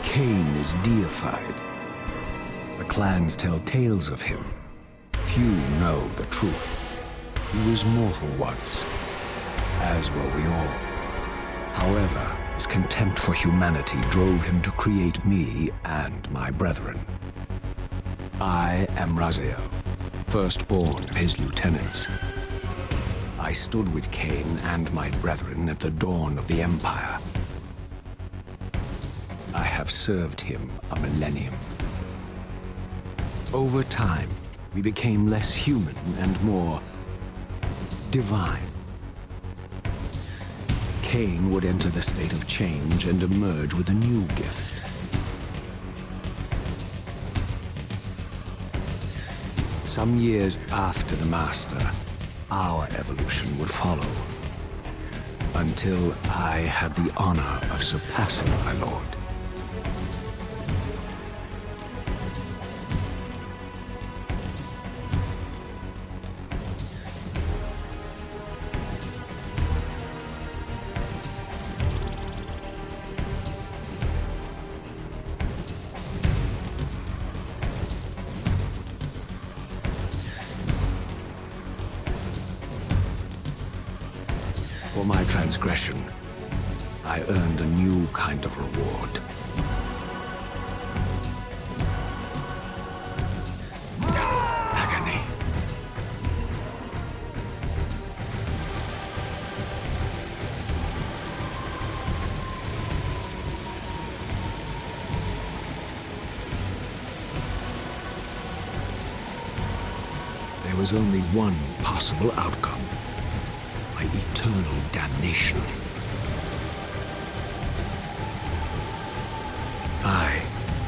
Cain is deified. The clans tell tales of him. Few know the truth. He was mortal once, as were we all. However, his contempt for humanity drove him to create me and my brethren. I am Raziel, firstborn of his lieutenants. I stood with Cain and my brethren at the dawn of the Empire. I have served him a millennium. Over time, we became less human and more divine. Cain would enter the state of change and emerge with a new gift. Some years after the Master, our evolution would follow, until I had the honor of surpassing my lord. For my transgression, I earned a new kind of reward. Agony. There was only one possible outcome. My eternal damnation. I,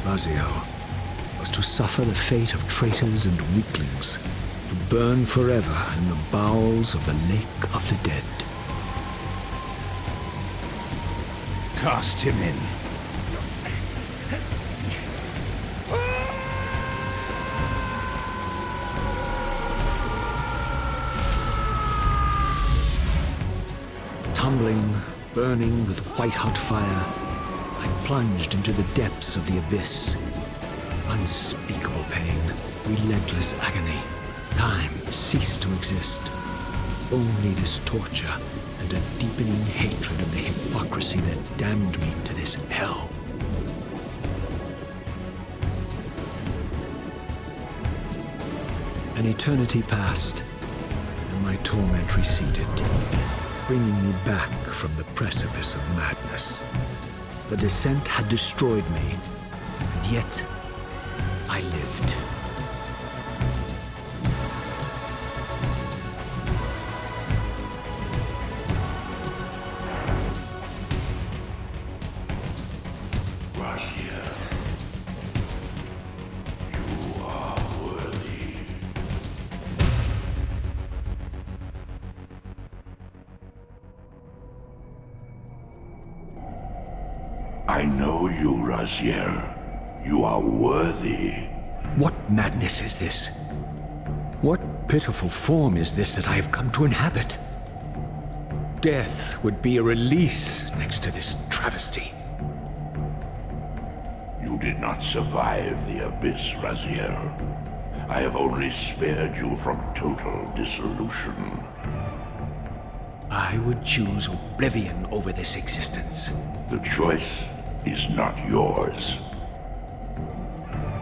Raziel, was to suffer the fate of traitors and weaklings, to burn forever in the bowels of the Lake of the Dead. Cast him in. Tumbling, burning with white-hot fire, I plunged into the depths of the abyss. Unspeakable pain, relentless agony. Time ceased to exist. Only this torture and a deepening hatred of the hypocrisy that damned me to this hell. An eternity passed, and my torment receded, bringing me back from the precipice of madness. The descent had destroyed me, and yet I lived. Raziel, you are worthy. I know you, Raziel. You are worthy. What madness is this? What pitiful form is this that I have come to inhabit? Death would be a release next to this travesty. You did not survive the abyss, Raziel. I have only spared you from total dissolution. I would choose oblivion over this existence. The choice is not yours.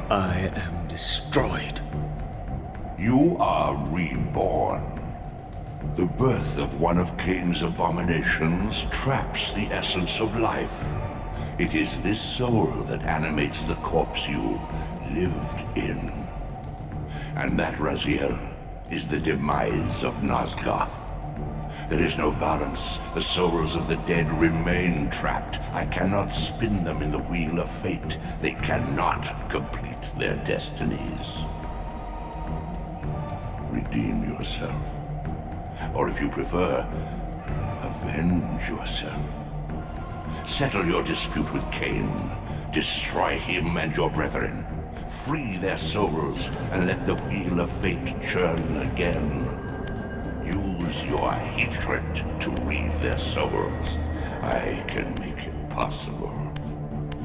I am destroyed. You are reborn. The birth of one of Cain's abominations traps the essence of life. It is this soul that animates the corpse you lived in. And that, Raziel, is the demise of Nosgoth. There is no balance. The souls of the dead remain trapped. I cannot spin them in the wheel of fate. They cannot complete their destinies. Redeem yourself. Or if you prefer, avenge yourself. Settle your dispute with Cain. Destroy him and your brethren. Free their souls and let the wheel of fate churn again. Use your hatred to reave their souls. I can make it possible.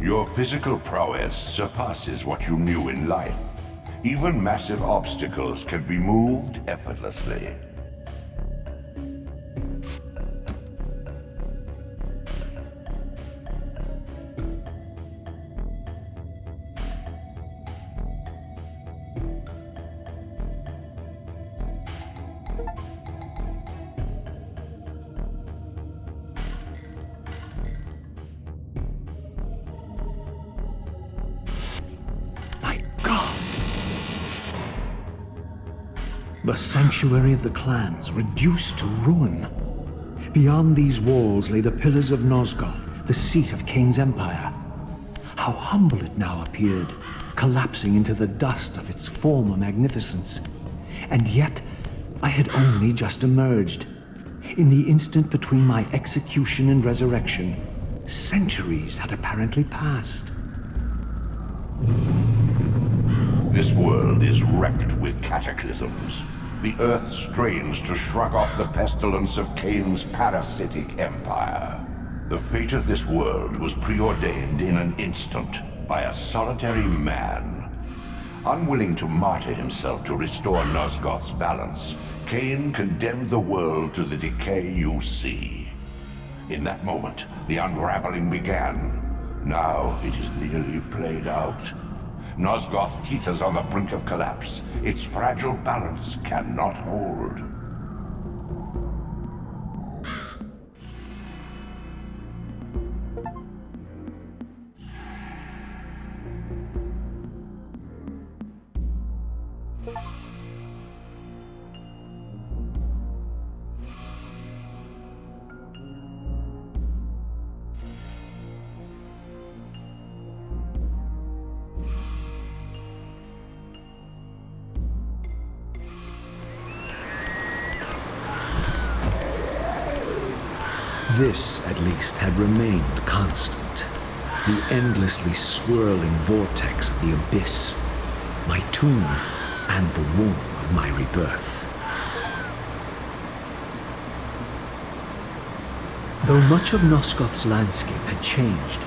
Your physical prowess surpasses what you knew in life. Even massive obstacles can be moved effortlessly. My God! The sanctuary of the clans reduced to ruin. Beyond these walls lay the pillars of Nosgoth, the seat of Kain's empire. How humble it now appeared, collapsing into the dust of its former magnificence. And yet, I had only just emerged. In the instant between my execution and resurrection, centuries had apparently passed. This world is wrecked with cataclysms. The earth strains to shrug off the pestilence of Kain's parasitic empire. The fate of this world was preordained in an instant by a solitary man. Unwilling to martyr himself to restore Nosgoth's balance, Kain condemned the world to the decay you see. In that moment, the unraveling began. Now it is nearly played out. Nosgoth teeters on the brink of collapse. Its fragile balance cannot hold. This, at least, had remained constant. The endlessly swirling vortex of the abyss, my tomb, and the womb of my rebirth. Though much of Nosgoth's landscape had changed,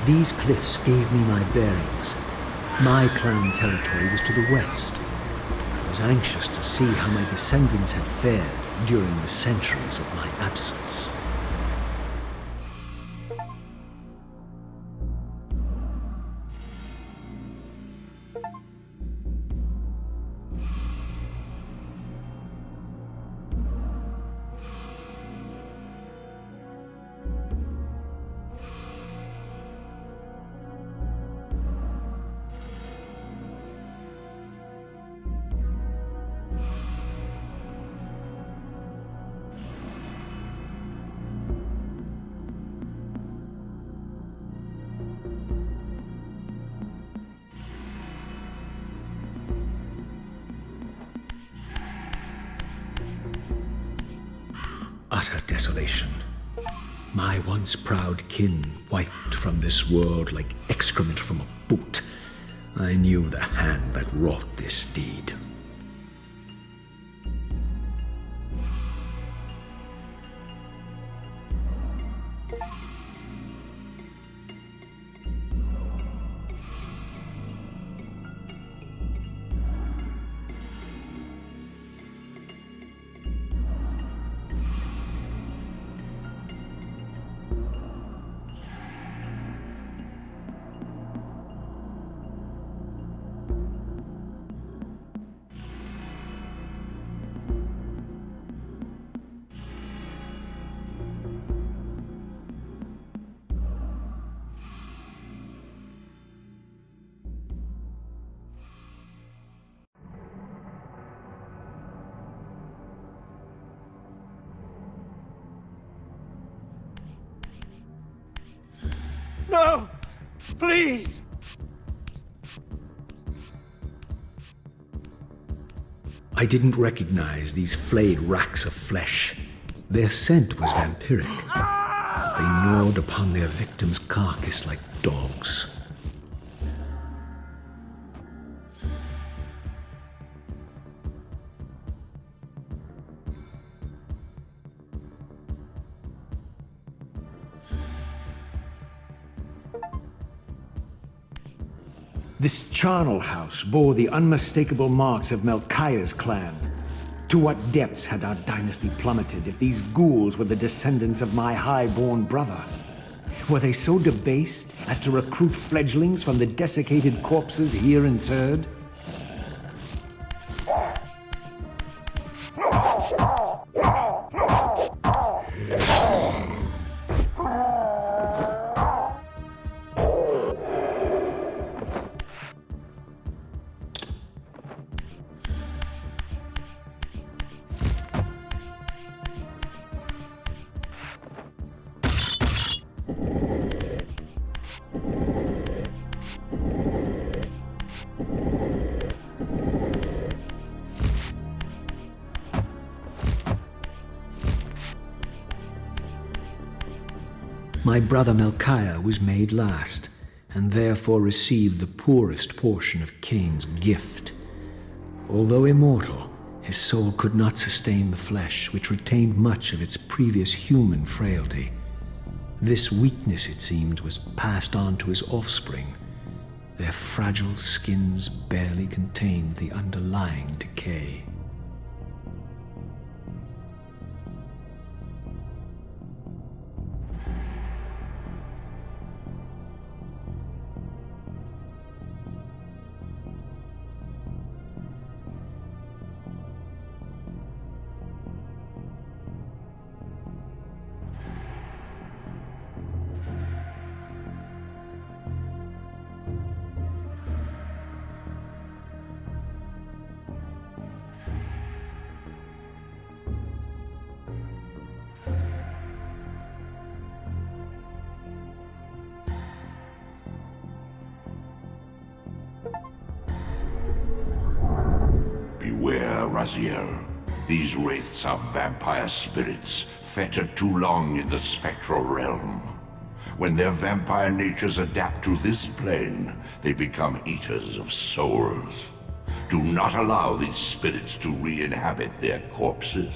these cliffs gave me my bearings. My clan territory was to the west. I was anxious to see how my descendants had fared during the centuries of my absence. Utter desolation. My once proud kin wiped from this world like excrement from a boot. I knew the hand that wrought this deed. No! Please! I didn't recognize these flayed racks of flesh. Their scent was vampiric. They gnawed upon their victim's carcass like dogs. This charnel house bore the unmistakable marks of Melchiah's clan. To what depths had our dynasty plummeted if these ghouls were the descendants of my high-born brother? Were they so debased as to recruit fledglings from the desiccated corpses here interred? My brother Melchiah was made last, and therefore received the poorest portion of Cain's gift. Although immortal, his soul could not sustain the flesh, which retained much of its previous human frailty. This weakness, it seemed, was passed on to his offspring. Their fragile skins barely contained the underlying decay. Beware, Raziel. These wraiths are vampire spirits, fettered too long in the spectral realm. When their vampire natures adapt to this plane, they become eaters of souls. Do not allow these spirits to re-inhabit their corpses.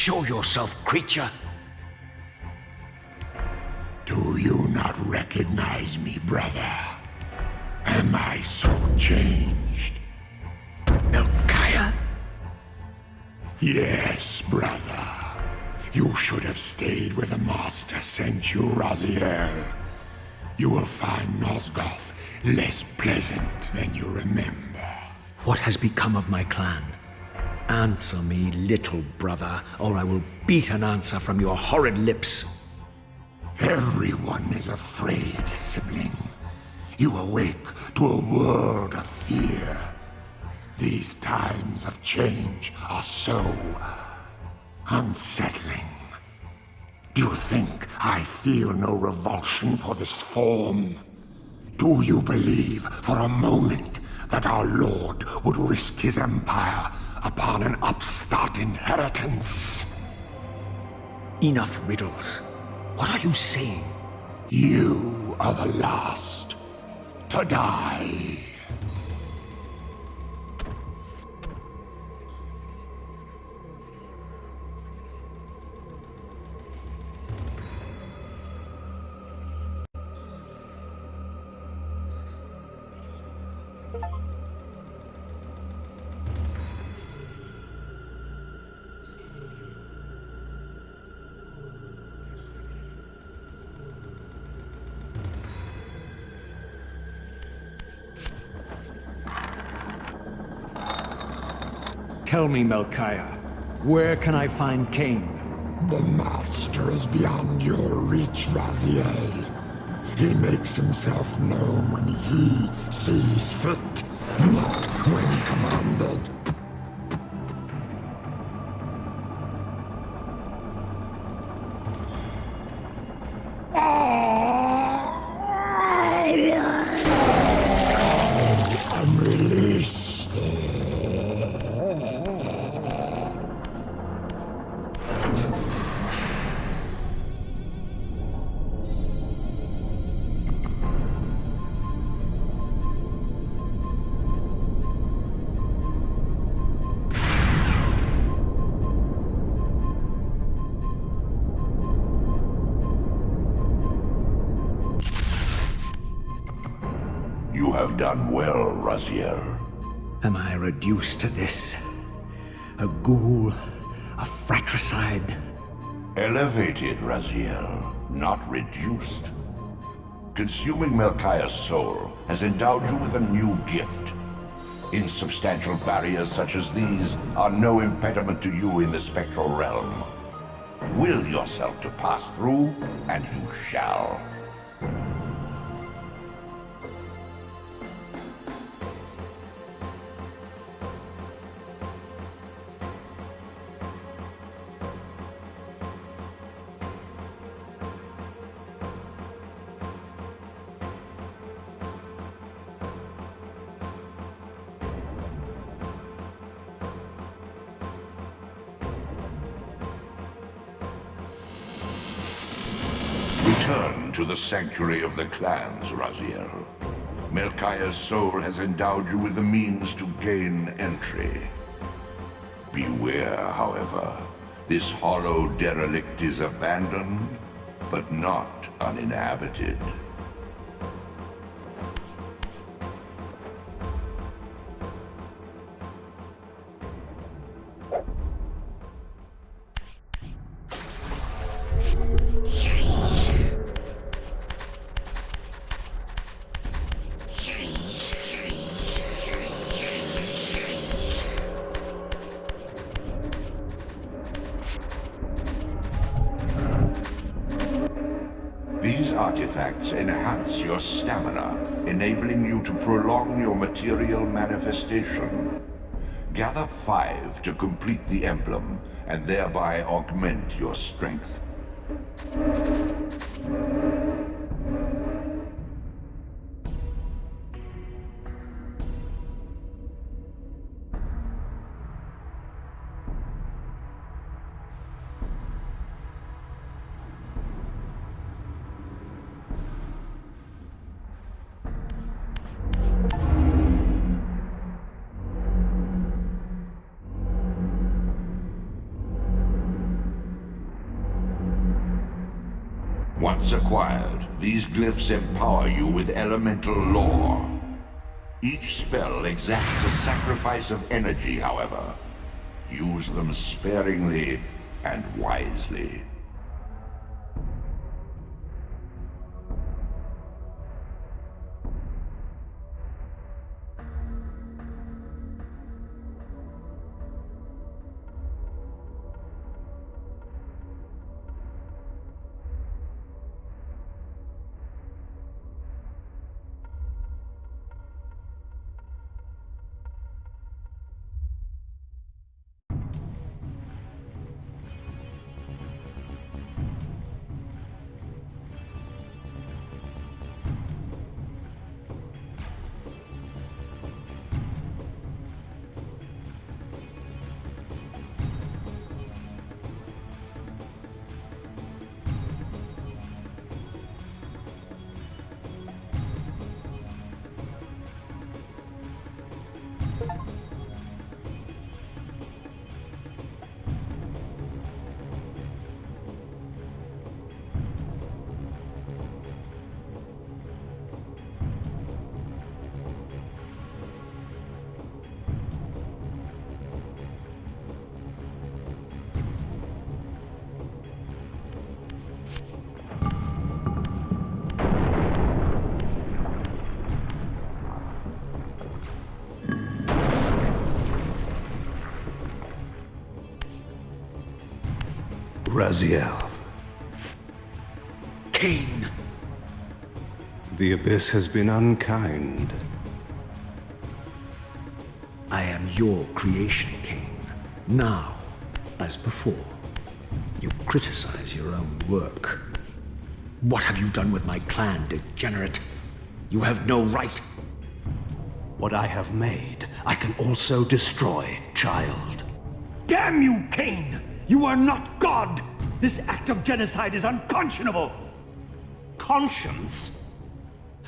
Show yourself, creature! Do you not recognize me, brother? Am I so changed? Melchiah? Yes, brother. You should have stayed where the Master sent you, Raziel. You will find Nosgoth less pleasant than you remember. What has become of my clan? Answer me, little brother, or I will beat an answer from your horrid lips. Everyone is afraid, sibling. You awake to a world of fear. These times of change are so unsettling. Do you think I feel no revulsion for this form? Do you believe for a moment that our Lord would risk his empire upon an upstart inheritance? Enough riddles. What are you saying? You are the last to die. Tell me, Melchiah, where can I find Cain? The Master is beyond your reach, Raziel. He makes himself known when he sees fit, not when commanded. I'm released. You have done well, Raziel. Am I reduced to this? A ghoul? A fratricide? Elevated, Raziel, not reduced. Consuming Melchiah's soul has endowed you with a new gift. Insubstantial barriers such as these are no impediment to you in the spectral realm. Will yourself to pass through, and you shall. Return to the sanctuary of the clans, Raziel. Melchiah's soul has endowed you with the means to gain entry. Beware, however. This hollow derelict is abandoned, but not uninhabited. These artifacts enhance your stamina, enabling you to prolong your material manifestation. Gather 5 to complete the emblem, and thereby augment your strength. Once acquired, these glyphs empower you with elemental lore. Each spell exacts a sacrifice of energy, however. Use them sparingly and wisely. Raziel. Cain! The Abyss has been unkind. I am your creation, Cain. Now, as before, you criticize your own work. What have you done with my clan, degenerate? You have no right. What I have made, I can also destroy, child. Damn you, Cain! You are not God! This act of genocide is unconscionable! Conscience?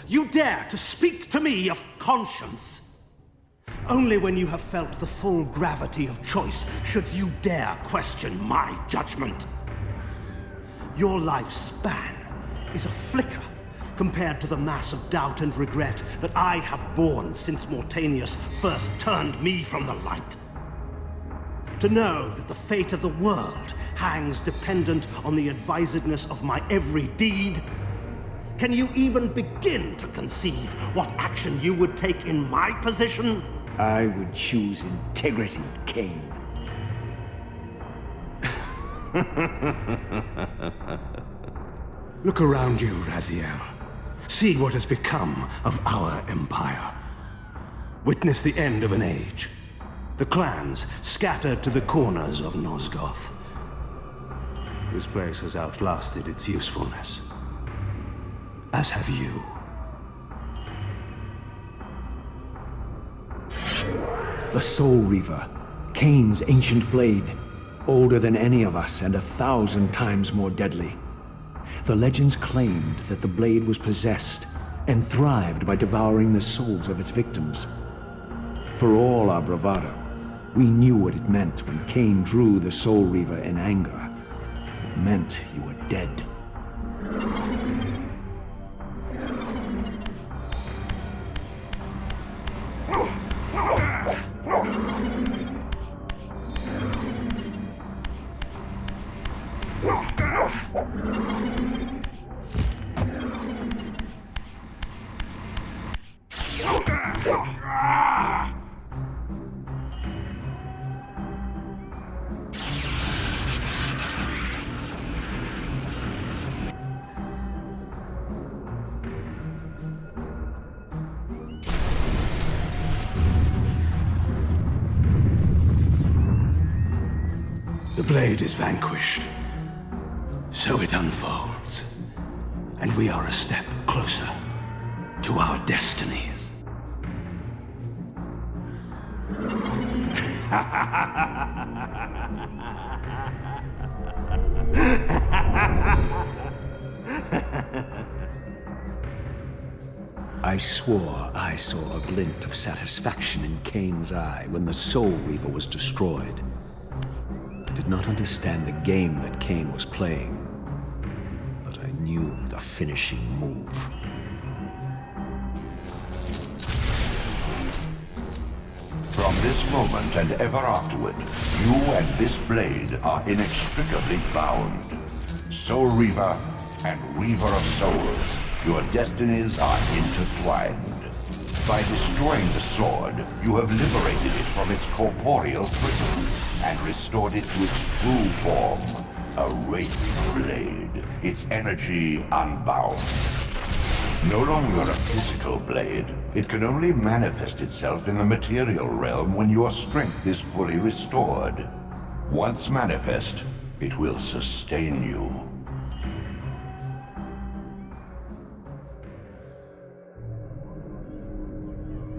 You dare to speak to me of conscience? Only when you have felt the full gravity of choice should you dare question my judgment. Your lifespan is a flicker compared to the mass of doubt and regret that I have borne since Mortanius first turned me from the light. To know that the fate of the world hangs dependent on the advisedness of my every deed? Can you even begin to conceive what action you would take in my position? I would choose integrity, Cain. Look around you, Raziel. See what has become of our empire. Witness the end of an age. The clans scattered to the corners of Nosgoth. This place has outlasted its usefulness. As have you. The Soul Reaver, Cain's ancient blade, older than any of us and 1,000 times more deadly. The legends claimed that the blade was possessed and thrived by devouring the souls of its victims. For all our bravado, we knew what it meant when Cain drew the Soul Reaver in anger. It meant you were dead. The blade is vanquished. So it unfolds. And we are a step closer to our destinies. I swore I saw a glint of satisfaction in Cain's eye when the Soul Reaver was destroyed. I did not understand the game that Cain was playing, but I knew knew the finishing move. From this moment and ever afterward, you and this blade are inextricably bound. Soul Reaver and Reaver of Souls, your destinies are intertwined. By destroying the sword, you have liberated it from its corporeal prison and restored it to its true form, a wraith blade, its energy unbound. No longer a physical blade, it can only manifest itself in the material realm when your strength is fully restored. Once manifest, it will sustain you.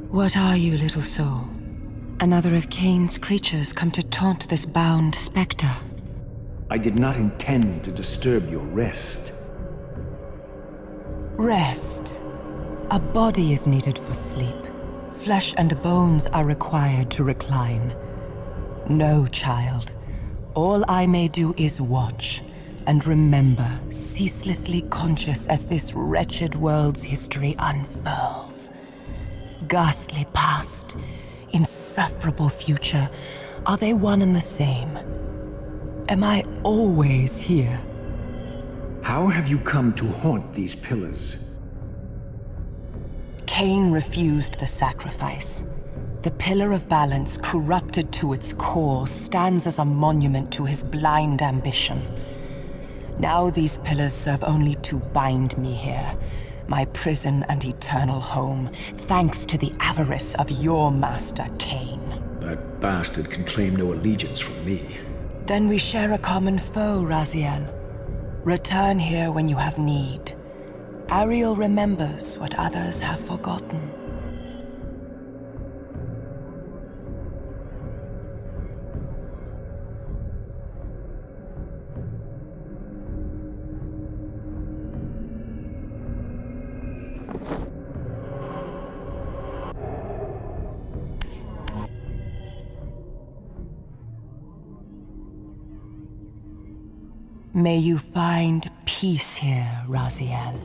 What are you, little soul? Another of Cain's creatures come to taunt this bound spectre. I did not intend to disturb your rest. Rest. A body is needed for sleep. Flesh and bones are required to recline. No, child. All I may do is watch and remember, ceaselessly conscious as this wretched world's history unfurls. Ghastly past, insufferable future, are they one and the same? Am I always here? How have you come to haunt these pillars? Cain refused the sacrifice. The pillar of balance, corrupted to its core, stands as a monument to his blind ambition. Now these pillars serve only to bind me here, my prison and eternal home, thanks to the avarice of your master, Cain. That bastard can claim no allegiance from me. Then we share a common foe, Raziel. Return here when you have need. Ariel remembers what others have forgotten. May you find peace here, Raziel.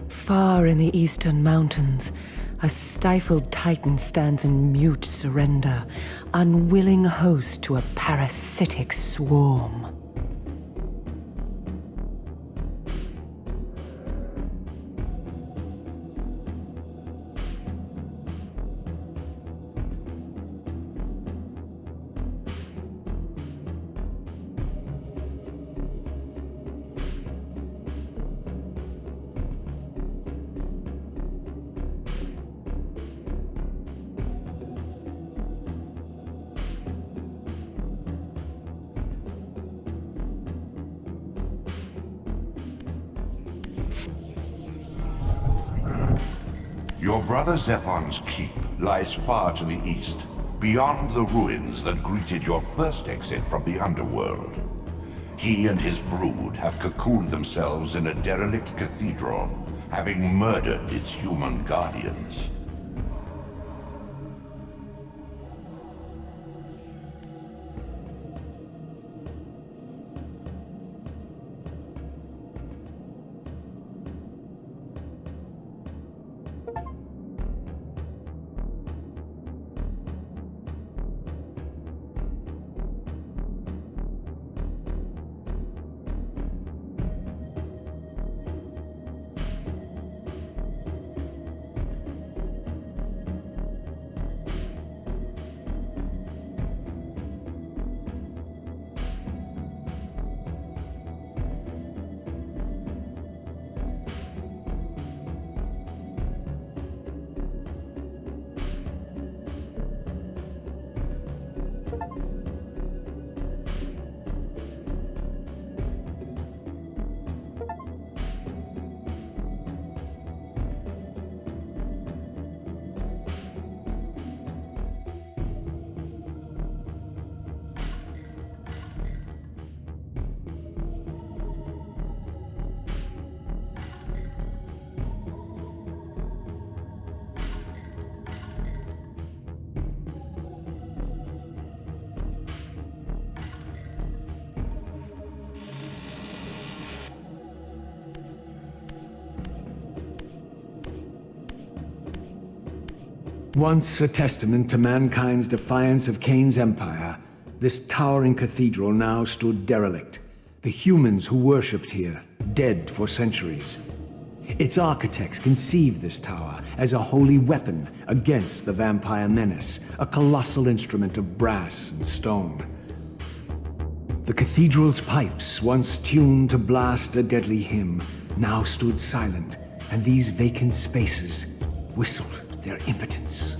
Far in the eastern mountains, a stifled titan stands in mute surrender, unwilling host to a parasitic swarm. Your brother Zephon's keep lies far to the east, beyond the ruins that greeted your first exit from the underworld. He and his brood have cocooned themselves in a derelict cathedral, having murdered its human guardians. Once a testament to mankind's defiance of Cain's empire, this towering cathedral now stood derelict. The humans who worshipped here, dead for centuries. Its architects conceived this tower as a holy weapon against the vampire menace, a colossal instrument of brass and stone. The cathedral's pipes, once tuned to blast a deadly hymn, now stood silent, and these vacant spaces whistled their impotence.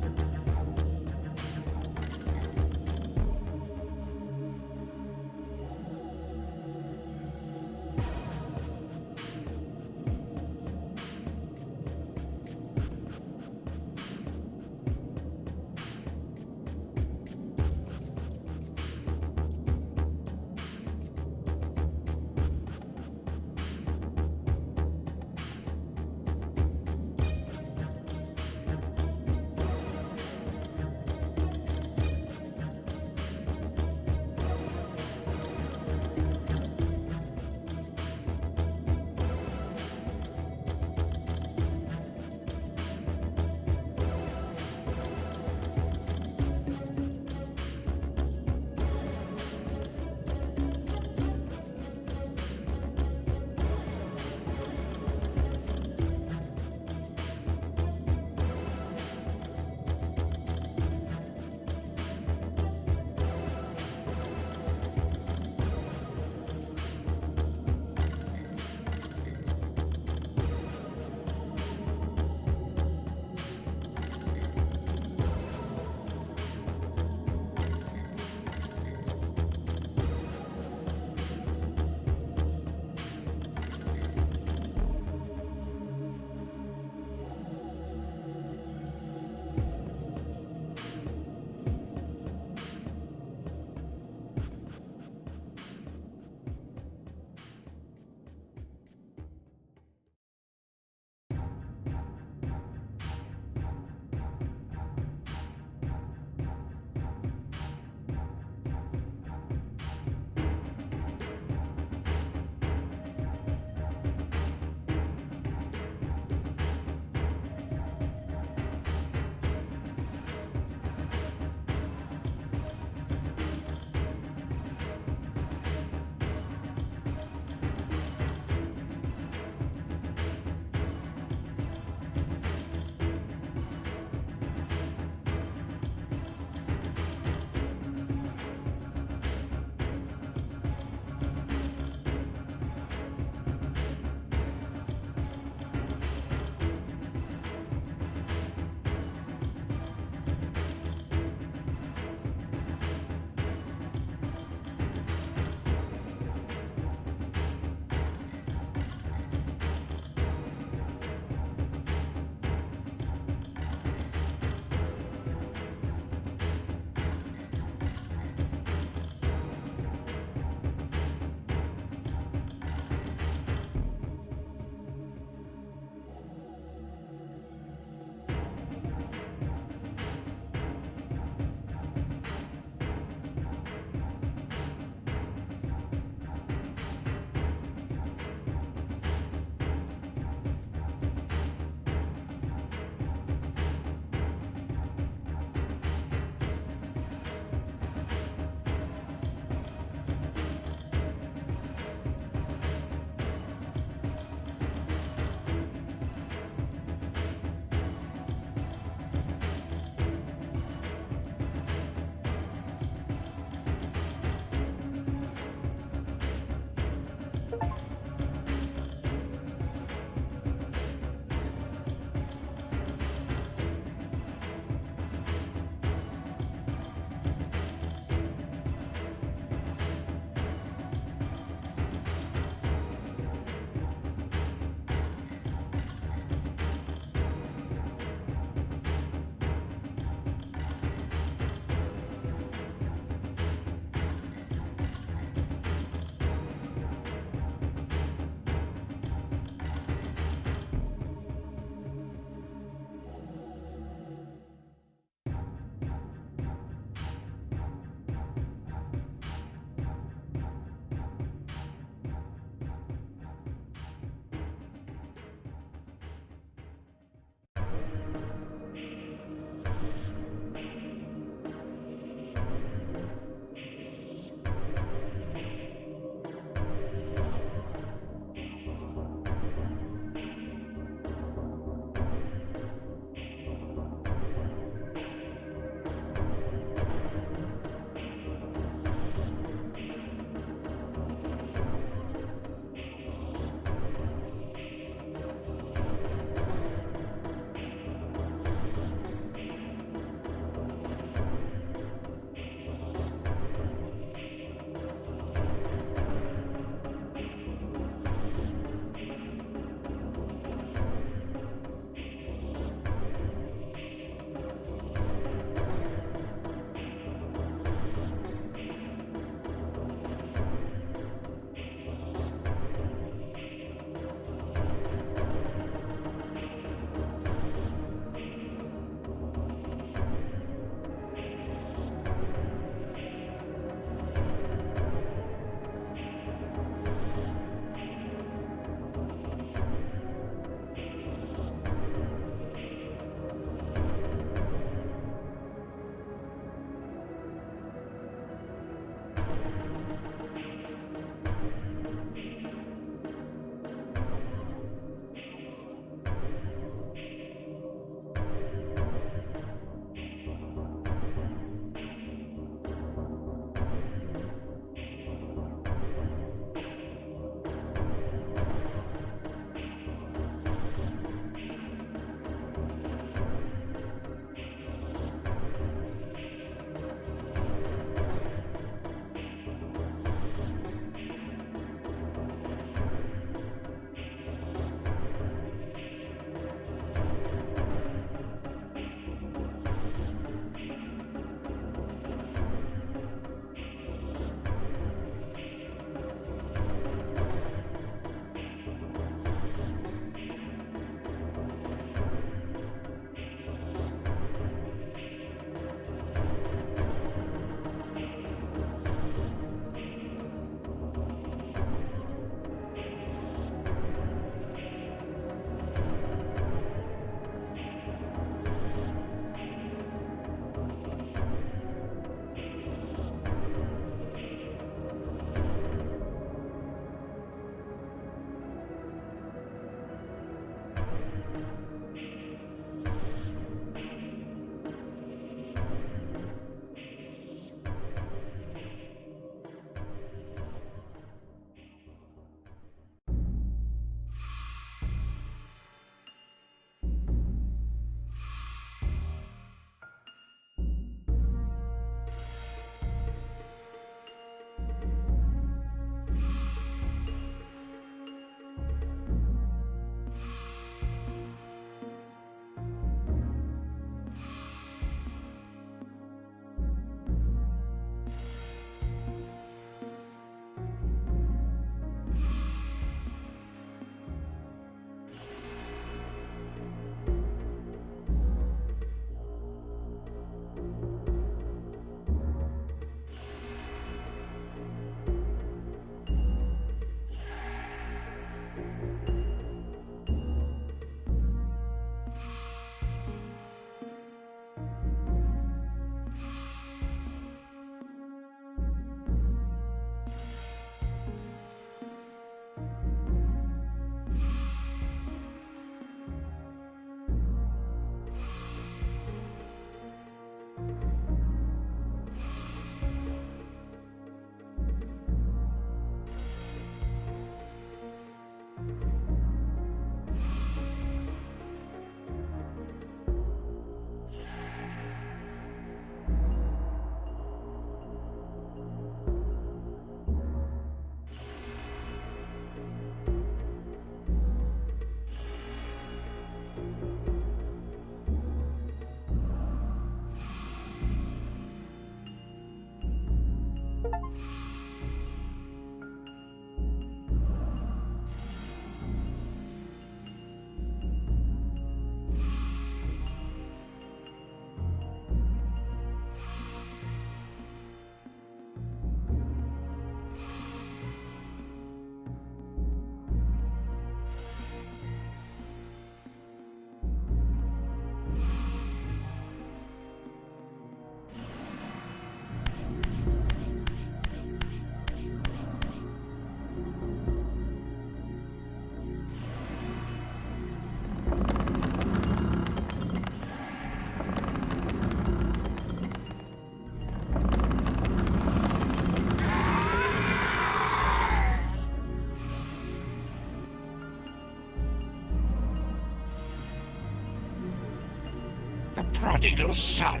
prodigal son.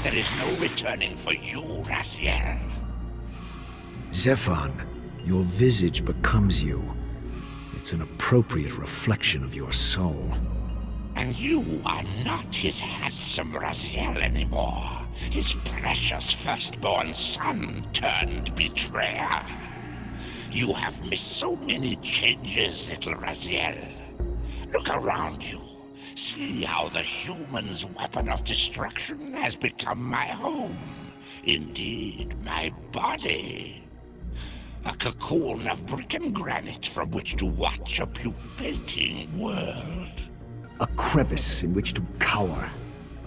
There is no returning for you, Raziel. Zephon, your visage becomes you. It's an appropriate reflection of your soul. And you are not his handsome Raziel anymore. His precious firstborn son turned betrayer. You have missed so many changes, little Raziel. Look around you. See how the human's weapon of destruction has become my home. Indeed, my body. A cocoon of brick and granite from which to watch a pupating world. A crevice in which to cower,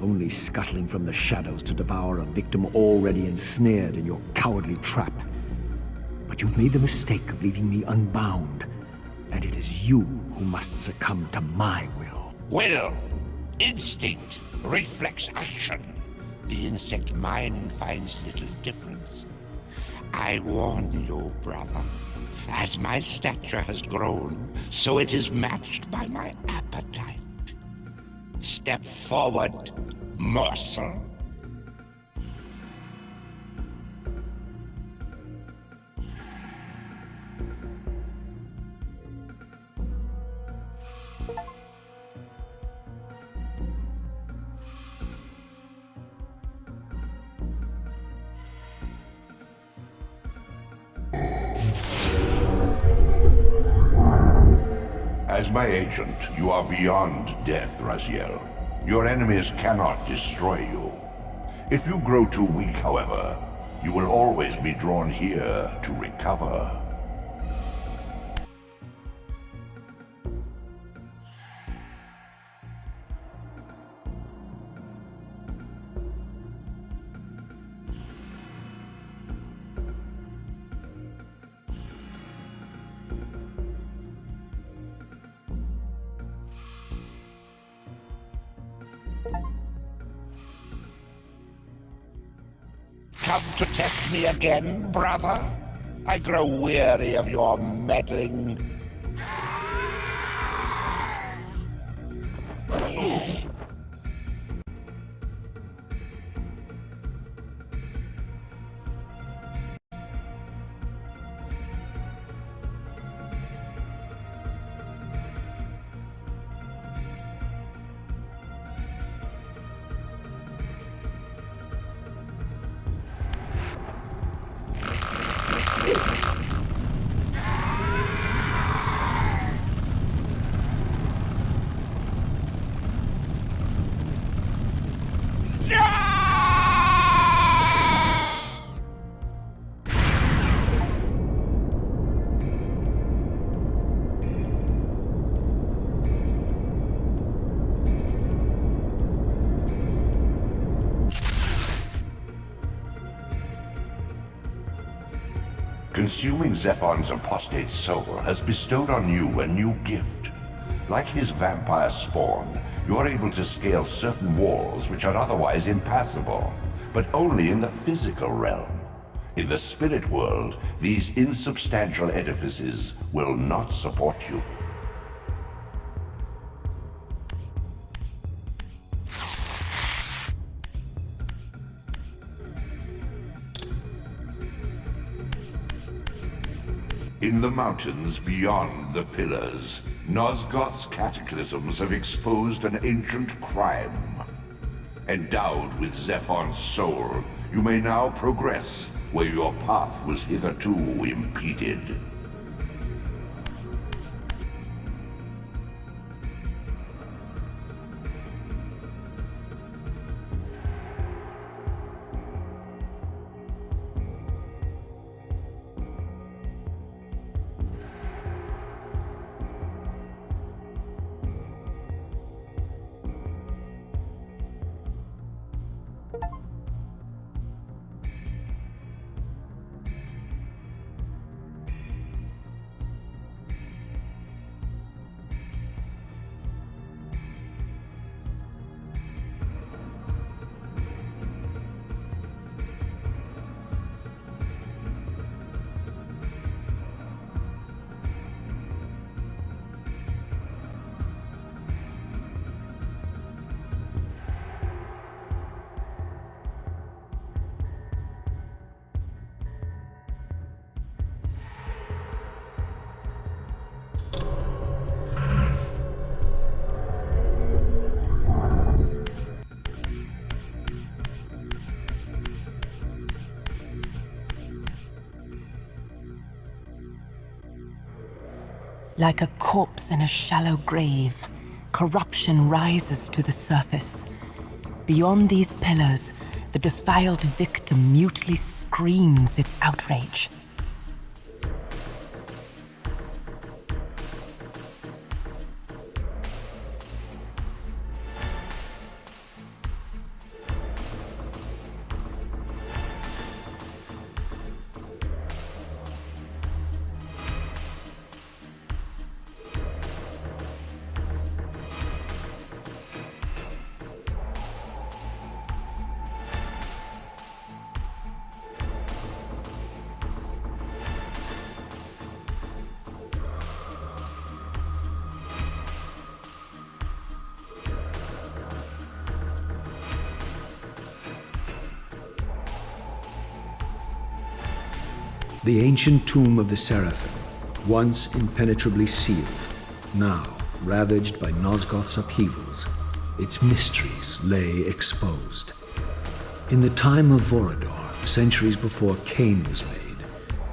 only scuttling from the shadows to devour a victim already ensnared in your cowardly trap. But you've made the mistake of leaving me unbound, and it is you who must succumb to my will. Will, instinct, reflex action. The insect mind finds little difference. I warn you, brother. As my stature has grown, so it is matched by my appetite. Step forward, morsel. As my agent, you are beyond death, Raziel. Your enemies cannot destroy you. If you grow too weak, however, you will always be drawn here to recover. Come to test me again, brother? I grow weary of your meddling. Consuming Zephon's apostate soul has bestowed on you a new gift. Like his vampire spawn, you are able to scale certain walls which are otherwise impassable, but only in the physical realm. In the spirit world, these insubstantial edifices will not support you. In the mountains beyond the pillars, Nosgoth's cataclysms have exposed an ancient crime. Endowed with Zephon's soul, you may now progress where your path was hitherto impeded. Like a corpse in a shallow grave, corruption rises to the surface. Beyond these pillars, the defiled victim mutely screams its outrage. The ancient tomb of the Seraphim, once impenetrably sealed, now ravaged by Nosgoth's upheavals, its mysteries lay exposed. In the time of Vorador, centuries before Cain was made,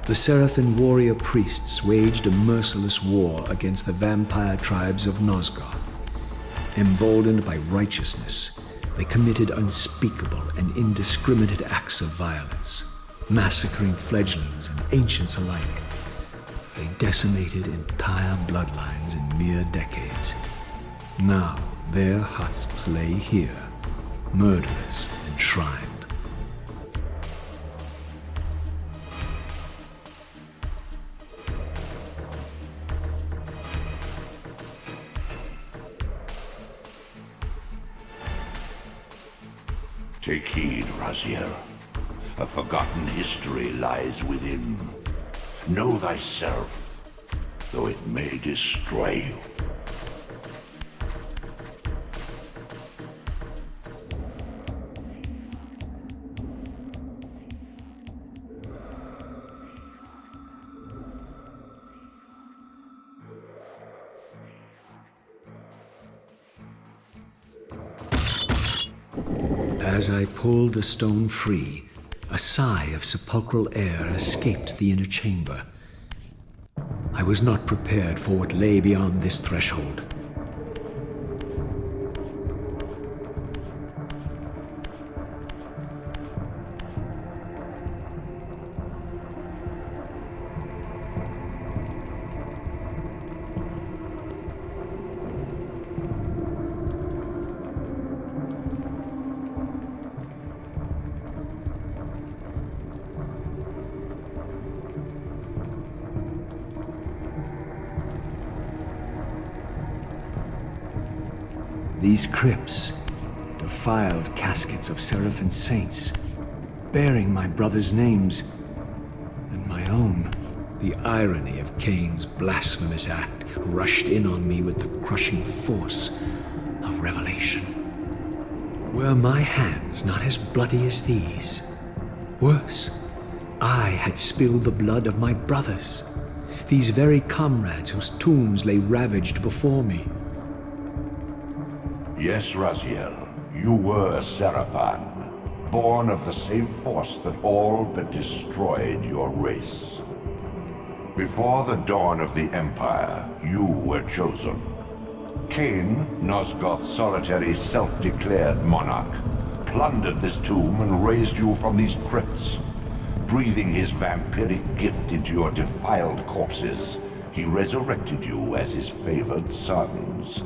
the Seraphim warrior priests waged a merciless war against the vampire tribes of Nosgoth. Emboldened by righteousness, they committed unspeakable and indiscriminate acts of violence, massacring fledglings and ancients alike. They decimated entire bloodlines in mere decades. Now their husks lay here, murderers enshrined. Take heed, Raziel. A forgotten history lies within. Know thyself, though it may destroy you. As I pulled the stone free, a sigh of sepulchral air escaped the inner chamber. I was not prepared for what lay beyond this threshold. These crypts, defiled caskets of Seraphim saints, bearing my brothers' names, and my own. The irony of Cain's blasphemous act rushed in on me with the crushing force of revelation. Were my hands not as bloody as these? Worse, I had spilled the blood of my brothers, these very comrades whose tombs lay ravaged before me. Yes, Raziel, you were a Seraphim, born of the same force that all but destroyed your race. Before the dawn of the Empire, you were chosen. Cain, Nosgoth's solitary self-declared monarch, plundered this tomb and raised you from these crypts. Breathing his vampiric gift into your defiled corpses, he resurrected you as his favored sons.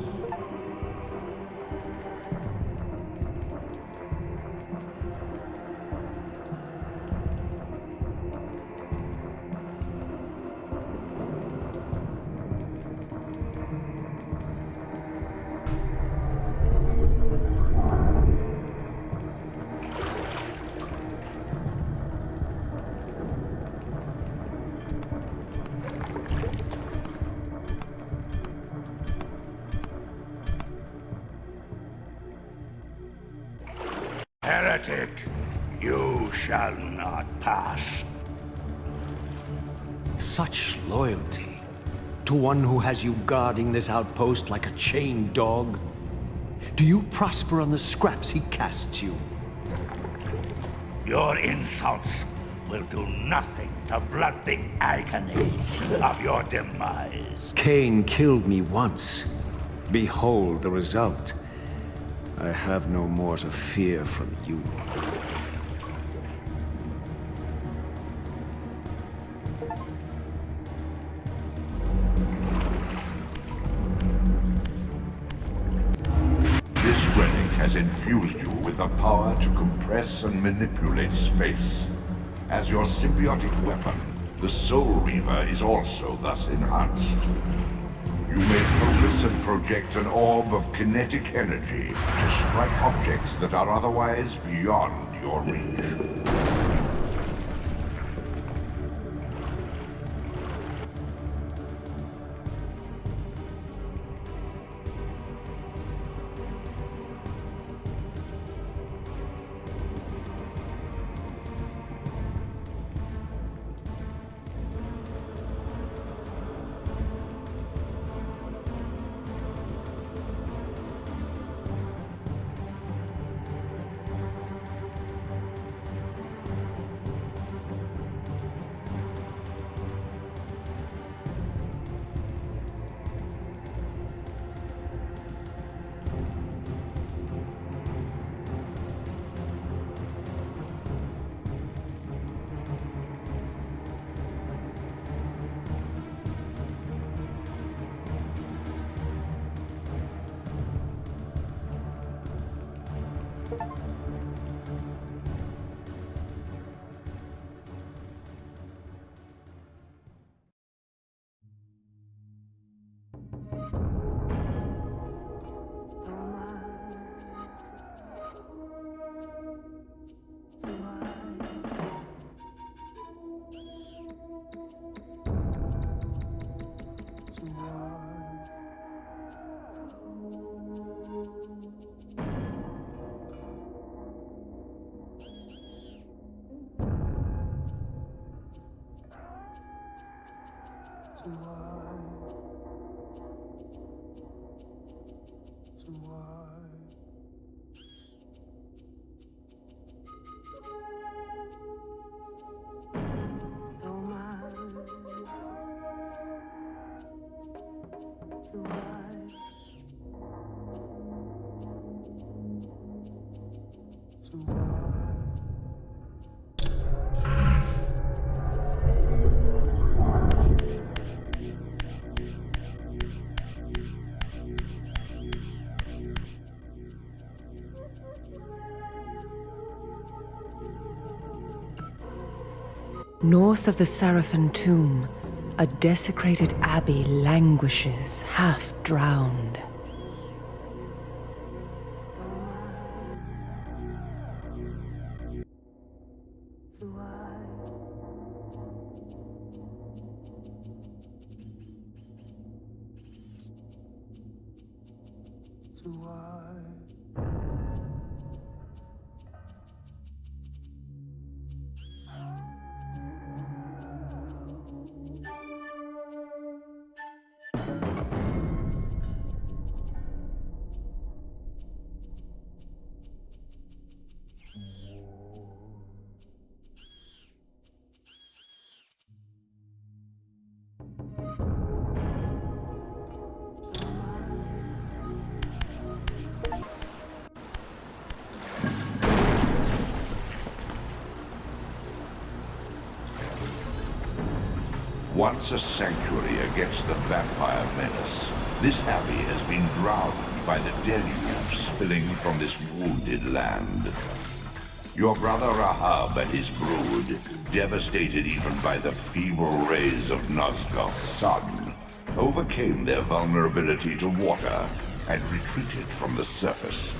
Heretic, you shall not pass. Such loyalty to one who has you guarding this outpost like a chained dog? Do you prosper on the scraps he casts you? Your insults will do nothing to blunt the agonies of your demise. Cain killed me once. Behold the result. I have no more to fear from you. This relic has infused you with the power to compress and manipulate space. As your symbiotic weapon, the Soul Reaver is also thus enhanced. You may focus and project an orb of kinetic energy to strike objects that are otherwise beyond your reach. North of the Seraphim tomb, a desecrated abbey languishes, half drowned. Once a sanctuary against the vampire menace, this abbey has been drowned by the deluge spilling from this wounded land. Your brother Rahab and his brood, devastated even by the feeble rays of Nosgoth's sun, overcame their vulnerability to water and retreated from the surface.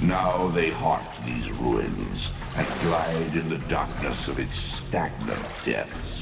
Now they haunt these ruins and glide in the darkness of its stagnant depths.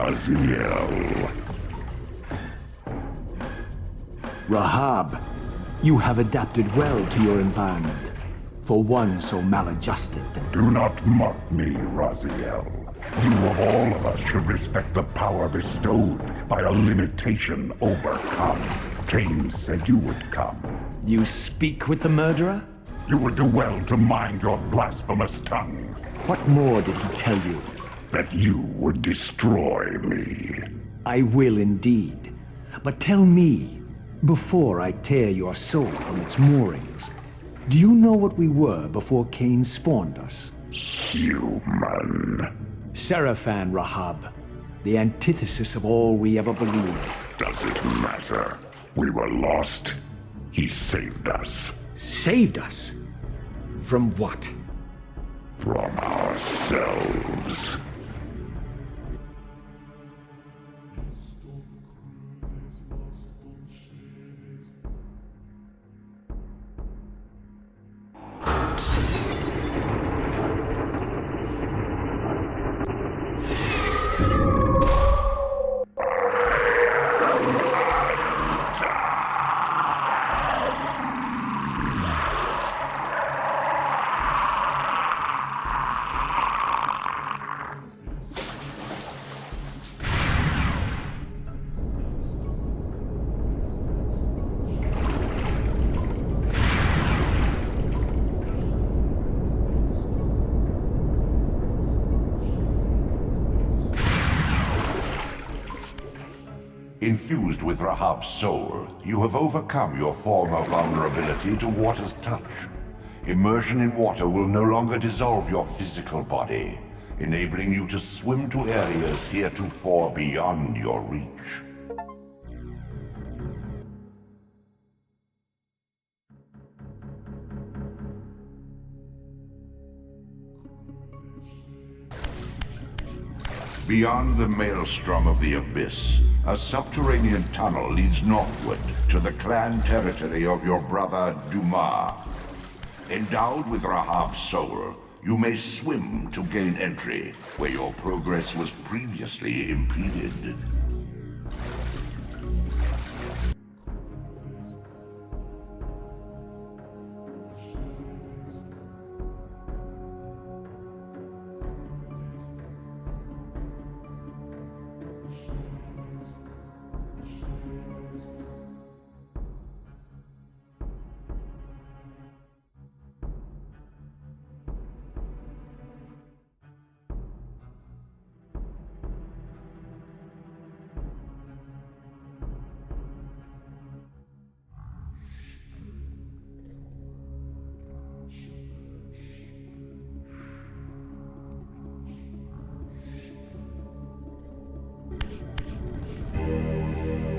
Raziel. Rahab, you have adapted well to your environment. For one so maladjusted. Do not mock me, Raziel. You of all of us should respect the power bestowed by a limitation overcome. Cain said you would come. You speak with the murderer? You would do well to mind your blasphemous tongue. What more did he tell you? That you would destroy me. I will indeed. But tell me, before I tear your soul from its moorings, do you know what we were before Cain spawned us? Human. Seraphan, Rahab. The antithesis of all we ever believed. Does it matter? We were lost. He saved us. Saved us? From what? From ourselves. Infused with Rahab's soul, you have overcome your former vulnerability to water's touch. Immersion in water will no longer dissolve your physical body, enabling you to swim to areas heretofore beyond your reach. Beyond the maelstrom of the abyss, a subterranean tunnel leads northward to the clan territory of your brother Dumas. Endowed with Rahab's soul, you may swim to gain entry, where your progress was previously impeded.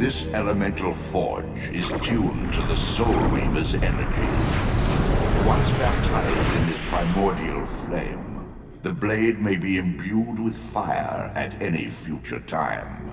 This elemental forge is tuned to the Soul Reaver's energy. Once baptized in this primordial flame, the blade may be imbued with fire at any future time.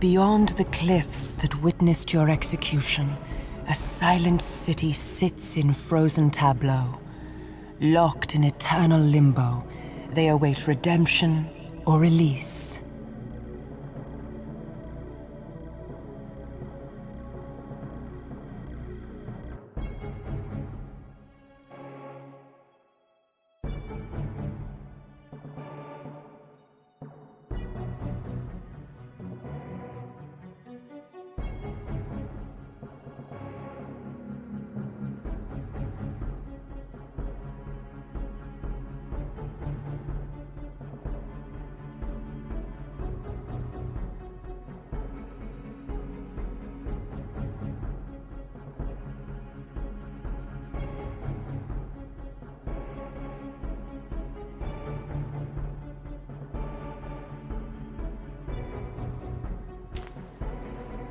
Beyond the cliffs that witnessed your execution, a silent city sits in frozen tableau. Locked in eternal limbo, they await redemption or release.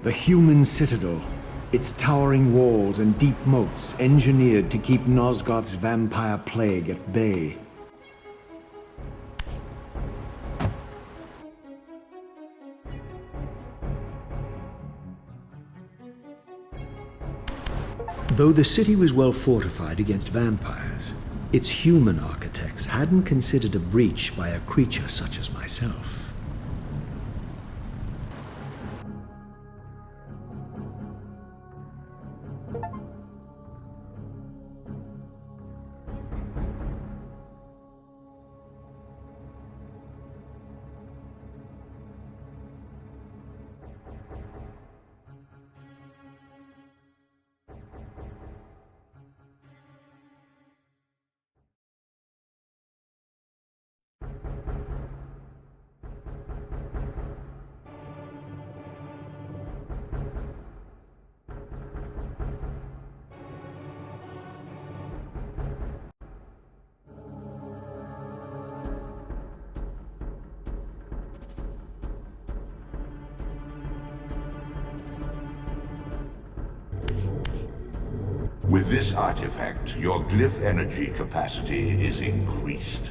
The human citadel, its towering walls and deep moats engineered to keep Nosgoth's vampire plague at bay. Though the city was well fortified against vampires, its human architects hadn't considered a breach by a creature such as myself. With this artifact, your glyph energy capacity is increased.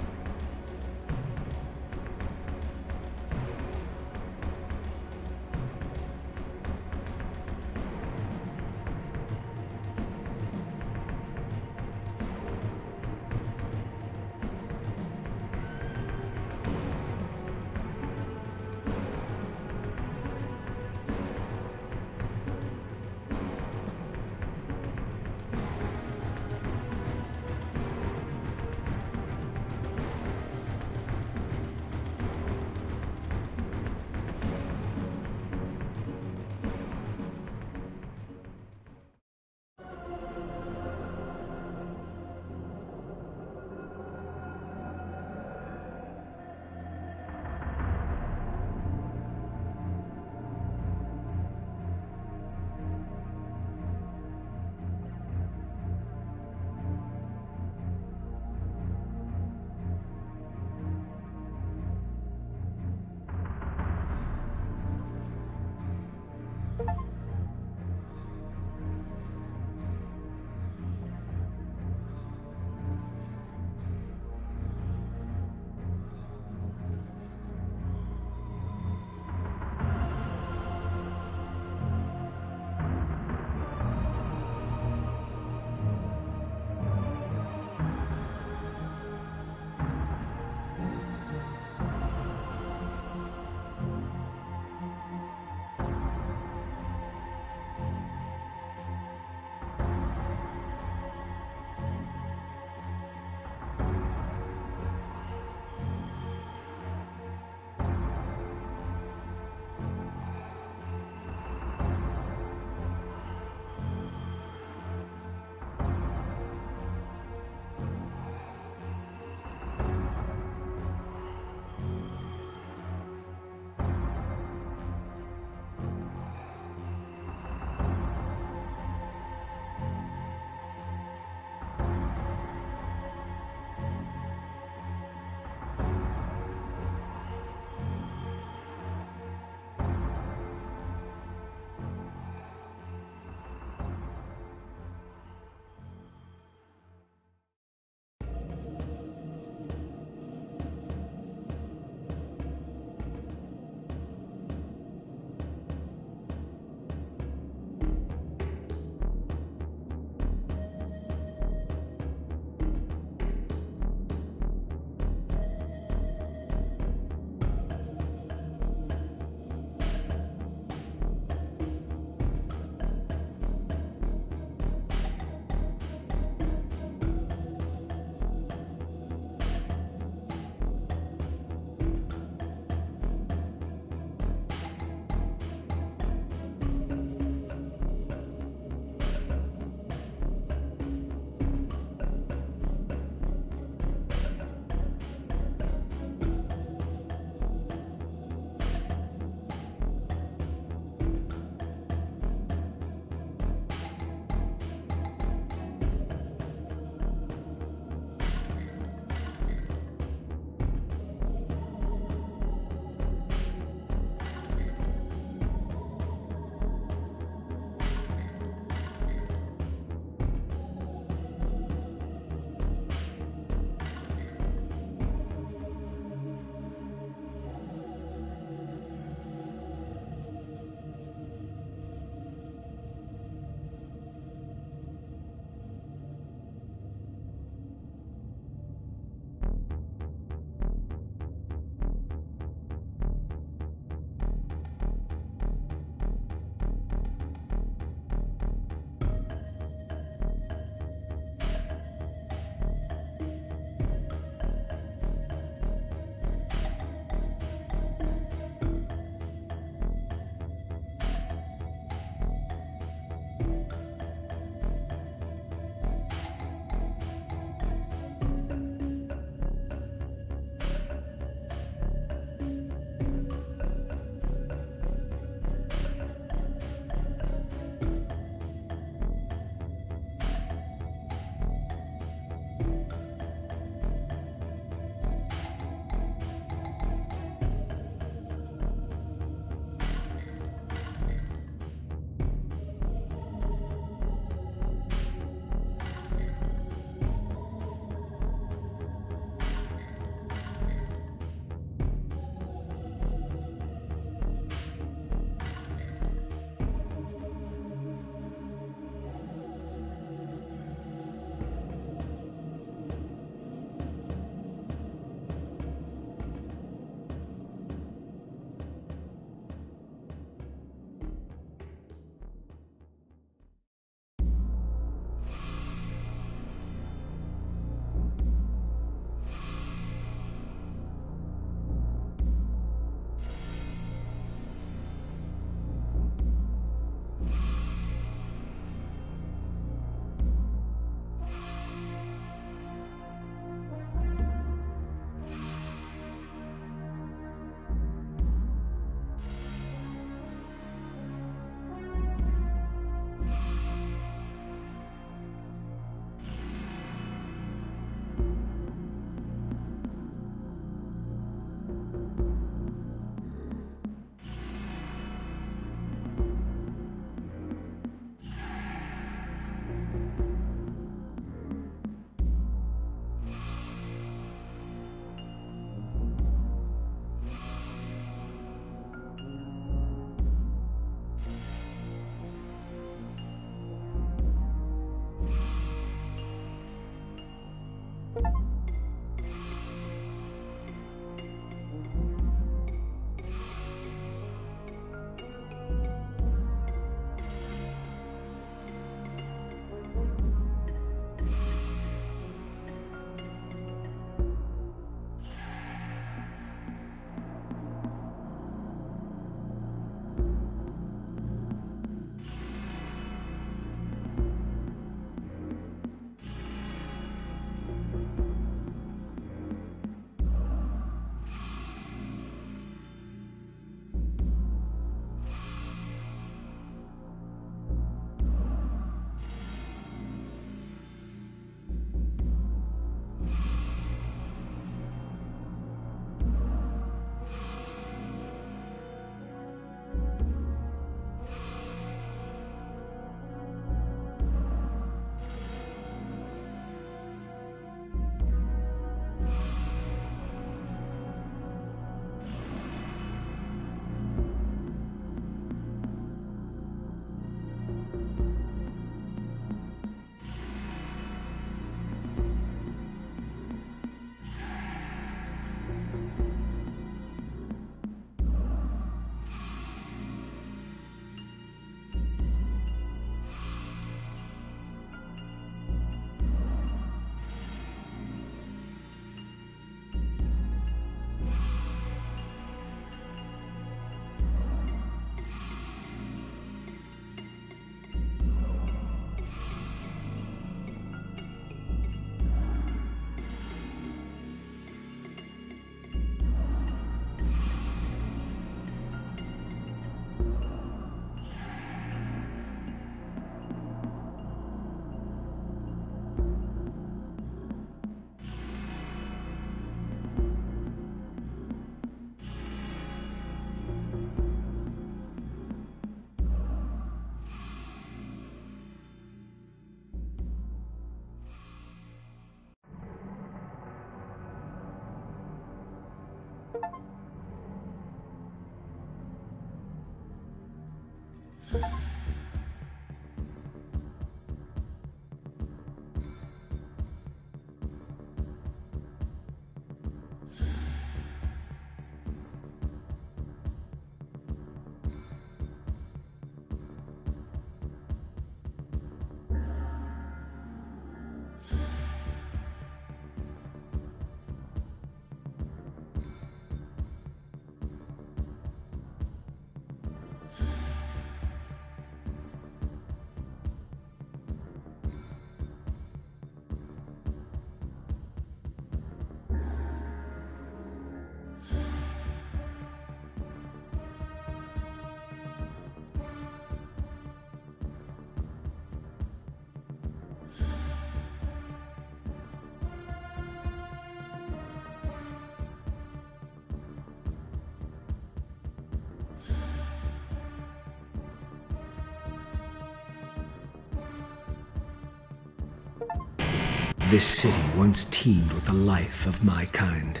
This city once teemed with the life of my kind.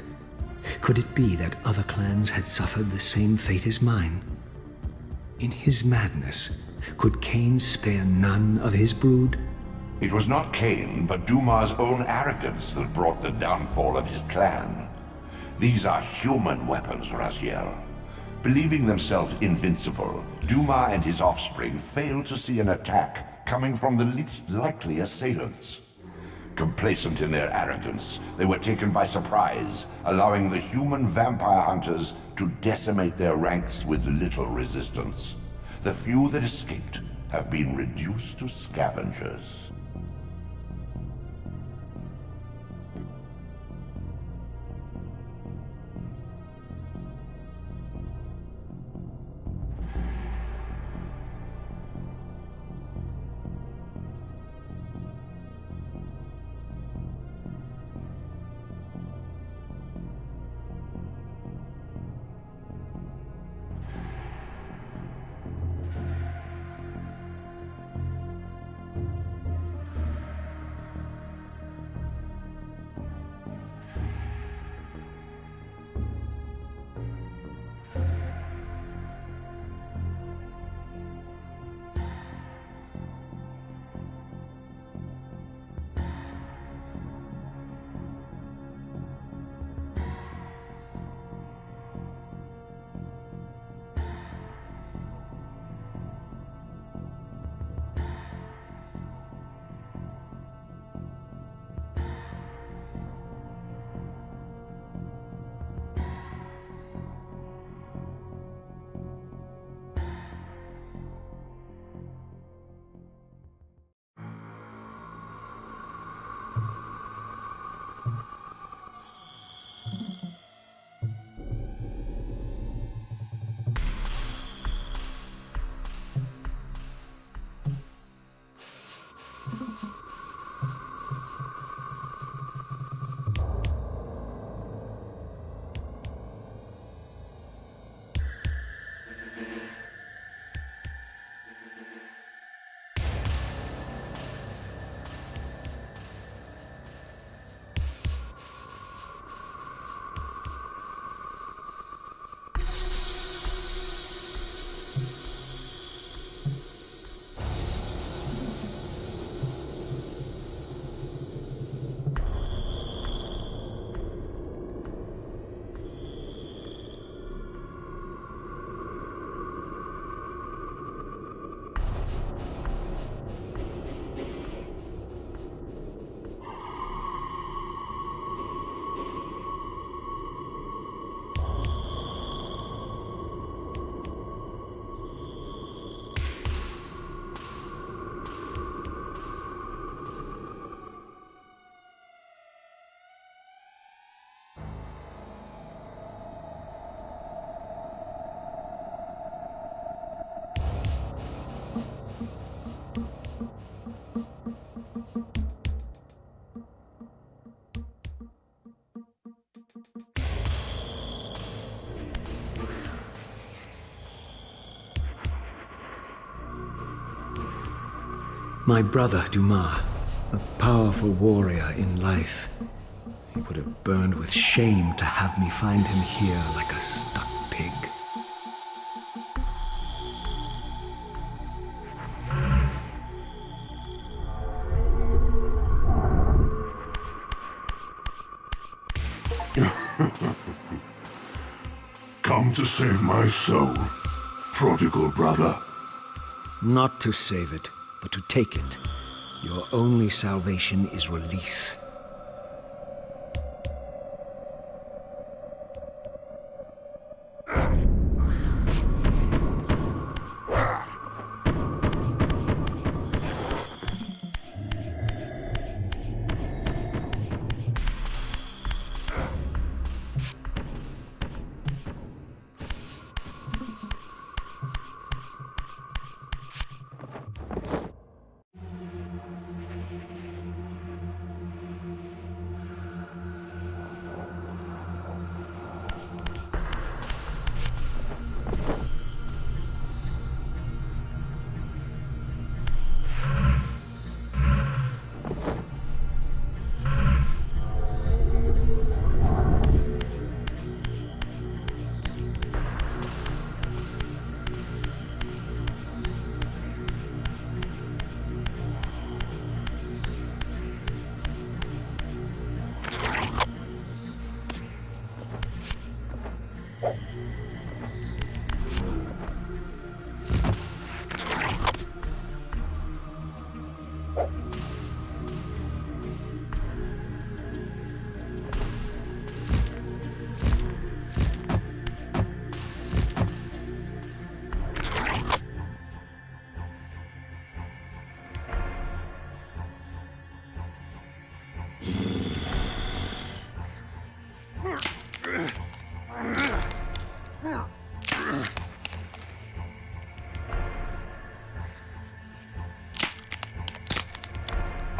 Could it be that other clans had suffered the same fate as mine? In his madness, could Cain spare none of his brood? It was not Cain, but Duma's own arrogance that brought the downfall of his clan. These are human weapons, Raziel. Believing themselves invincible, Duma and his offspring failed to see an attack coming from the least likely assailants. Complacent in their arrogance, they were taken by surprise, allowing the human vampire hunters to decimate their ranks with little resistance. The few that escaped have been reduced to scavengers. My brother, Dumas, a powerful warrior in life. It would have burned with shame to have me find him here like a stuck pig. Come to save my soul, prodigal brother. Not to save it, but to take it. Your only salvation is release.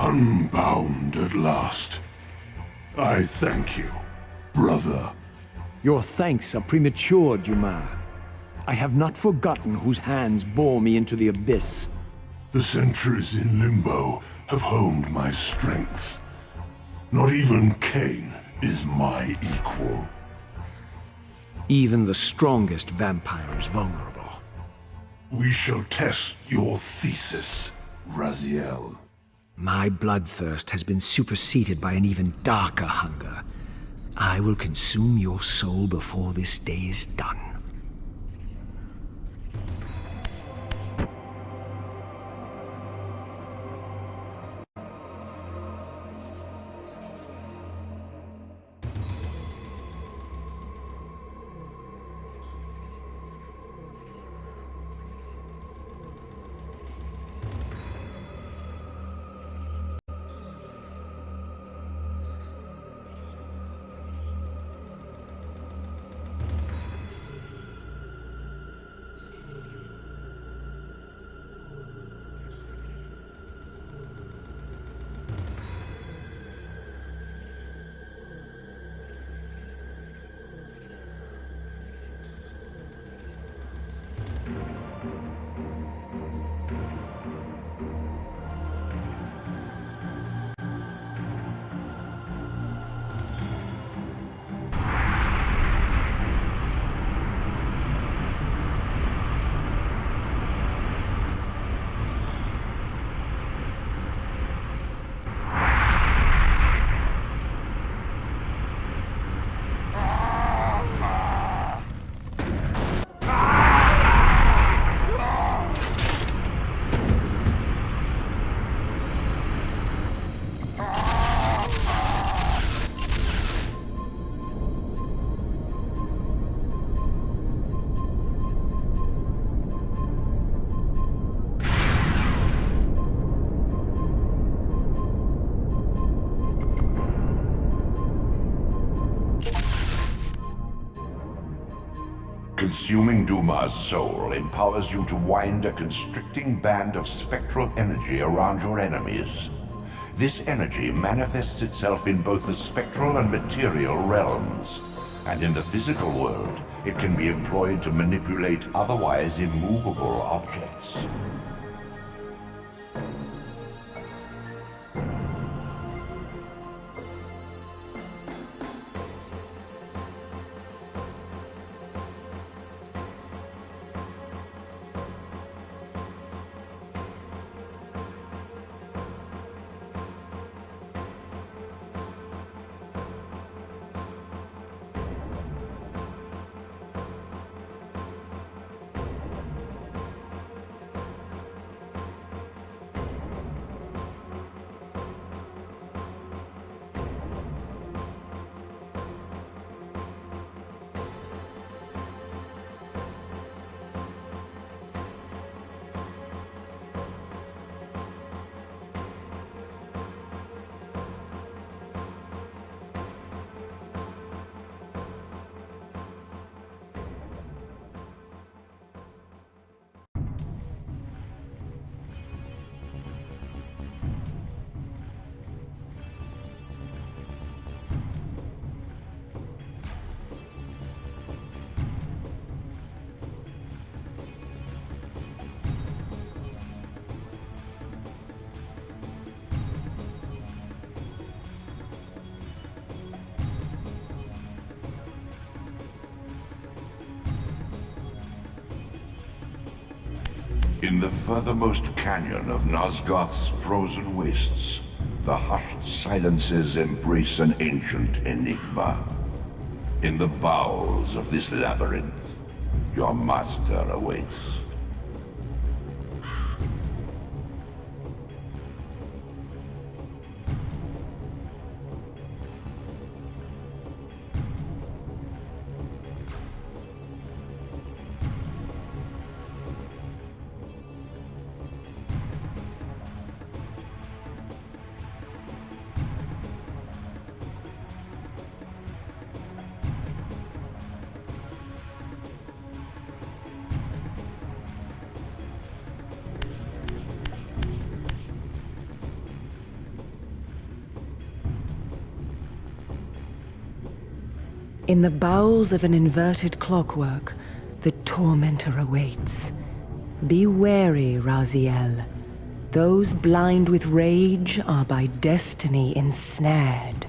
Unbound at last. I thank you, brother. Your thanks are premature, Dumas. I have not forgotten whose hands bore me into the abyss. The centuries in limbo have honed my strength. Not even Cain is my equal. Even the strongest vampire is vulnerable. We shall test your thesis, Raziel. My bloodthirst has been superseded by an even darker hunger. I will consume your soul before this day is done. Consuming Dumas' soul empowers you to wind a constricting band of spectral energy around your enemies. This energy manifests itself in both the spectral and material realms, and in the physical world, it can be employed to manipulate otherwise immovable objects. In the furthermost canyon of Nosgoth's frozen wastes, the hushed silences embrace an ancient enigma. In the bowels of this labyrinth, your master awaits. In the bowels of an inverted clockwork, the tormentor awaits. Be wary, Raziel. Those blind with rage are by destiny ensnared.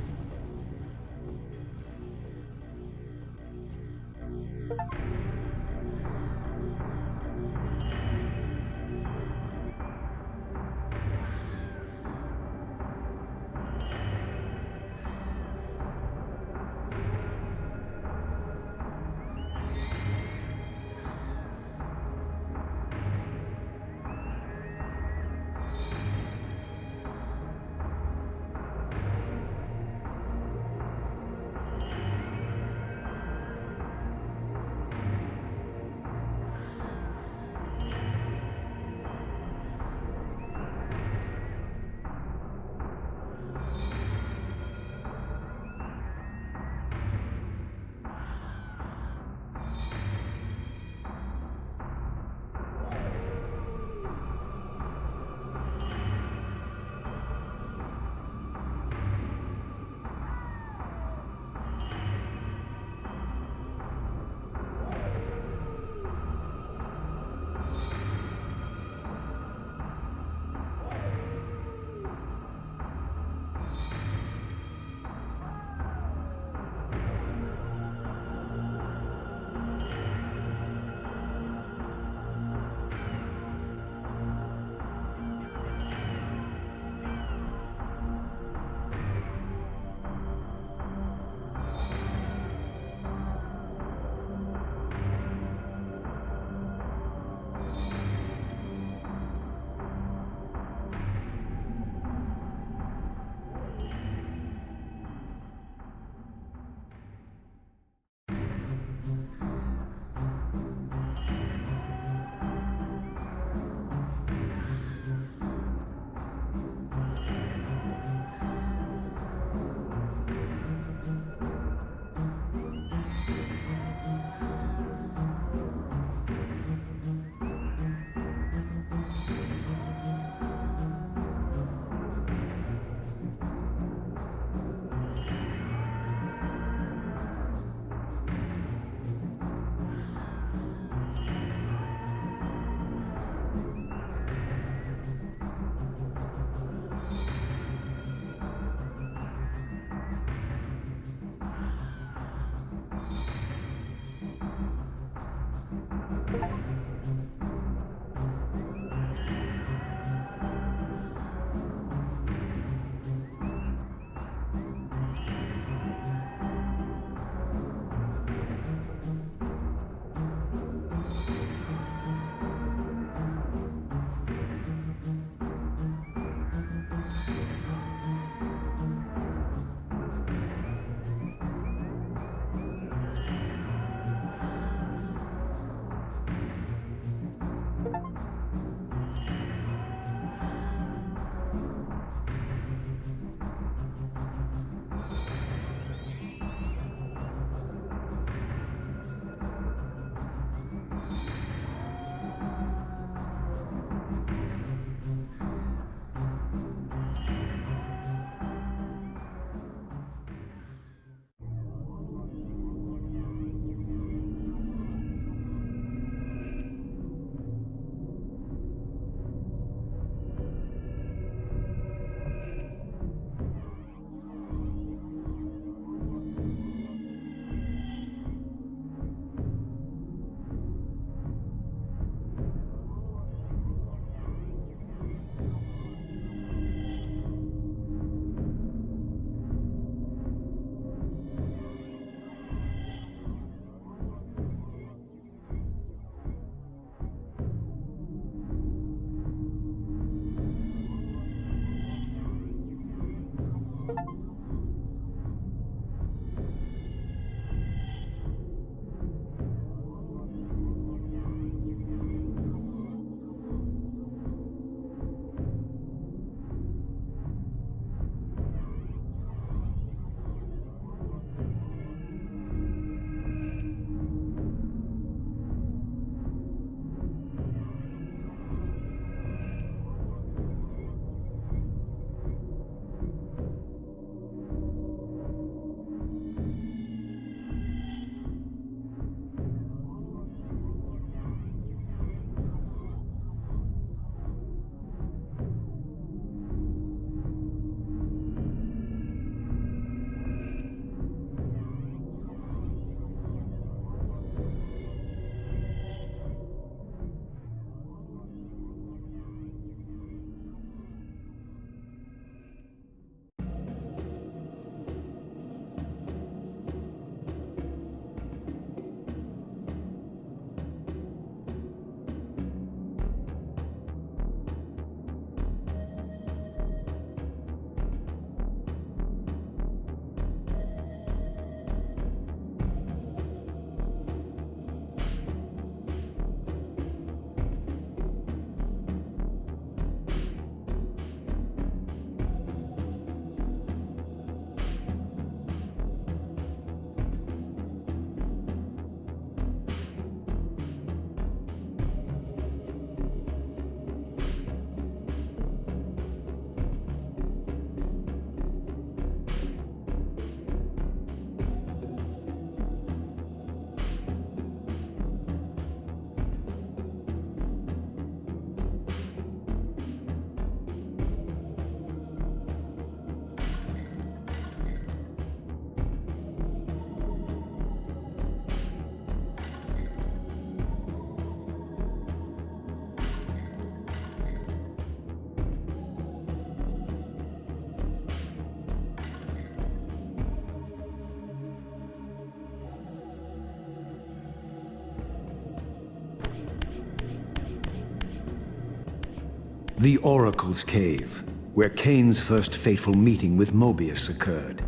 The Oracle's Cave, where Kane's first fateful meeting with Mobius occurred.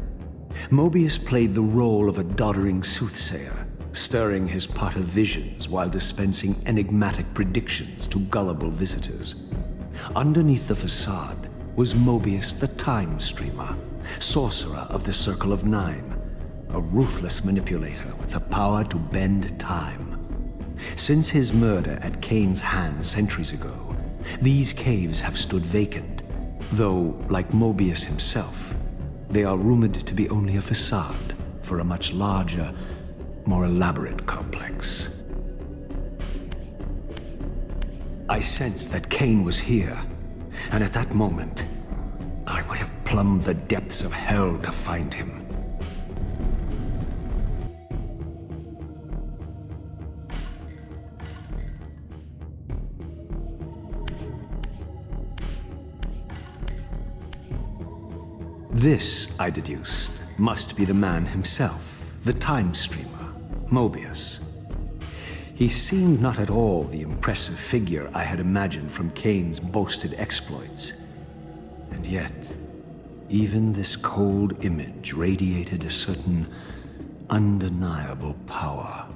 Mobius played the role of a doddering soothsayer, stirring his pot of visions while dispensing enigmatic predictions to gullible visitors. Underneath the facade was Mobius the Time Streamer, sorcerer of the Circle of Nine, a ruthless manipulator with the power to bend time. Since his murder at Kane's hands centuries ago, these caves have stood vacant, though, like Mobius himself, they are rumored to be only a facade for a much larger, more elaborate complex. I sensed that Kane was here, and at that moment, I would have plumbed the depths of hell to find him. This, I deduced, must be the man himself, the Time Streamer, Mobius. He seemed not at all the impressive figure I had imagined from Kane's boasted exploits. And yet, even this cold image radiated a certain undeniable power.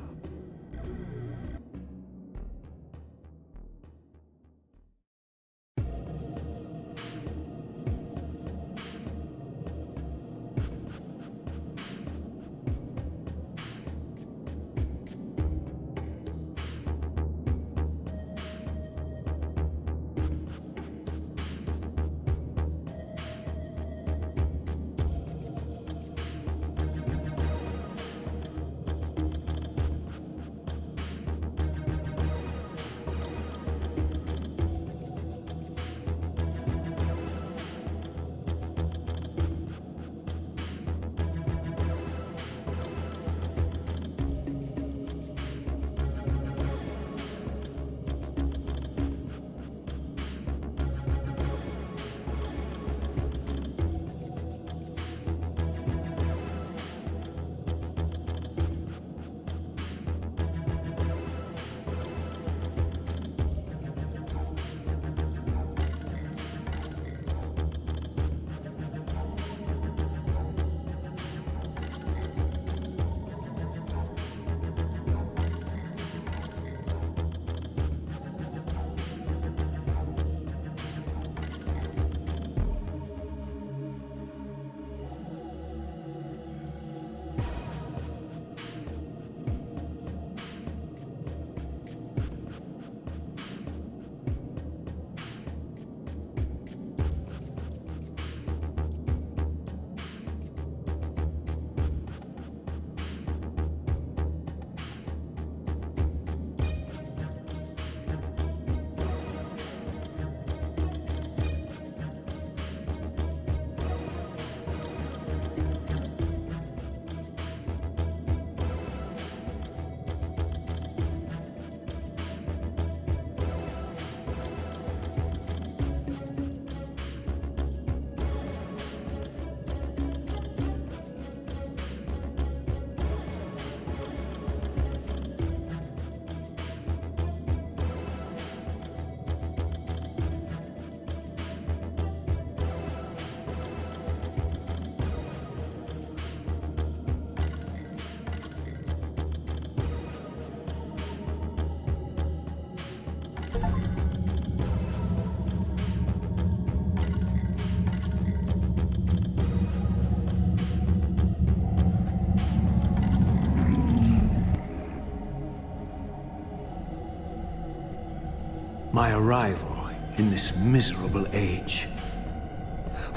My arrival in this miserable age.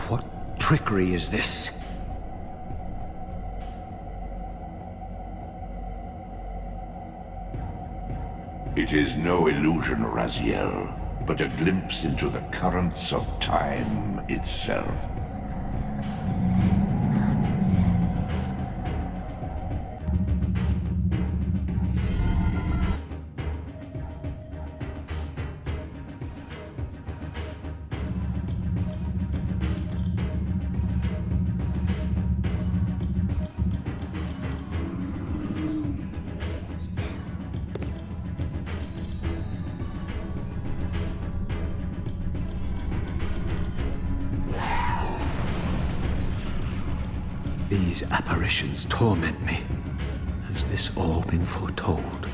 What trickery is this? It is no illusion, Raziel, but a glimpse into the currents of time itself. These apparitions torment me. Has this all been foretold?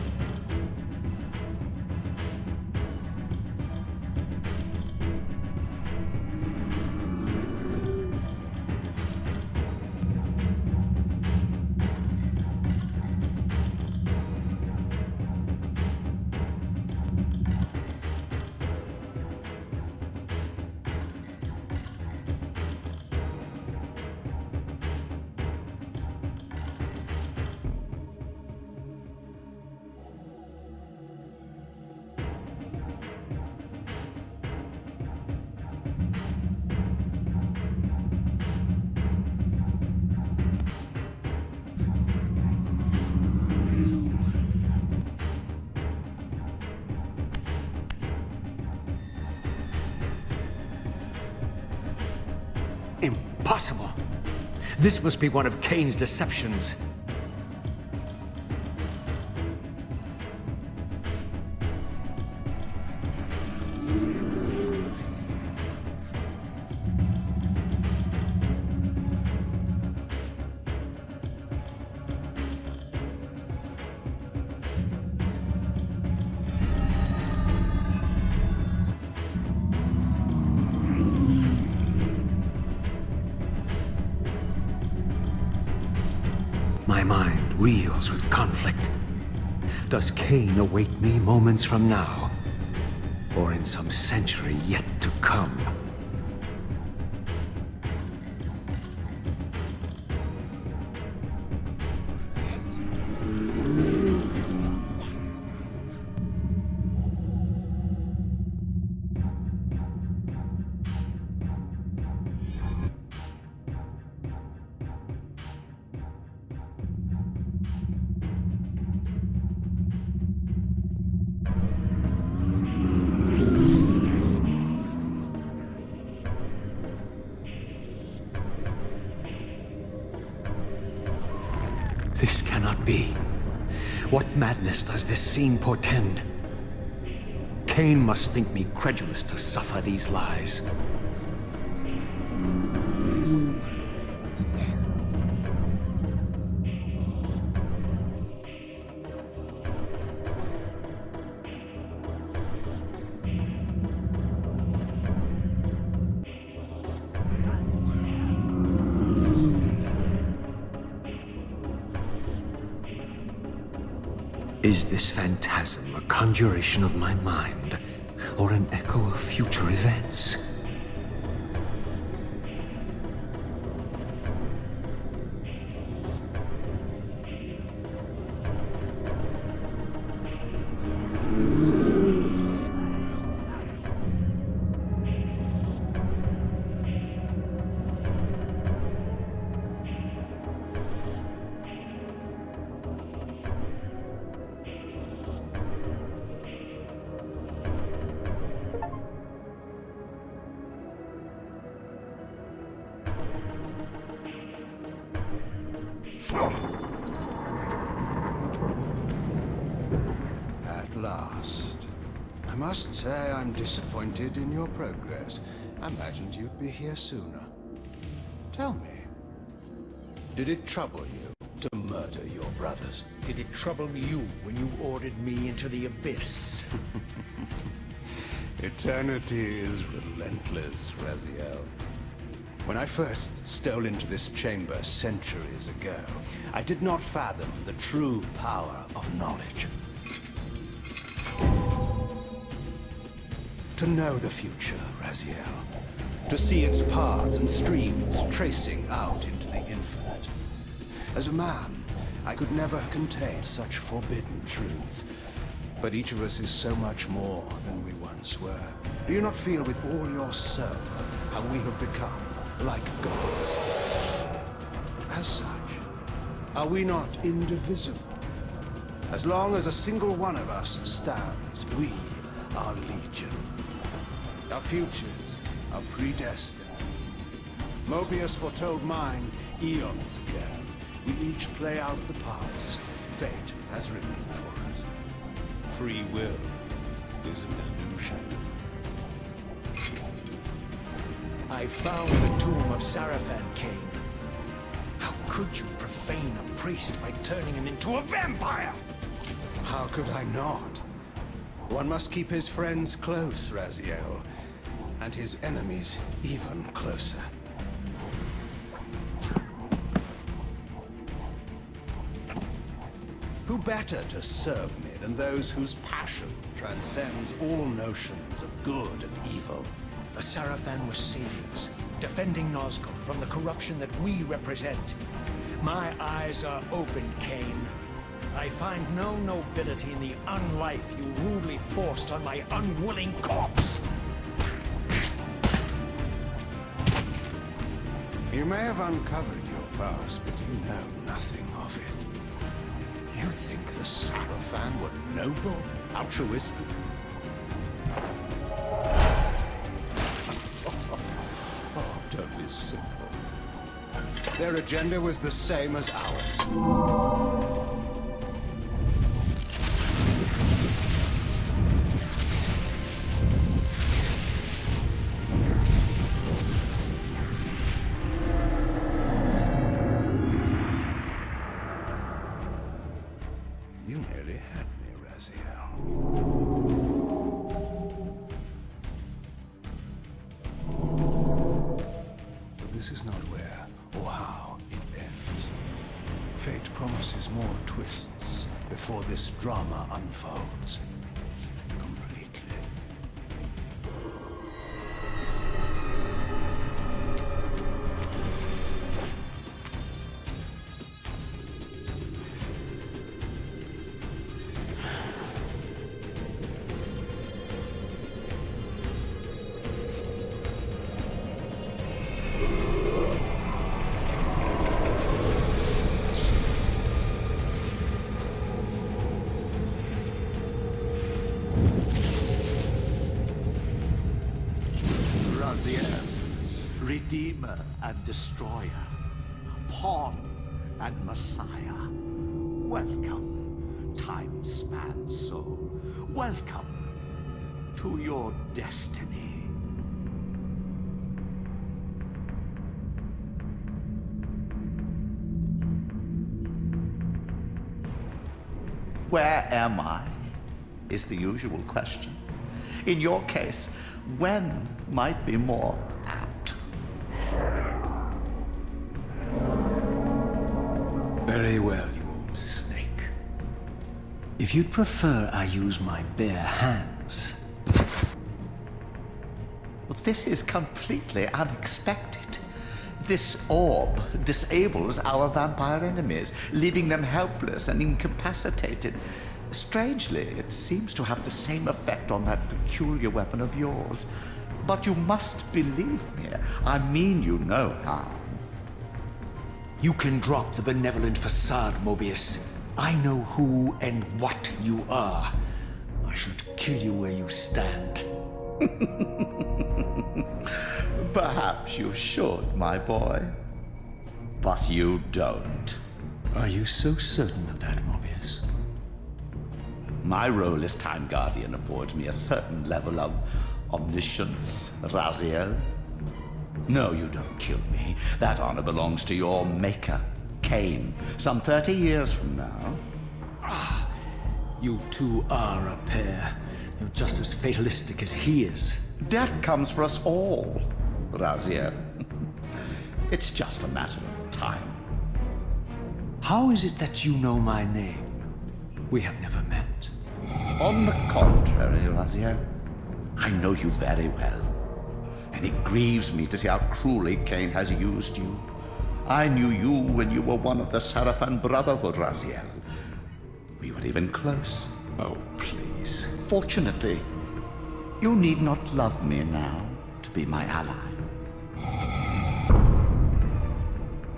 Impossible! This must be one of Cain's deceptions. My mind reels with conflict. Does Cain await me moments from now? Or in some century yet to come? This cannot be. What madness does this scene portend? Cain must think me credulous to suffer these lies. Is this phantasm a conjuration of my mind, or an echo of future events? At last. I must say I'm disappointed in your progress. I imagined you'd be here sooner. Tell me, did it trouble you to murder your brothers? Did it trouble you when you ordered me into the abyss? Eternity is relentless, Raziel. When I first stole into this chamber centuries ago, I did not fathom the true power of knowledge. To know the future, Raziel. To see its paths and streams tracing out into the infinite. As a man, I could never contain such forbidden truths. But each of us is so much more than we once were. Do you not feel with all your soul how we have become like gods? As such, are we not indivisible? As long as a single one of us stands, we are legion. Our futures are predestined. Mobius foretold mine eons ago. We each play out the parts fate has written for us. Free will is an illusion. I found the tomb of Sarafan, Cain. How could you profane a priest by turning him into a vampire? How could I not? One must keep his friends close, Raziel, and his enemies even closer. Who better to serve me than those whose passion transcends all notions of good and evil? The Sarafan were saviors, defending Nazgûl from the corruption that we represent. My eyes are open, Cain. I find no nobility in the unlife you rudely forced on my unwilling corpse. You may have uncovered your past, but you know nothing of it. You think the Sarafan were noble, altruistic? Oh, don't be simple. Their agenda was the same as ours. You nearly had me, Raziel. But this is not where or how it ends. Fate promises more twists before this drama unfolds completely. Redeemer and Destroyer, Pawn and Messiah. Welcome, time-span soul. Welcome to your destiny. Where am I? Is the usual question. In your case, when might be more apt. Very well, you old snake. If you'd prefer I use my bare hands... But this is completely unexpected. This orb disables our vampire enemies, leaving them helpless and incapacitated. Strangely, it seems to have the same effect on that peculiar weapon of yours. But you must believe me. I mean you no harm. You can drop the benevolent facade, Mobius. I know who and what you are. I should kill you where you stand. Perhaps you should, my boy. But you don't. Are you so certain of that, Mobius? My role as Time Guardian affords me a certain level of omniscience, Raziel. No, you don't kill me. That honor belongs to your maker, Cain, some 30 years from now. You two are a pair. You're just as fatalistic as he is. Death comes for us all, Raziel. It's just a matter of time. How is it that you know my name? We have never met. On the contrary, Raziel, I know you very well. And it grieves me to see how cruelly Cain has used you. I knew you when you were one of the Sarafan Brotherhood, Raziel. We were even close. Oh, please. Fortunately, you need not love me now to be my ally.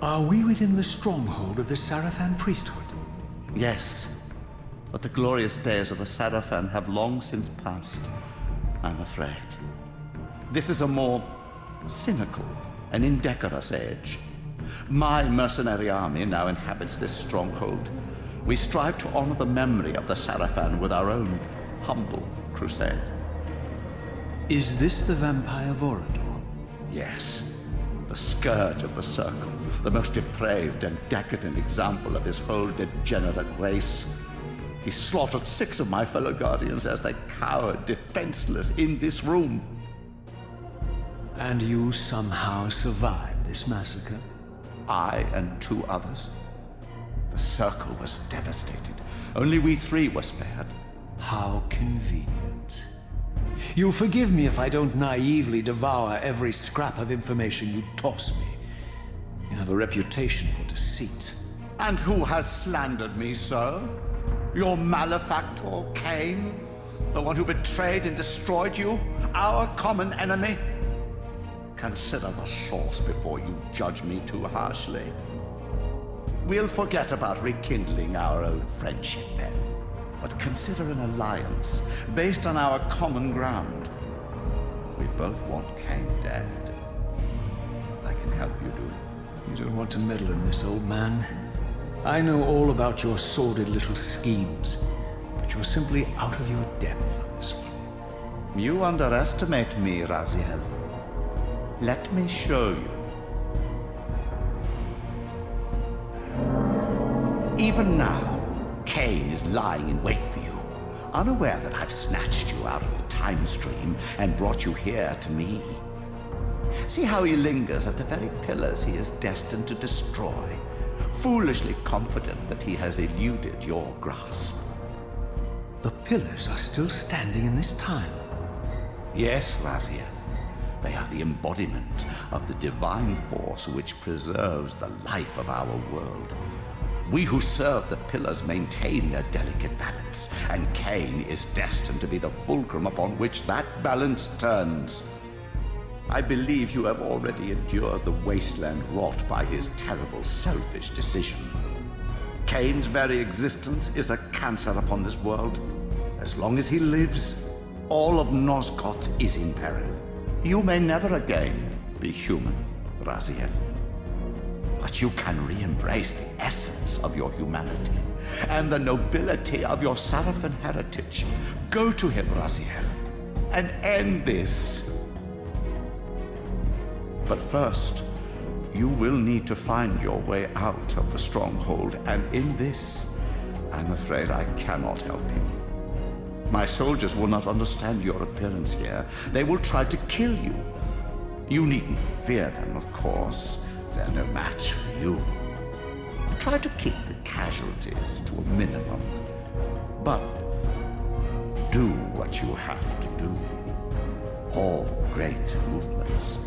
Are we within the stronghold of the Sarafan priesthood? Yes, but the glorious days of the Sarafan have long since passed, I'm afraid. This is a more cynical and indecorous age. My mercenary army now inhabits this stronghold. We strive to honor the memory of the Sarafan with our own humble crusade. Is this the vampire Vorador? Yes. The scourge of the Circle, the most depraved and decadent example of his whole degenerate race. He slaughtered 6 of my fellow Guardians as they cowered defenseless in this room. And you somehow survived this massacre? I and 2 others. The Circle was devastated. Only we 3 were spared. How convenient. You'll forgive me if I don't naively devour every scrap of information you toss me. You have a reputation for deceit. And who has slandered me so? Your malefactor, Cain? The one who betrayed and destroyed you? Our common enemy? Consider the source before you judge me too harshly. We'll forget about rekindling our old friendship then. But consider an alliance based on our common ground. We both want Cain dead. I can help you do. You don't want to meddle in this, old man. I know all about your sordid little schemes, but you're simply out of your depth on this one. You underestimate me, Raziel. Let me show you. Even now, Cain is lying in wait for you, unaware that I've snatched you out of the time stream and brought you here to me. See how he lingers at the very pillars he is destined to destroy, foolishly confident that he has eluded your grasp. The pillars are still standing in this time. Yes, Raziel. They are the embodiment of the divine force which preserves the life of our world. We who serve the pillars maintain their delicate balance, and Cain is destined to be the fulcrum upon which that balance turns. I believe you have already endured the wasteland wrought by his terrible, selfish decision. Cain's very existence is a cancer upon this world. As long as he lives, all of Nosgoth is in peril. You may never again be human, Raziel. But you can re-embrace the essence of your humanity and the nobility of your Sarafan heritage. Go to him, Raziel, and end this. But first, you will need to find your way out of the stronghold, and in this, I'm afraid I cannot help you. My soldiers will not understand your appearance here. They will try to kill you. You needn't fear them, of course. They're no match for you. Try to keep the casualties to a minimum. But do what you have to do. All great movements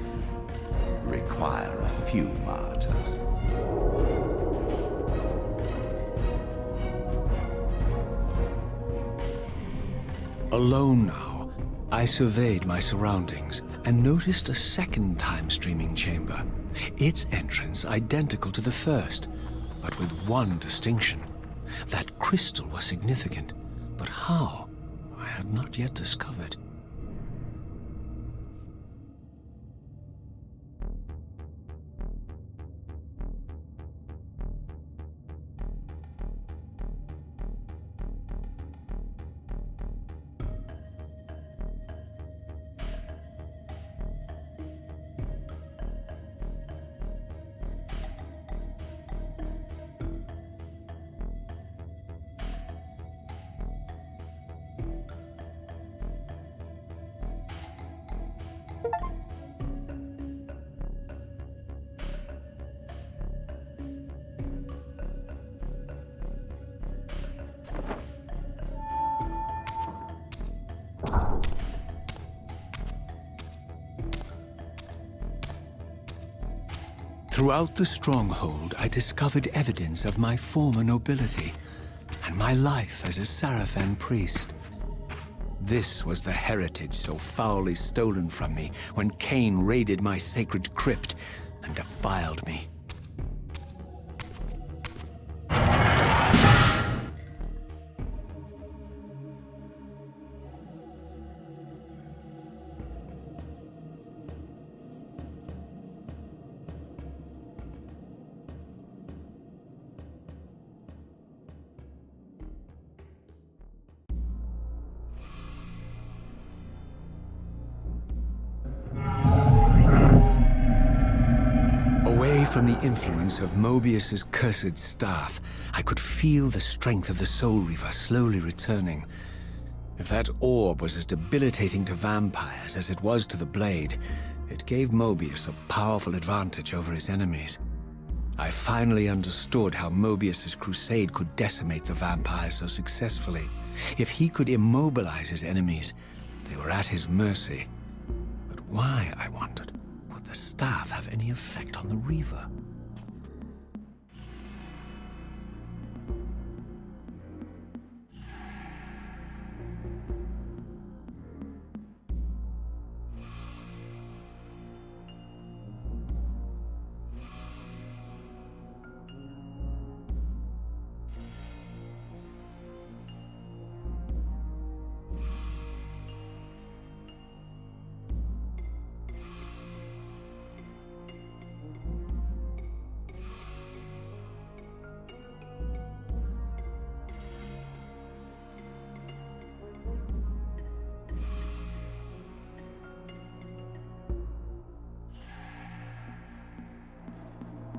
require a few martyrs. Alone now, I surveyed my surroundings and noticed a second time-streaming chamber. Its entrance identical to the first, but with one distinction. That crystal was significant, but how, I had not yet discovered. Throughout the stronghold, I discovered evidence of my former nobility and my life as a Sarafan priest. This was the heritage so foully stolen from me when Cain raided my sacred crypt and defiled me. from the influence of Mobius's cursed staff, I could feel the strength of the Soul Reaver slowly returning. If that orb was as debilitating to vampires as it was to the blade, it gave Mobius a powerful advantage over his enemies. I finally understood how Mobius's crusade could decimate the vampires so successfully. If he could immobilize his enemies, they were at his mercy. But why, I wondered, would the staff have any effect on the Reaver?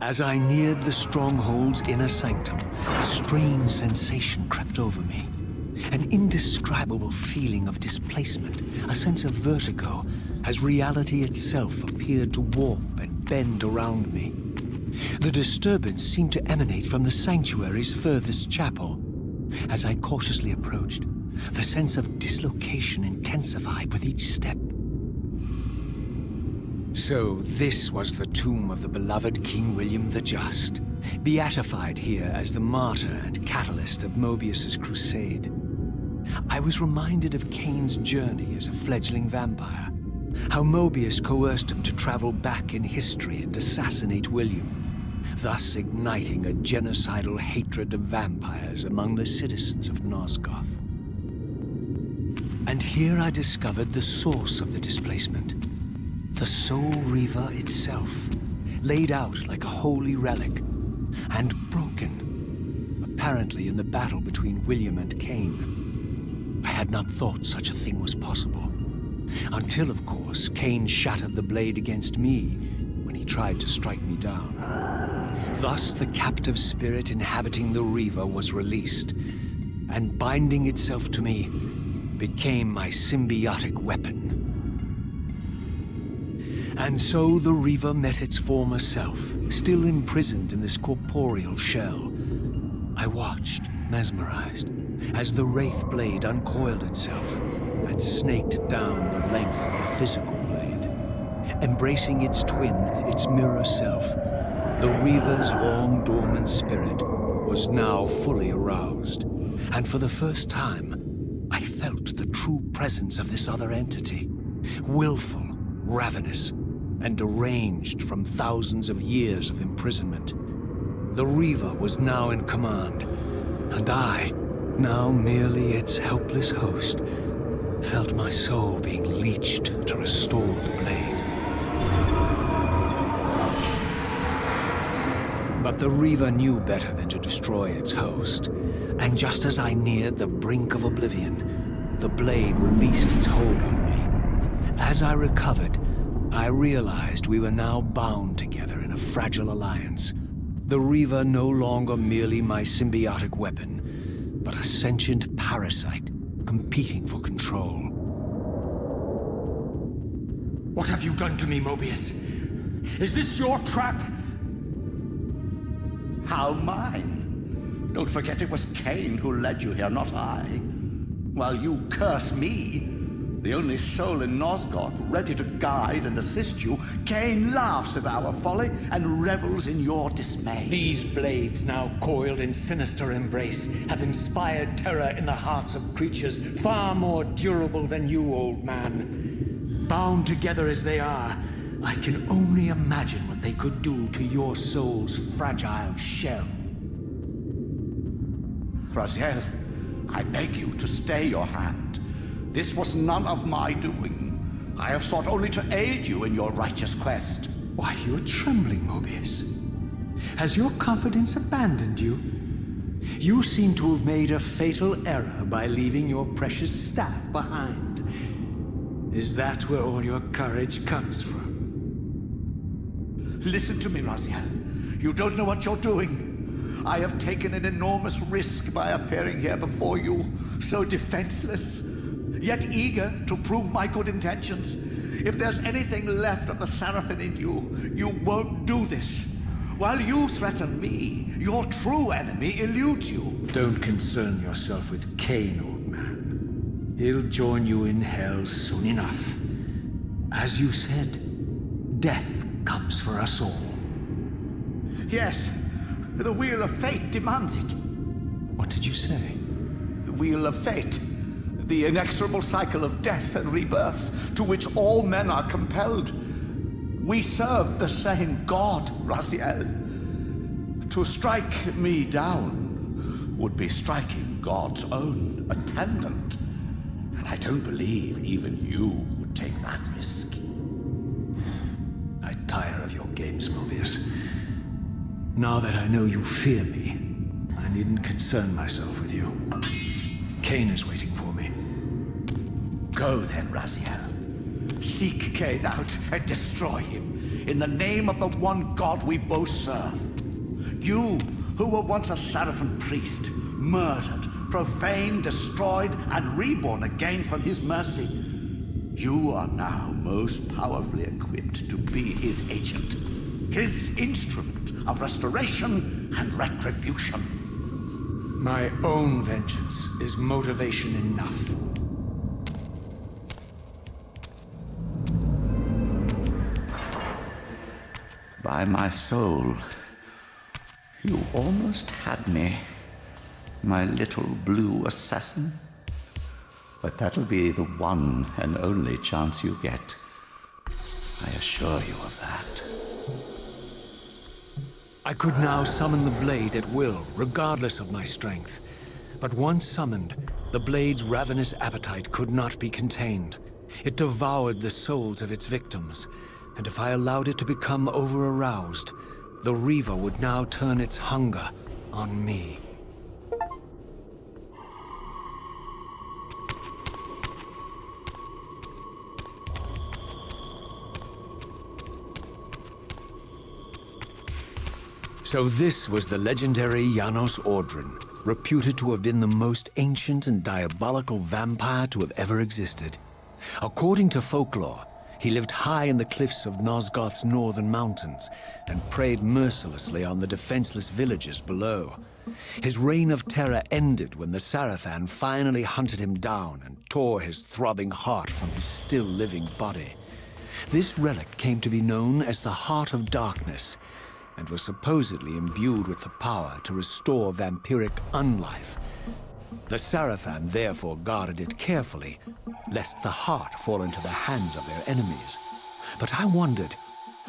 As I neared the stronghold's inner sanctum, a strange sensation crept over me. An indescribable feeling of displacement, a sense of vertigo, as reality itself appeared to warp and bend around me. The disturbance seemed to emanate from the sanctuary's furthest chapel. As I cautiously approached, the sense of dislocation intensified with each step. So this was the tomb of the beloved King William the Just, beatified here as the martyr and catalyst of Mobius's crusade. I was reminded of Cain's journey as a fledgling vampire, how Mobius coerced him to travel back in history and assassinate William, thus igniting a genocidal hatred of vampires among the citizens of Nosgoth. And here I discovered the source of the displacement. The Soul Reaver itself, laid out like a holy relic, and broken, apparently in the battle between William and Cain. I had not thought such a thing was possible, until, of course, Cain shattered the blade against me when he tried to strike me down. Thus, the captive spirit inhabiting the Reaver was released, and binding itself to me, became my symbiotic weapon. And so the Reaver met its former self, still imprisoned in this corporeal shell. I watched, mesmerized, as the Wraith blade uncoiled itself and snaked down the length of the physical blade. Embracing its twin, its mirror self, the Reaver's long-dormant spirit was now fully aroused. And for the first time, I felt the true presence of this other entity. Willful, ravenous, and deranged from thousands of years of imprisonment. The Reaver was now in command, and I, now merely its helpless host, felt my soul being leached to restore the blade. But the Reaver knew better than to destroy its host, and just as I neared the brink of oblivion, the blade released its hold on me. As I recovered, I realized we were now bound together in a fragile alliance. The Reaver no longer merely my symbiotic weapon, but a sentient parasite competing for control. What have you done to me, Mobius? Is this your trap? How mine? Don't forget it was Cain who led you here, not I. While you curse me, the only soul in Nosgoth ready to guide and assist you, Cain laughs at our folly and revels in your dismay. These blades, now coiled in sinister embrace, have inspired terror in the hearts of creatures far more durable than you, old man. Bound together as they are, I can only imagine what they could do to your soul's fragile shell. Raziel, I beg you to stay your hand. This was none of my doing. I have sought only to aid you in your righteous quest. Why, you're trembling, Mobius. Has your confidence abandoned you? You seem to have made a fatal error by leaving your precious staff behind. Is that where all your courage comes from? Listen to me, Raziel. You don't know what you're doing. I have taken an enormous risk by appearing here before you, so defenseless, yet eager to prove my good intentions. If there's anything left of the Seraphim in you, you won't do this. While you threaten me, your true enemy eludes you. Don't concern yourself with Cain, old man. He'll join you in hell soon enough. As you said, death comes for us all. Yes, the wheel of fate demands it. What did you say? The wheel of fate. The inexorable cycle of death and rebirth to which all men are compelled. We serve the same God, Raziel. To strike me down would be striking God's own attendant. And I don't believe even you would take that risk. I tire of your games, Mobius. Now that I know you fear me, I needn't concern myself with you. Cain is waiting for me. Go then, Raziel. Seek Cain out and destroy him in the name of the one God we both serve. You, who were once a Seraphim priest, murdered, profaned, destroyed, and reborn again from his mercy. You are now most powerfully equipped to be his agent, his instrument of restoration and retribution. My own vengeance is motivation enough. By my soul, you almost had me, my little blue assassin. But that'll be the one and only chance you get. I assure you of that. I could now summon the blade at will, regardless of my strength. But once summoned, the blade's ravenous appetite could not be contained. It devoured the souls of its victims, and if I allowed it to become over-aroused, the Reaver would now turn its hunger on me. So this was the legendary Janos Audron, reputed to have been the most ancient and diabolical vampire to have ever existed. According to folklore, he lived high in the cliffs of Nosgoth's northern mountains and preyed mercilessly on the defenseless villages below. His reign of terror ended when the Seraphim finally hunted him down and tore his throbbing heart from his still-living body. This relic came to be known as the Heart of Darkness, and was supposedly imbued with the power to restore vampiric unlife. The Seraphim therefore guarded it carefully, lest the heart fall into the hands of their enemies. But I wondered,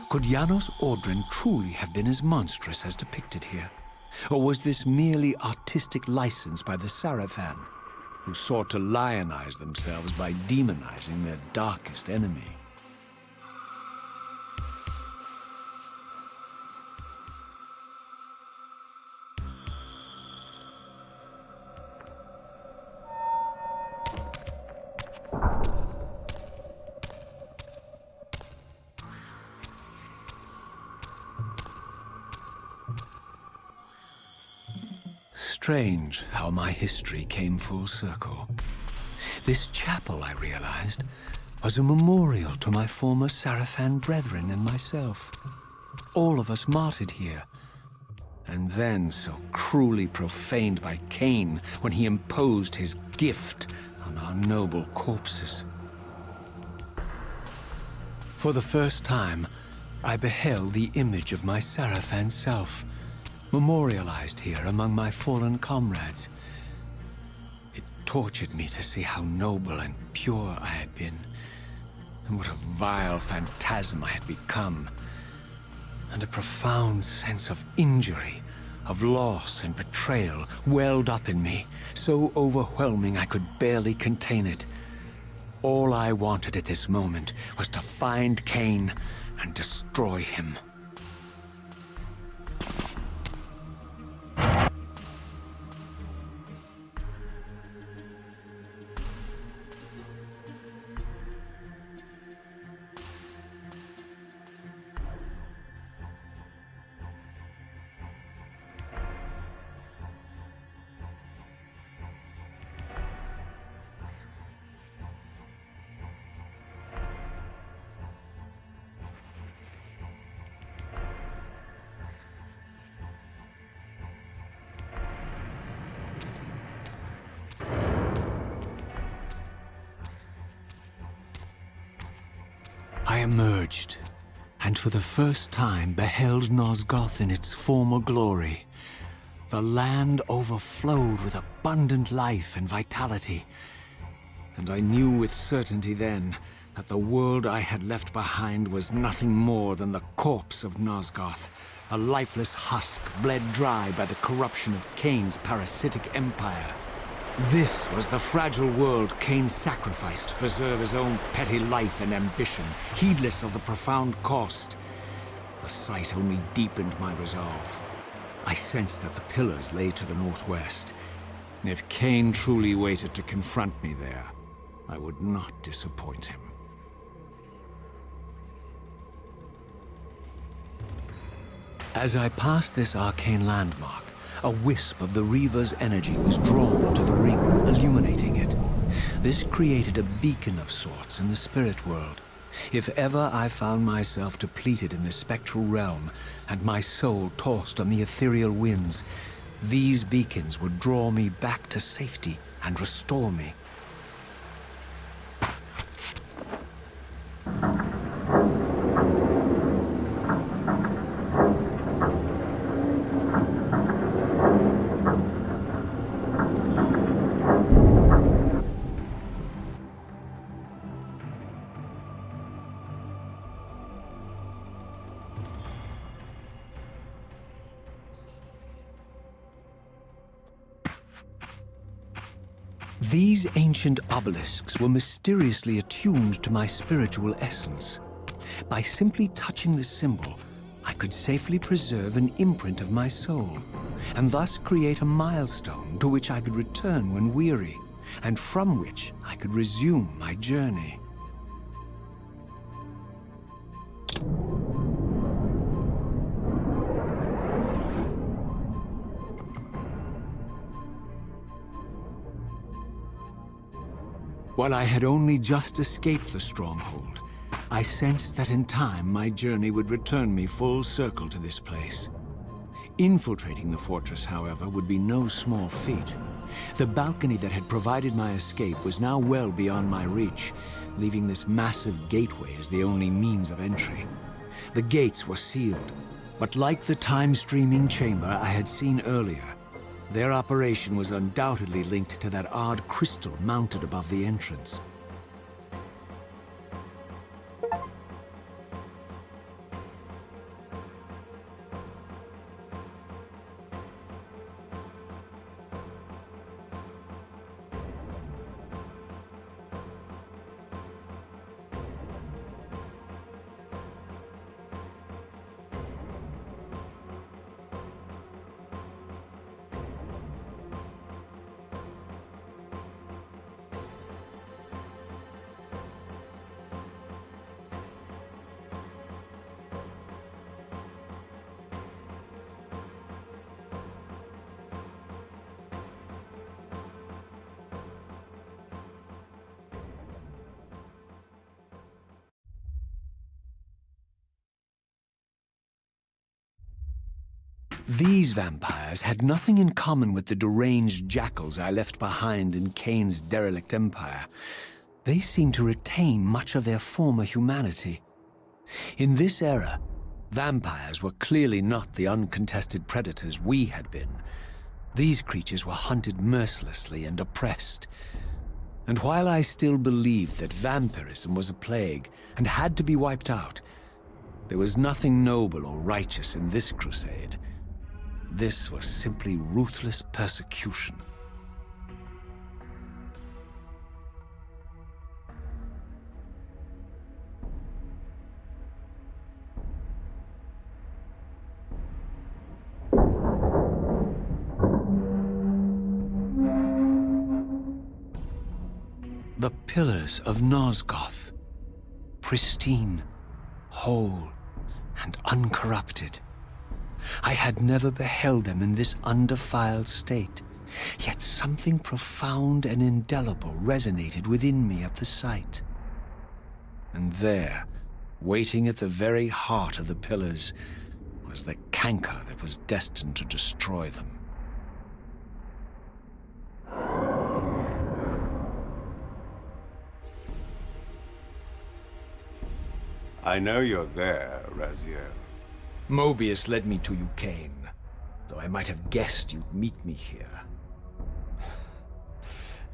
could Janos Audron truly have been as monstrous as depicted here? Or was this merely artistic license by the Seraphim, who sought to lionize themselves by demonizing their darkest enemy? Strange how my history came full circle. This chapel, I realized, was a memorial to my former Seraphim brethren and myself. All of us martyred here, and then so cruelly profaned by Cain when he imposed his gift on our noble corpses. For the first time, I beheld the image of my Seraphim self, memorialized here among my fallen comrades. It tortured me to see how noble and pure I had been, and what a vile phantasm I had become, and a profound sense of injury, of loss and betrayal welled up in me, so overwhelming I could barely contain it. All I wanted at this moment was to find Cain and destroy him. I emerged, and for the first time beheld Nosgoth in its former glory. The land overflowed with abundant life and vitality, and I knew with certainty then that the world I had left behind was nothing more than the corpse of Nosgoth, a lifeless husk bled dry by the corruption of Cain's parasitic empire. This was the fragile world Cain sacrificed to preserve his own petty life and ambition, heedless of the profound cost. The sight only deepened my resolve. I sensed that the pillars lay to the northwest. If Cain truly waited to confront me there, I would not disappoint him. As I passed this arcane landmark, a wisp of the Reaver's energy was drawn into the ring, illuminating it. This created a beacon of sorts in the spirit world. If ever I found myself depleted in the spectral realm, and my soul tossed on the ethereal winds, these beacons would draw me back to safety and restore me. These ancient obelisks were mysteriously attuned to my spiritual essence. By simply touching the symbol, I could safely preserve an imprint of my soul, and thus create a milestone to which I could return when weary, and from which I could resume my journey. While I had only just escaped the stronghold, I sensed that in time my journey would return me full circle to this place. Infiltrating the fortress, however, would be no small feat. The balcony that had provided my escape was now well beyond my reach, leaving this massive gateway as the only means of entry. The gates were sealed, but like the time-streaming chamber I had seen earlier, their operation was undoubtedly linked to that odd crystal mounted above the entrance. These vampires had nothing in common with the deranged jackals I left behind in Cain's derelict empire. They seemed to retain much of their former humanity. In this era, vampires were clearly not the uncontested predators we had been. These creatures were hunted mercilessly and oppressed. And while I still believed that vampirism was a plague and had to be wiped out, there was nothing noble or righteous in this crusade. This was simply ruthless persecution. The pillars of Nosgoth, pristine, whole, and uncorrupted. I had never beheld them in this undefiled state, yet something profound and indelible resonated within me at the sight. And there, waiting at the very heart of the pillars, was the canker that was destined to destroy them. I know you're there, Raziel. Mobius led me to you, Kane. Though I might have guessed you'd meet me here.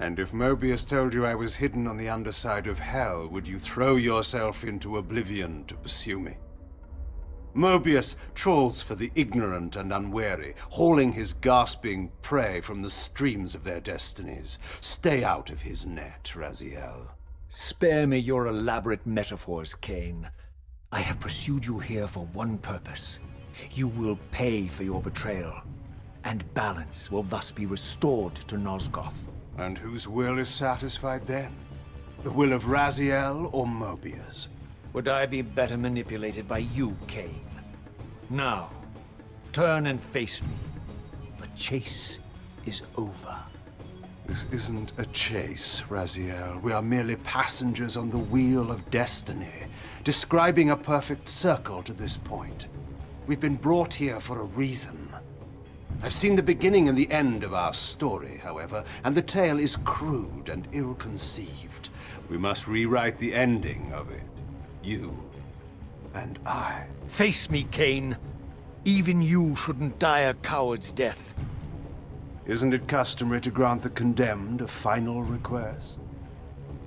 And if Mobius told you I was hidden on the underside of hell, would you throw yourself into oblivion to pursue me? Mobius trawls for the ignorant and unwary, hauling his gasping prey from the streams of their destinies. Stay out of his net, Raziel. Spare me your elaborate metaphors, Kane. I have pursued you here for one purpose. You will pay for your betrayal, and balance will thus be restored to Nosgoth. And whose will is satisfied then? The will of Raziel or Mobius? Would I be better manipulated by you, Kane? Now, turn and face me. The chase is over. This isn't a chase, Raziel. We are merely passengers on the wheel of destiny, describing a perfect circle to this point. We've been brought here for a reason. I've seen the beginning and the end of our story, however, and the tale is crude and ill-conceived. We must rewrite the ending of it. You and I. Face me, Kane. Even you shouldn't die a coward's death. Isn't it customary to grant the condemned a final request?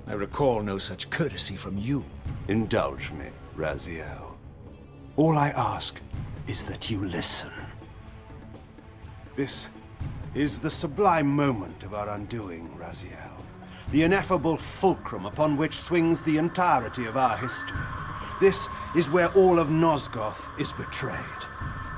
I recall no such courtesy from you. Indulge me, Raziel. All I ask is that you listen. This is the sublime moment of our undoing, Raziel. The ineffable fulcrum upon which swings the entirety of our history. This is where all of Nosgoth is betrayed.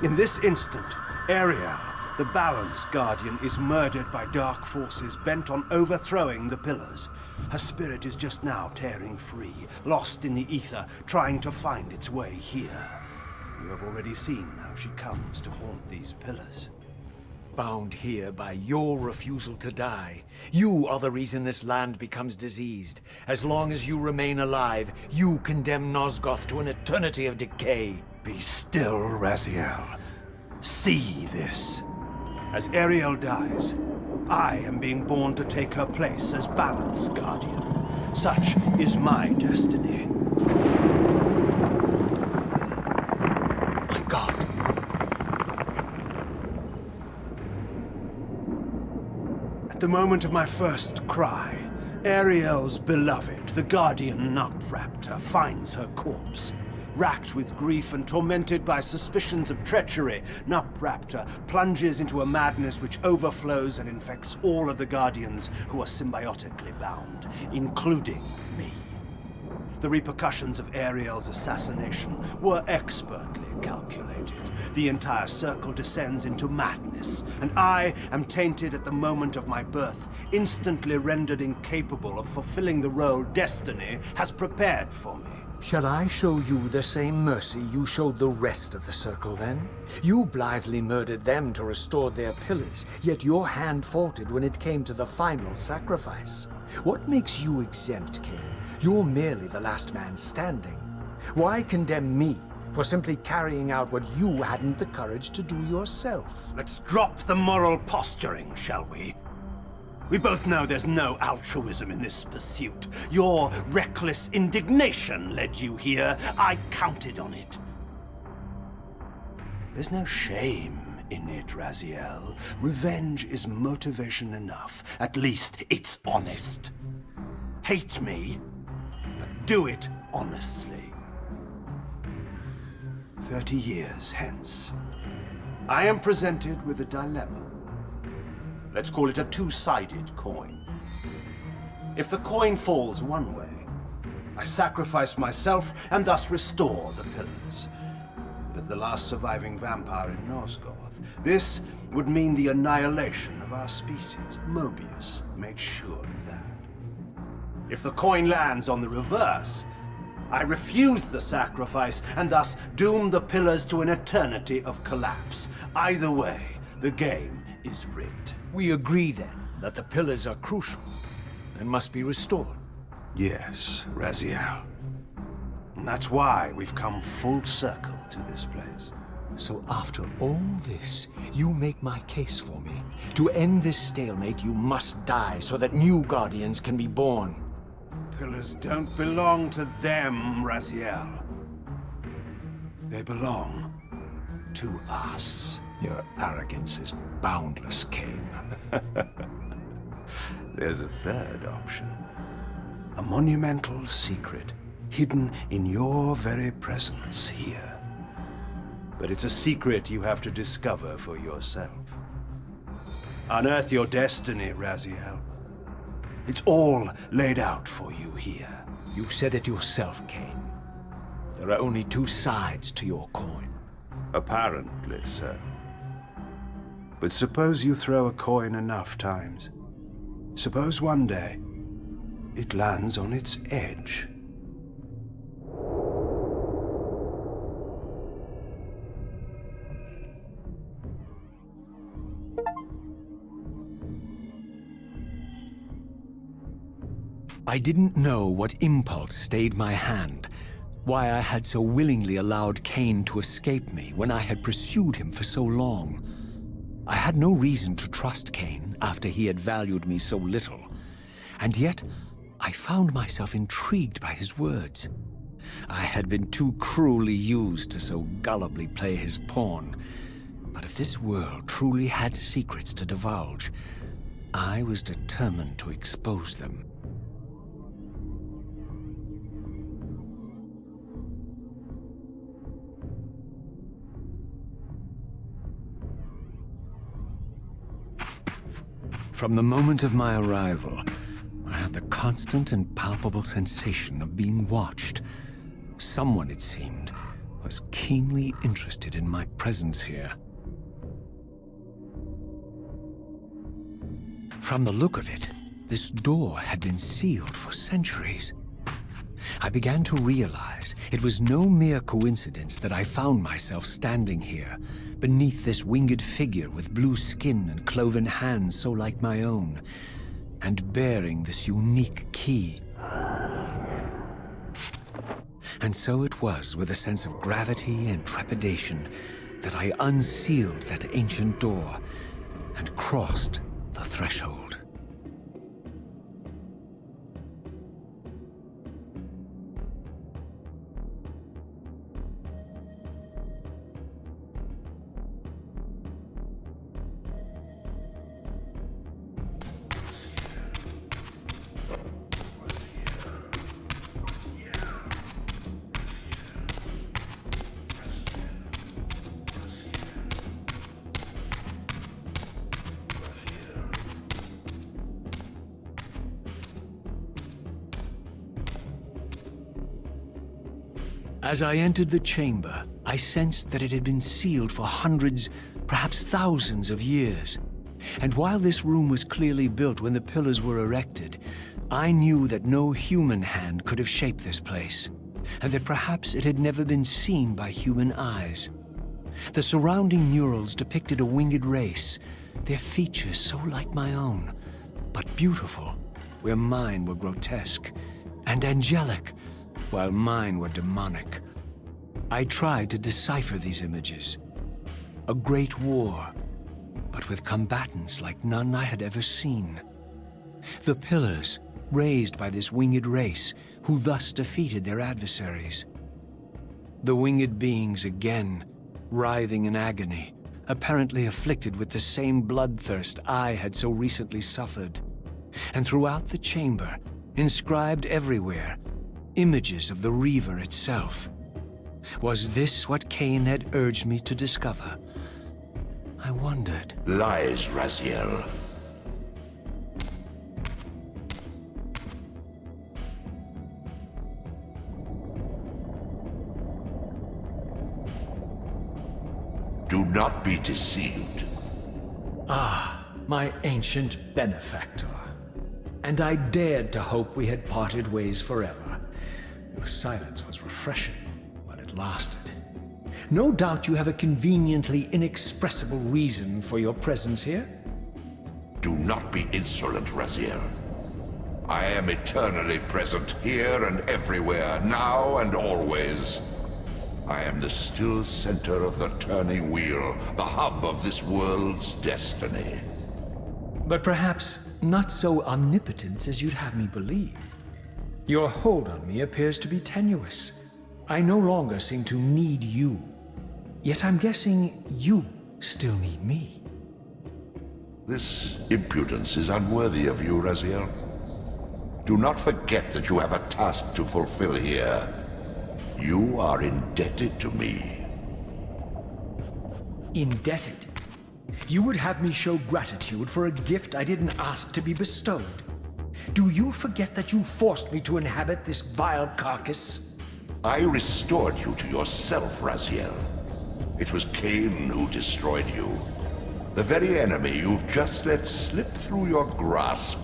In this instant, Ariel, the Balance Guardian, is murdered by dark forces bent on overthrowing the Pillars. Her spirit is just now tearing free, lost in the ether, trying to find its way here. You have already seen how she comes to haunt these Pillars. Bound here by your refusal to die. You are the reason this land becomes diseased. As long as you remain alive, you condemn Nosgoth to an eternity of decay. Be still, Raziel. See this. As Ariel dies, I am being born to take her place as Balance Guardian. Such is my destiny. My God. At the moment of my first cry, Ariel's beloved, the Guardian Nupraptor, finds her corpse. Racked with grief and tormented by suspicions of treachery, Nupraptor plunges into a madness which overflows and infects all of the Guardians who are symbiotically bound, including me. The repercussions of Ariel's assassination were expertly calculated. The entire circle descends into madness, and I am tainted at the moment of my birth, instantly rendered incapable of fulfilling the role destiny has prepared for me. Shall I show you the same mercy you showed the rest of the Circle, then? You blithely murdered them to restore their pillars, yet your hand faltered when it came to the final sacrifice. What makes you exempt, Cain? You're merely the last man standing. Why condemn me for simply carrying out what you hadn't the courage to do yourself? Let's drop the moral posturing, shall we? We both know there's no altruism in this pursuit. Your reckless indignation led you here. I counted on it. There's no shame in it, Raziel. Revenge is motivation enough. At least it's honest. Hate me, but do it honestly. 30 years hence, I am presented with a dilemma. Let's call it a two-sided coin. If the coin falls one way, I sacrifice myself and thus restore the pillars. But as the last surviving vampire in Nosgoth, this would mean the annihilation of our species. Mobius made sure of that. If the coin lands on the reverse, I refuse the sacrifice and thus doom the pillars to an eternity of collapse. Either way, the game is rigged. We agree, then, that the pillars are crucial and must be restored. Yes, Raziel. And that's why we've come full circle to this place. So after all this, you make my case for me. To end this stalemate, you must die so that new Guardians can be born. Pillars don't belong to them, Raziel. They belong to us. Your arrogance is boundless, Cain. There's a third option. A monumental secret hidden in your very presence here. But it's a secret you have to discover for yourself. Unearth your destiny, Raziel. It's all laid out for you here. You said it yourself, Cain. There are only two sides to your coin. Apparently, sir. But suppose you throw a coin enough times. Suppose one day it lands on its edge. I didn't know what impulse stayed my hand, why I had so willingly allowed Cain to escape me when I had pursued him for so long. I had no reason to trust Cain after he had valued me so little, and yet I found myself intrigued by his words. I had been too cruelly used to so gullibly play his pawn, but if this world truly had secrets to divulge, I was determined to expose them. From the moment of my arrival, I had the constant and palpable sensation of being watched. Someone, it seemed, was keenly interested in my presence here. From the look of it, this door had been sealed for centuries. I began to realize it was no mere coincidence that I found myself standing here, beneath this winged figure with blue skin and cloven hands so like my own, and bearing this unique key. And so it was with a sense of gravity and trepidation that I unsealed that ancient door and crossed the threshold. As I entered the chamber, I sensed that it had been sealed for hundreds, perhaps thousands of years. And while this room was clearly built when the pillars were erected, I knew that no human hand could have shaped this place, and that perhaps it had never been seen by human eyes. The surrounding murals depicted a winged race, their features so like my own, but beautiful, where mine were grotesque, and angelic, while mine were demonic. I tried to decipher these images. A great war, but with combatants like none I had ever seen. The pillars, raised by this winged race, who thus defeated their adversaries. The winged beings again, writhing in agony, apparently afflicted with the same bloodthirst I had so recently suffered. And throughout the chamber, inscribed everywhere, images of the Reaver itself. Was this what Cain had urged me to discover? I wondered. Lies, Raziel. Do not be deceived. Ah, my ancient benefactor. And I dared to hope we had parted ways forever. Your silence was refreshing, while it lasted. No doubt you have a conveniently inexpressible reason for your presence here. Do not be insolent, Raziel. I am eternally present here and everywhere, now and always. I am the still center of the turning wheel, the hub of this world's destiny. But perhaps not so omnipotent as you'd have me believe. Your hold on me appears to be tenuous. I no longer seem to need you. Yet I'm guessing you still need me. This impudence is unworthy of you, Raziel. Do not forget that you have a task to fulfill here. You are indebted to me. Indebted? You would have me show gratitude for a gift I didn't ask to be bestowed. Do you forget that you forced me to inhabit this vile carcass? I restored you to yourself, Raziel. It was Cain who destroyed you. The very enemy you've just let slip through your grasp.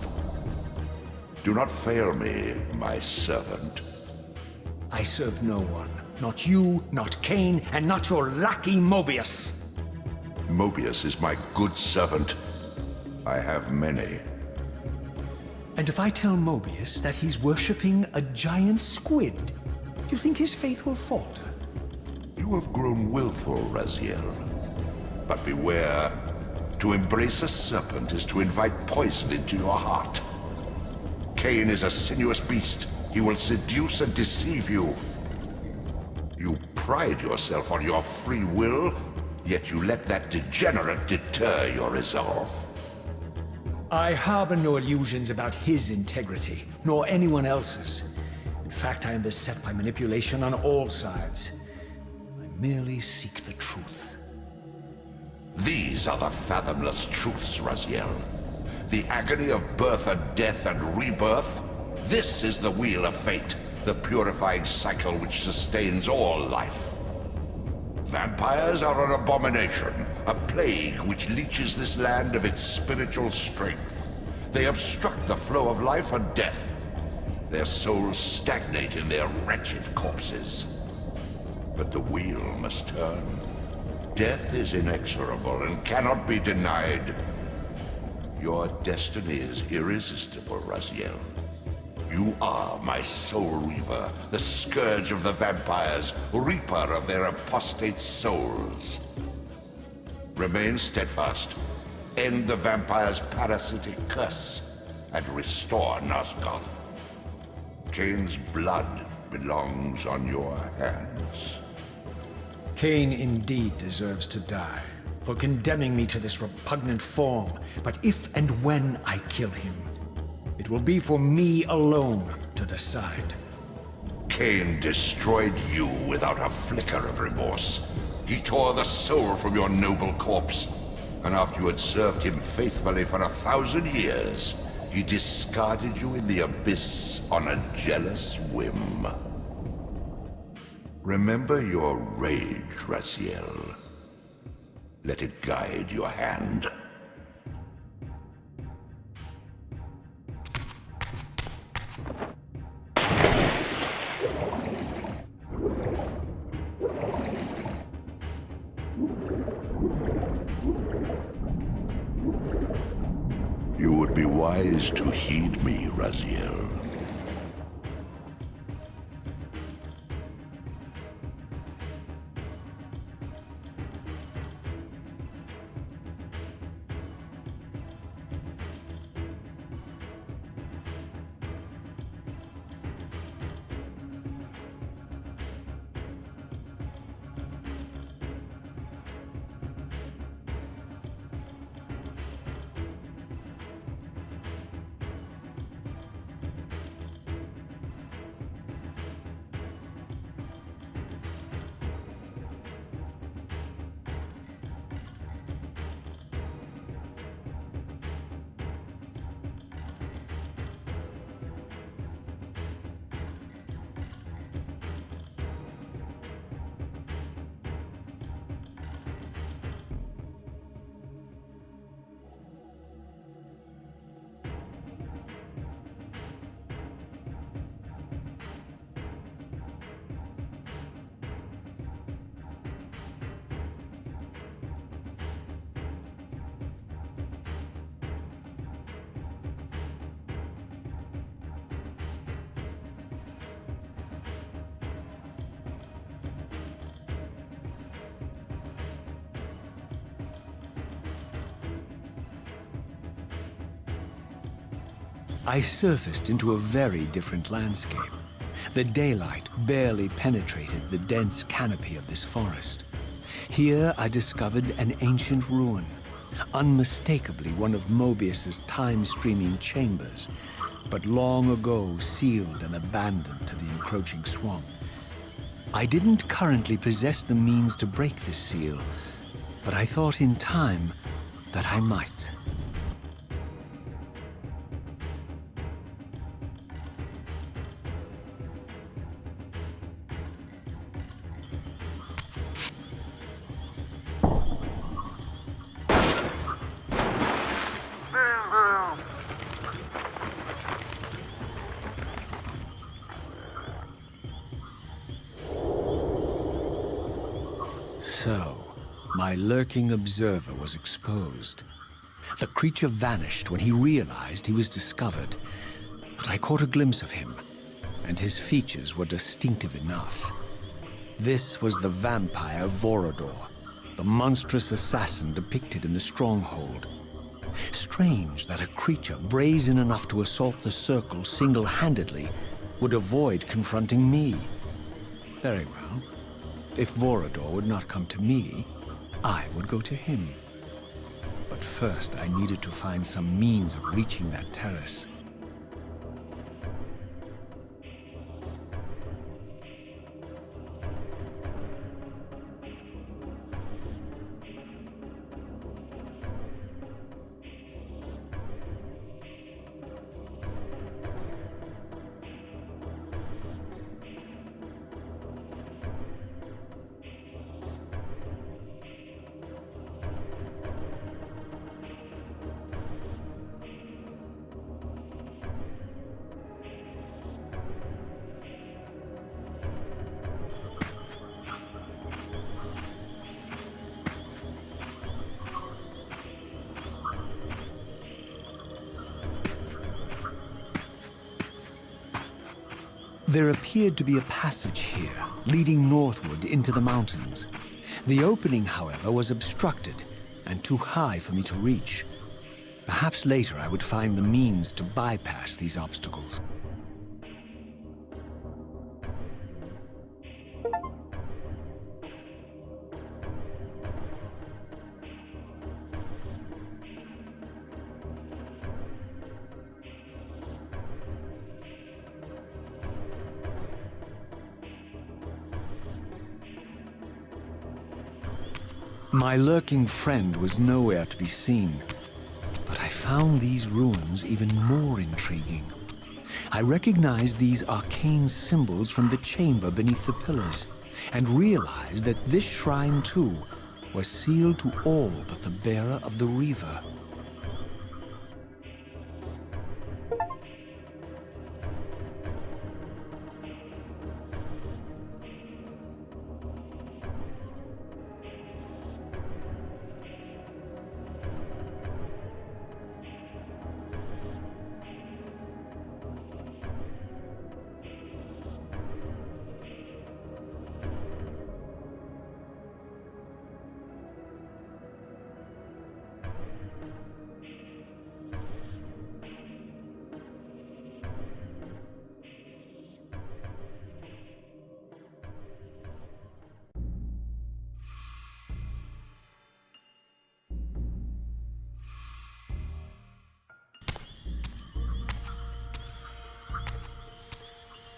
Do not fail me, my servant. I serve no one. Not you, not Cain, and not your lackey Mobius. Mobius is my good servant. I have many. And if I tell Mobius that he's worshipping a giant squid, do you think his faith will falter? You have grown willful, Raziel. But beware. To embrace a serpent is to invite poison into your heart. Cain is a sinuous beast. He will seduce and deceive you. You pride yourself on your free will, yet you let that degenerate deter your resolve. I harbor no illusions about his integrity, nor anyone else's. In fact, I am beset by manipulation on all sides. I merely seek the truth. These are the fathomless truths, Raziel. The agony of birth and death and rebirth. This is the wheel of fate, the purifying cycle which sustains all life. Vampires are an abomination, a plague which leeches this land of its spiritual strength. They obstruct the flow of life and death. Their souls stagnate in their wretched corpses. But the wheel must turn. Death is inexorable and cannot be denied. Your destiny is irresistible, Raziel. You are my soul Reaver, the scourge of the vampires, reaper of their apostate souls. Remain steadfast, end the vampire's parasitic curse, and restore Nosgoth. Cain's blood belongs on your hands. Cain indeed deserves to die for condemning me to this repugnant form. But if and when I kill him, it will be for me alone to decide. Cain destroyed you without a flicker of remorse. He tore the soul from your noble corpse, and after you had served him faithfully for 1,000 years, he discarded you in the abyss on a jealous whim. Remember your rage, Raziel. Let it guide your hand. You would be wise to heed me, Raziel. I surfaced into a very different landscape. The daylight barely penetrated the dense canopy of this forest. Here I discovered an ancient ruin, unmistakably one of Mobius's time-streaming chambers, but long ago sealed and abandoned to the encroaching swamp. I didn't currently possess the means to break this seal, but I thought in time that I might. So, my lurking observer was exposed. The creature vanished when he realized he was discovered, but I caught a glimpse of him, and his features were distinctive enough. This was the vampire Vorador, the monstrous assassin depicted in the stronghold. Strange that a creature brazen enough to assault the Circle single-handedly would avoid confronting me. Very well. If Vorador would not come to me, I would go to him. But first, I needed to find some means of reaching that terrace. There appeared to be a passage here, leading northward into the mountains. The opening, however, was obstructed and too high for me to reach. Perhaps later I would find the means to bypass these obstacles. My lurking friend was nowhere to be seen, but I found these ruins even more intriguing. I recognized these arcane symbols from the chamber beneath the pillars, and realized that this shrine, too, was sealed to all but the bearer of the Reaver.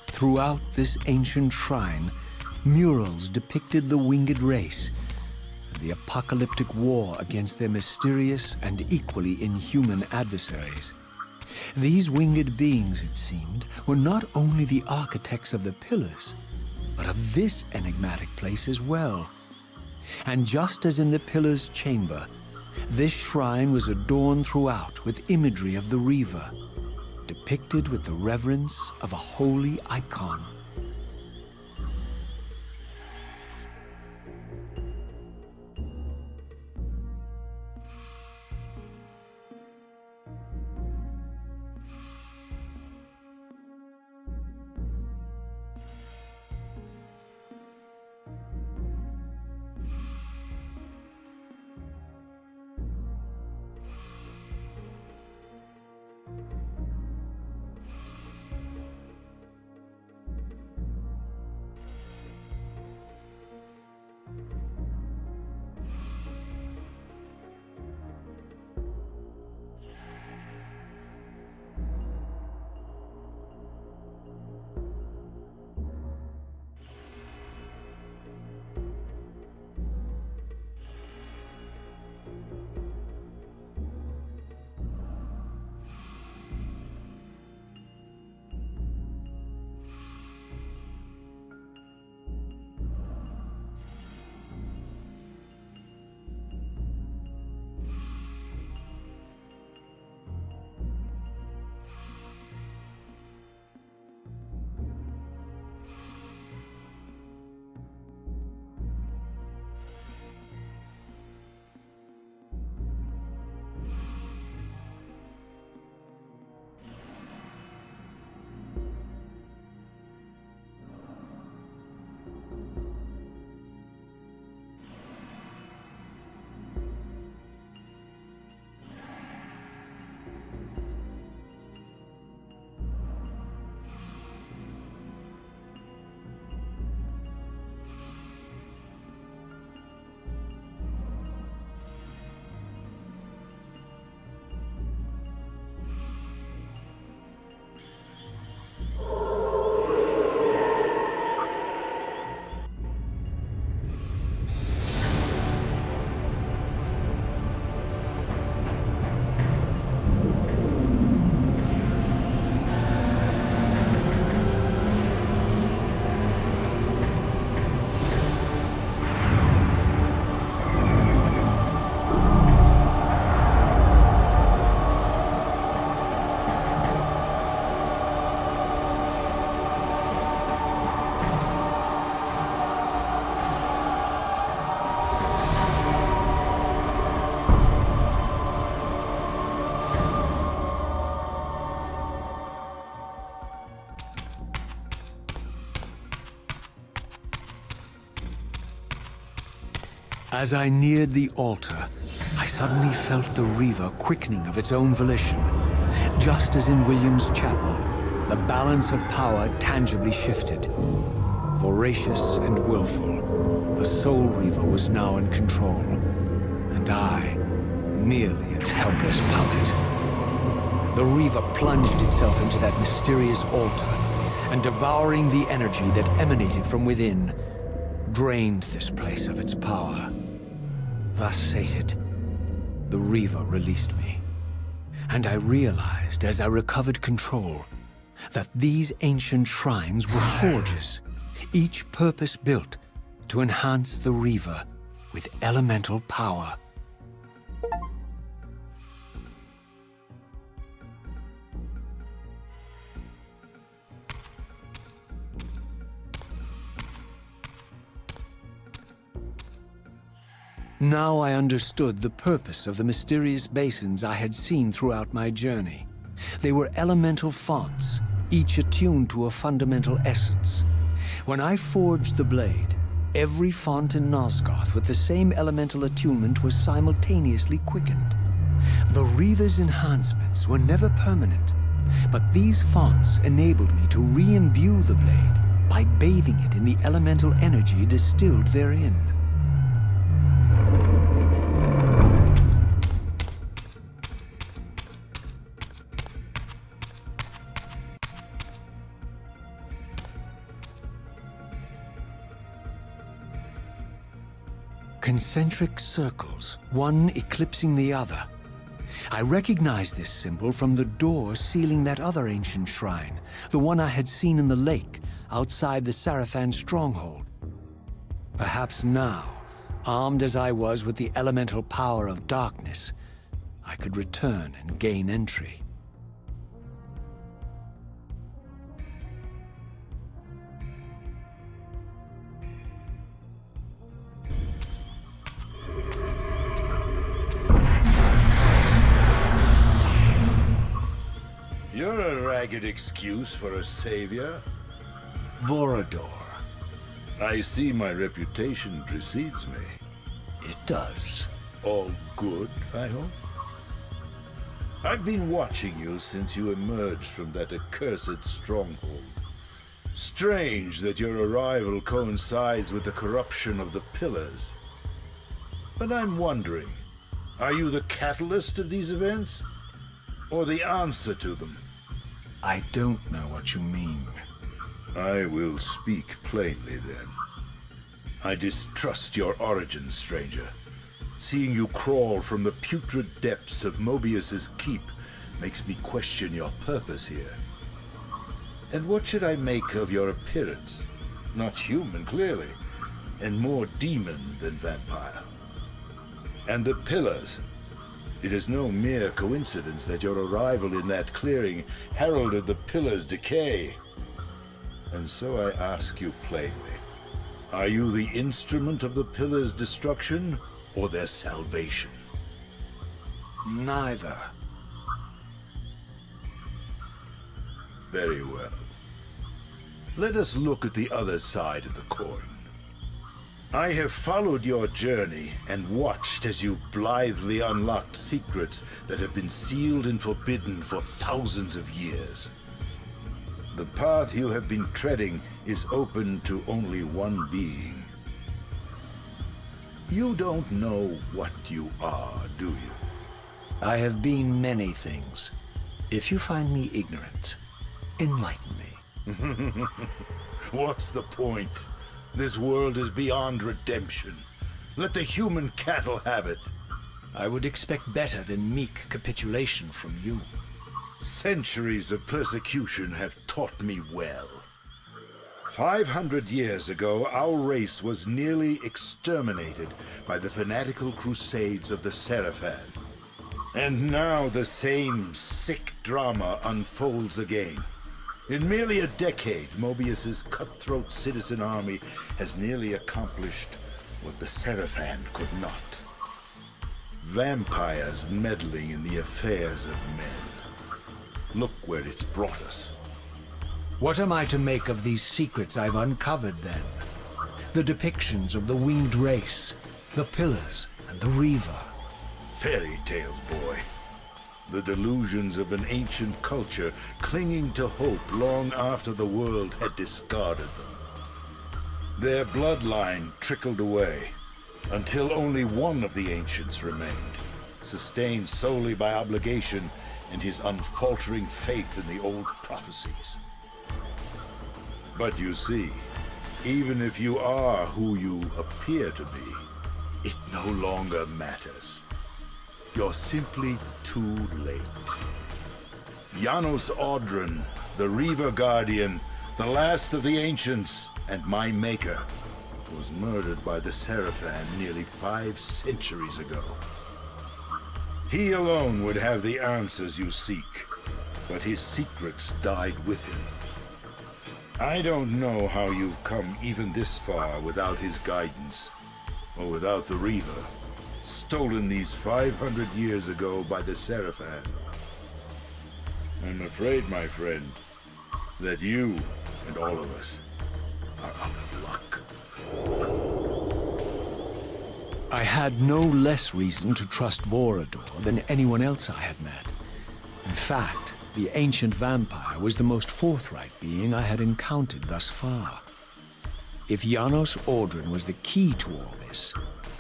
Throughout this ancient shrine, murals depicted the winged race and the apocalyptic war against their mysterious and equally inhuman adversaries. These winged beings, it seemed, were not only the architects of the pillars, but of this enigmatic place as well. And just as in the pillars' chamber, this shrine was adorned throughout with imagery of the Reaver, depicted with the reverence of a holy icon. As I neared the altar, I suddenly felt the Reaver quickening of its own volition. Just as in William's chapel, the balance of power tangibly shifted. Voracious and willful, the Soul Reaver was now in control, and I, merely its helpless puppet. The Reaver plunged itself into that mysterious altar, and devouring the energy that emanated from within, drained this place of its power. Thus sated, the Reaver released me, and I realized as I recovered control that these ancient shrines were forges, each purpose-built to enhance the Reaver with elemental power. Now I understood the purpose of the mysterious basins I had seen throughout my journey. They were elemental fonts, each attuned to a fundamental essence. When I forged the blade, every font in Nosgoth with the same elemental attunement was simultaneously quickened. The Reaver's enhancements were never permanent, but these fonts enabled me to re-imbue the blade by bathing it in the elemental energy distilled therein. Concentric circles, one eclipsing the other. I recognized this symbol from the door sealing that other ancient shrine, the one I had seen in the lake outside the Sarafan stronghold. Perhaps now, armed as I was with the elemental power of darkness, I could return and gain entry. You're a ragged excuse for a savior. Vorador. I see my reputation precedes me. It does. All good, I hope? I've been watching you since you emerged from that accursed stronghold. Strange that your arrival coincides with the corruption of the Pillars. But I'm wondering, are you the catalyst of these events? Or the answer to them? I don't know what you mean. I will speak plainly then. I distrust your origin, stranger. Seeing you crawl from the putrid depths of Mobius's keep makes me question your purpose here. And what should I make of your appearance? Not human, clearly, and more demon than vampire. And the Pillars. It is no mere coincidence that your arrival in that clearing heralded the Pillars' decay. And so I ask you plainly, are you the instrument of the Pillars' destruction or their salvation? Neither. Very well. Let us look at the other side of the coin. I have followed your journey and watched as you blithely unlocked secrets that have been sealed and forbidden for thousands of years. The path you have been treading is open to only one being. You don't know what you are, do you? I have been many things. If you find me ignorant, enlighten me. What's the point? This world is beyond redemption. Let the human cattle have it. I would expect better than meek capitulation from you. Centuries of persecution have taught me well. 500 years ago, our race was nearly exterminated by the fanatical crusades of the Sarafan. And now the same sick drama unfolds again. In merely a decade, Mobius's cutthroat citizen army has nearly accomplished what the Sarafan could not. Vampires meddling in the affairs of men. Look where it's brought us. What am I to make of these secrets I've uncovered, then? The depictions of the winged race, The Pillars and the Reaver. Fairy tales, boy. The delusions of an ancient culture clinging to hope long after the world had discarded them. Their bloodline trickled away until only one of the ancients remained, sustained solely by obligation and his unfaltering faith in the old prophecies. But you see, even if you are who you appear to be, it no longer matters. You're simply too late. Janos Audron, the Reaver Guardian, the last of the ancients, and my maker, was murdered by the Seraphan nearly 5 centuries ago. He alone would have the answers you seek, but his secrets died with him. I don't know how you've come even this far without his guidance, or without the Reaver, stolen these 500 years ago by the Seraphan. I'm afraid, my friend, that you and all of us are out of luck. I had no less reason to trust Vorador than anyone else I had met. In fact, the ancient vampire was the most forthright being I had encountered thus far. If Janos Audron was the key to all this,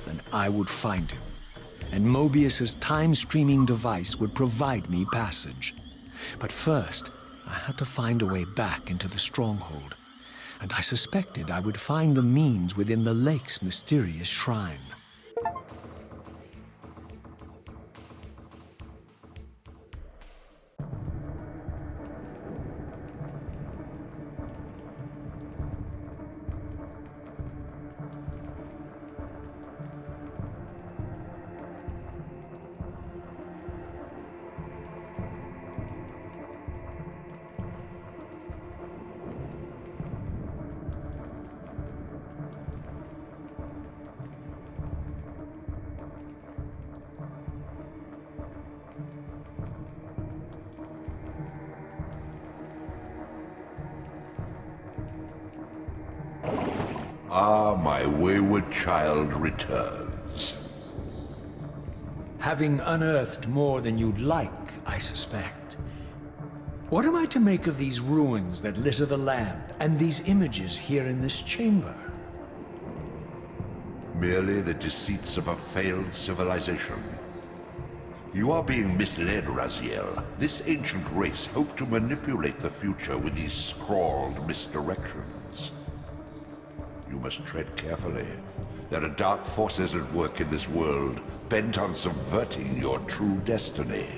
then I would find him, and Mobius's time-streaming device would provide me passage. But first, I had to find a way back into the stronghold, and I suspected I would find the means within the lake's mysterious shrine. Ah, my wayward child returns. Having unearthed more than you'd like, I suspect. What am I to make of these ruins that litter the land, and these images here in this chamber? Merely the deceits of a failed civilization. You are being misled, Raziel. This ancient race hoped to manipulate the future with these scrawled misdirections. You must tread carefully. There are dark forces at work in this world, bent on subverting your true destiny.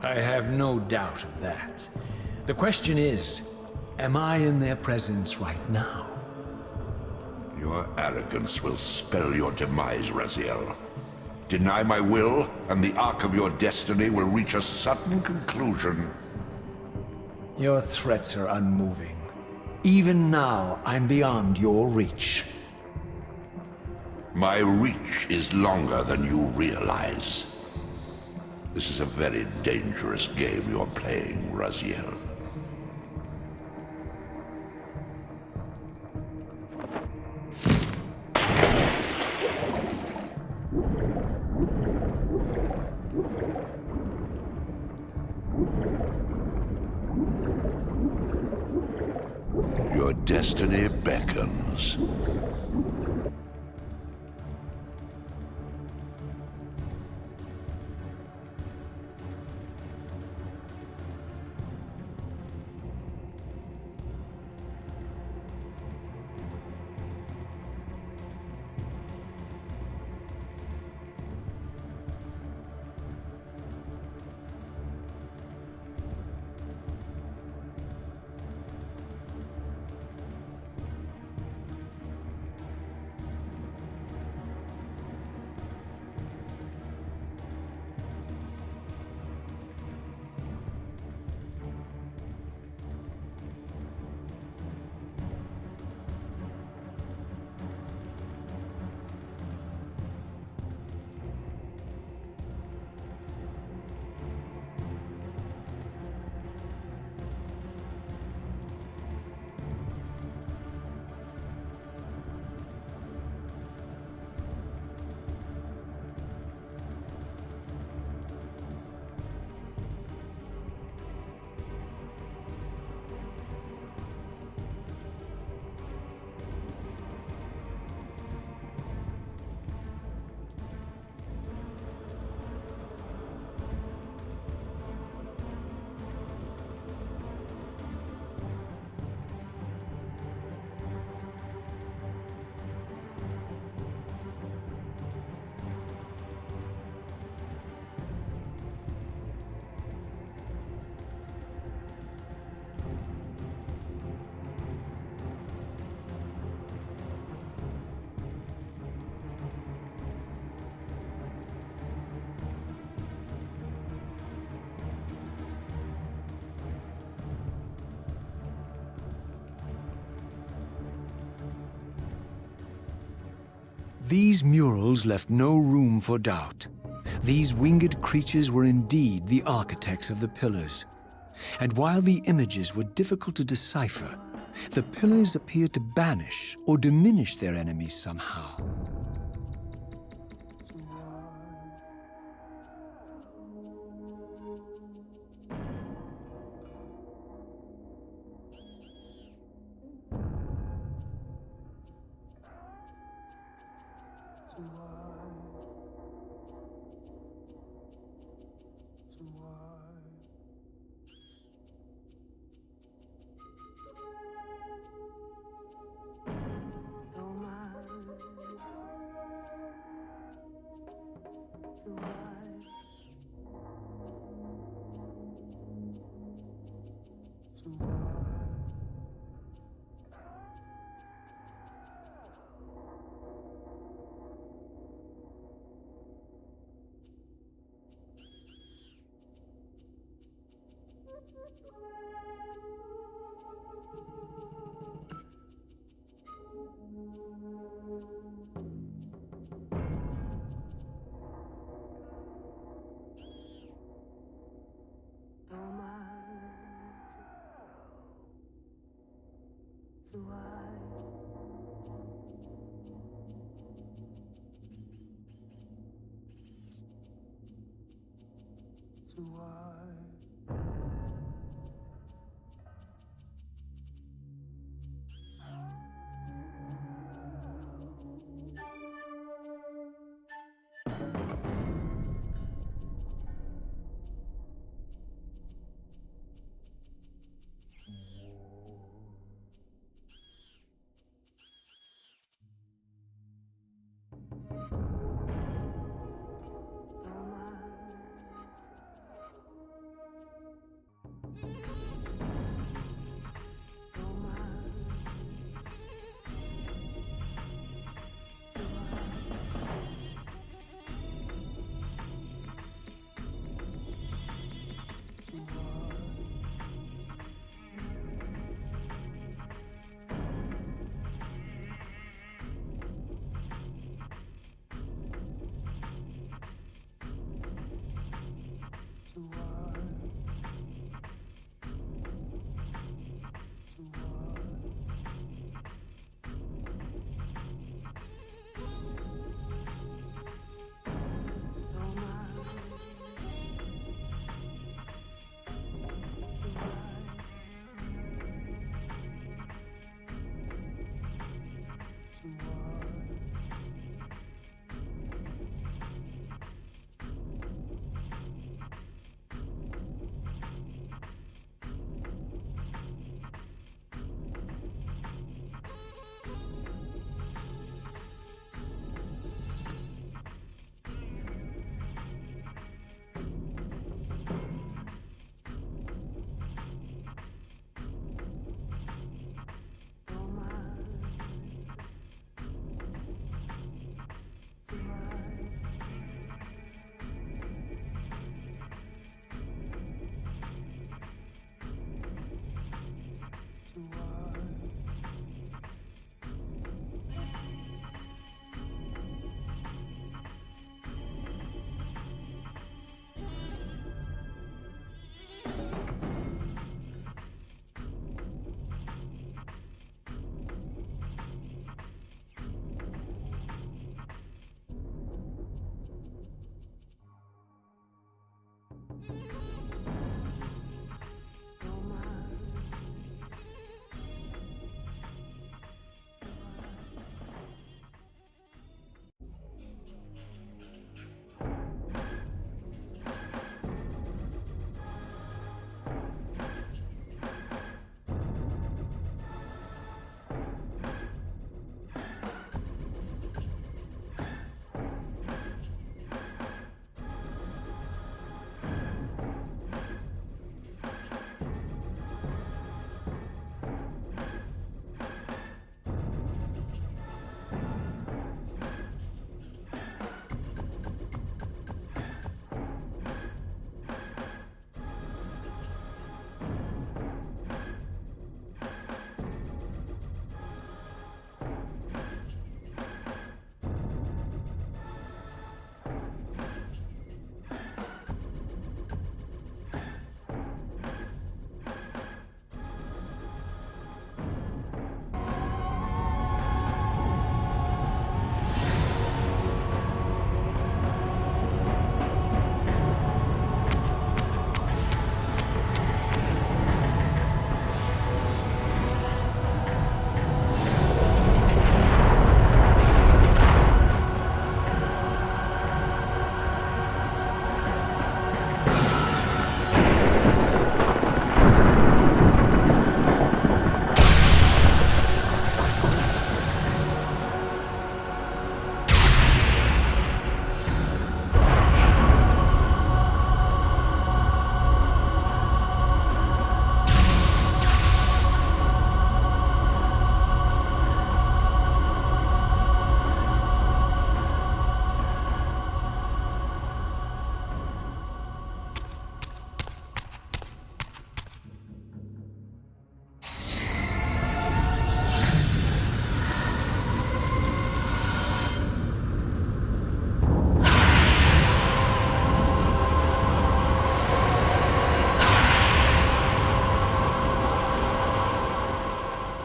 I have no doubt of that. The question is, am I in their presence right now? Your arrogance will spell your demise, Raziel. Deny my will, and the arc of your destiny will reach a sudden conclusion. Your threats are unmoving. Even now, I'm beyond your reach. My reach is longer than you realize. This is a very dangerous game you're playing, Raziel. Your destiny beckons. These murals left no room for doubt. These winged creatures were indeed the architects of the pillars. And while the images were difficult to decipher, the pillars appeared to banish or diminish their enemies somehow.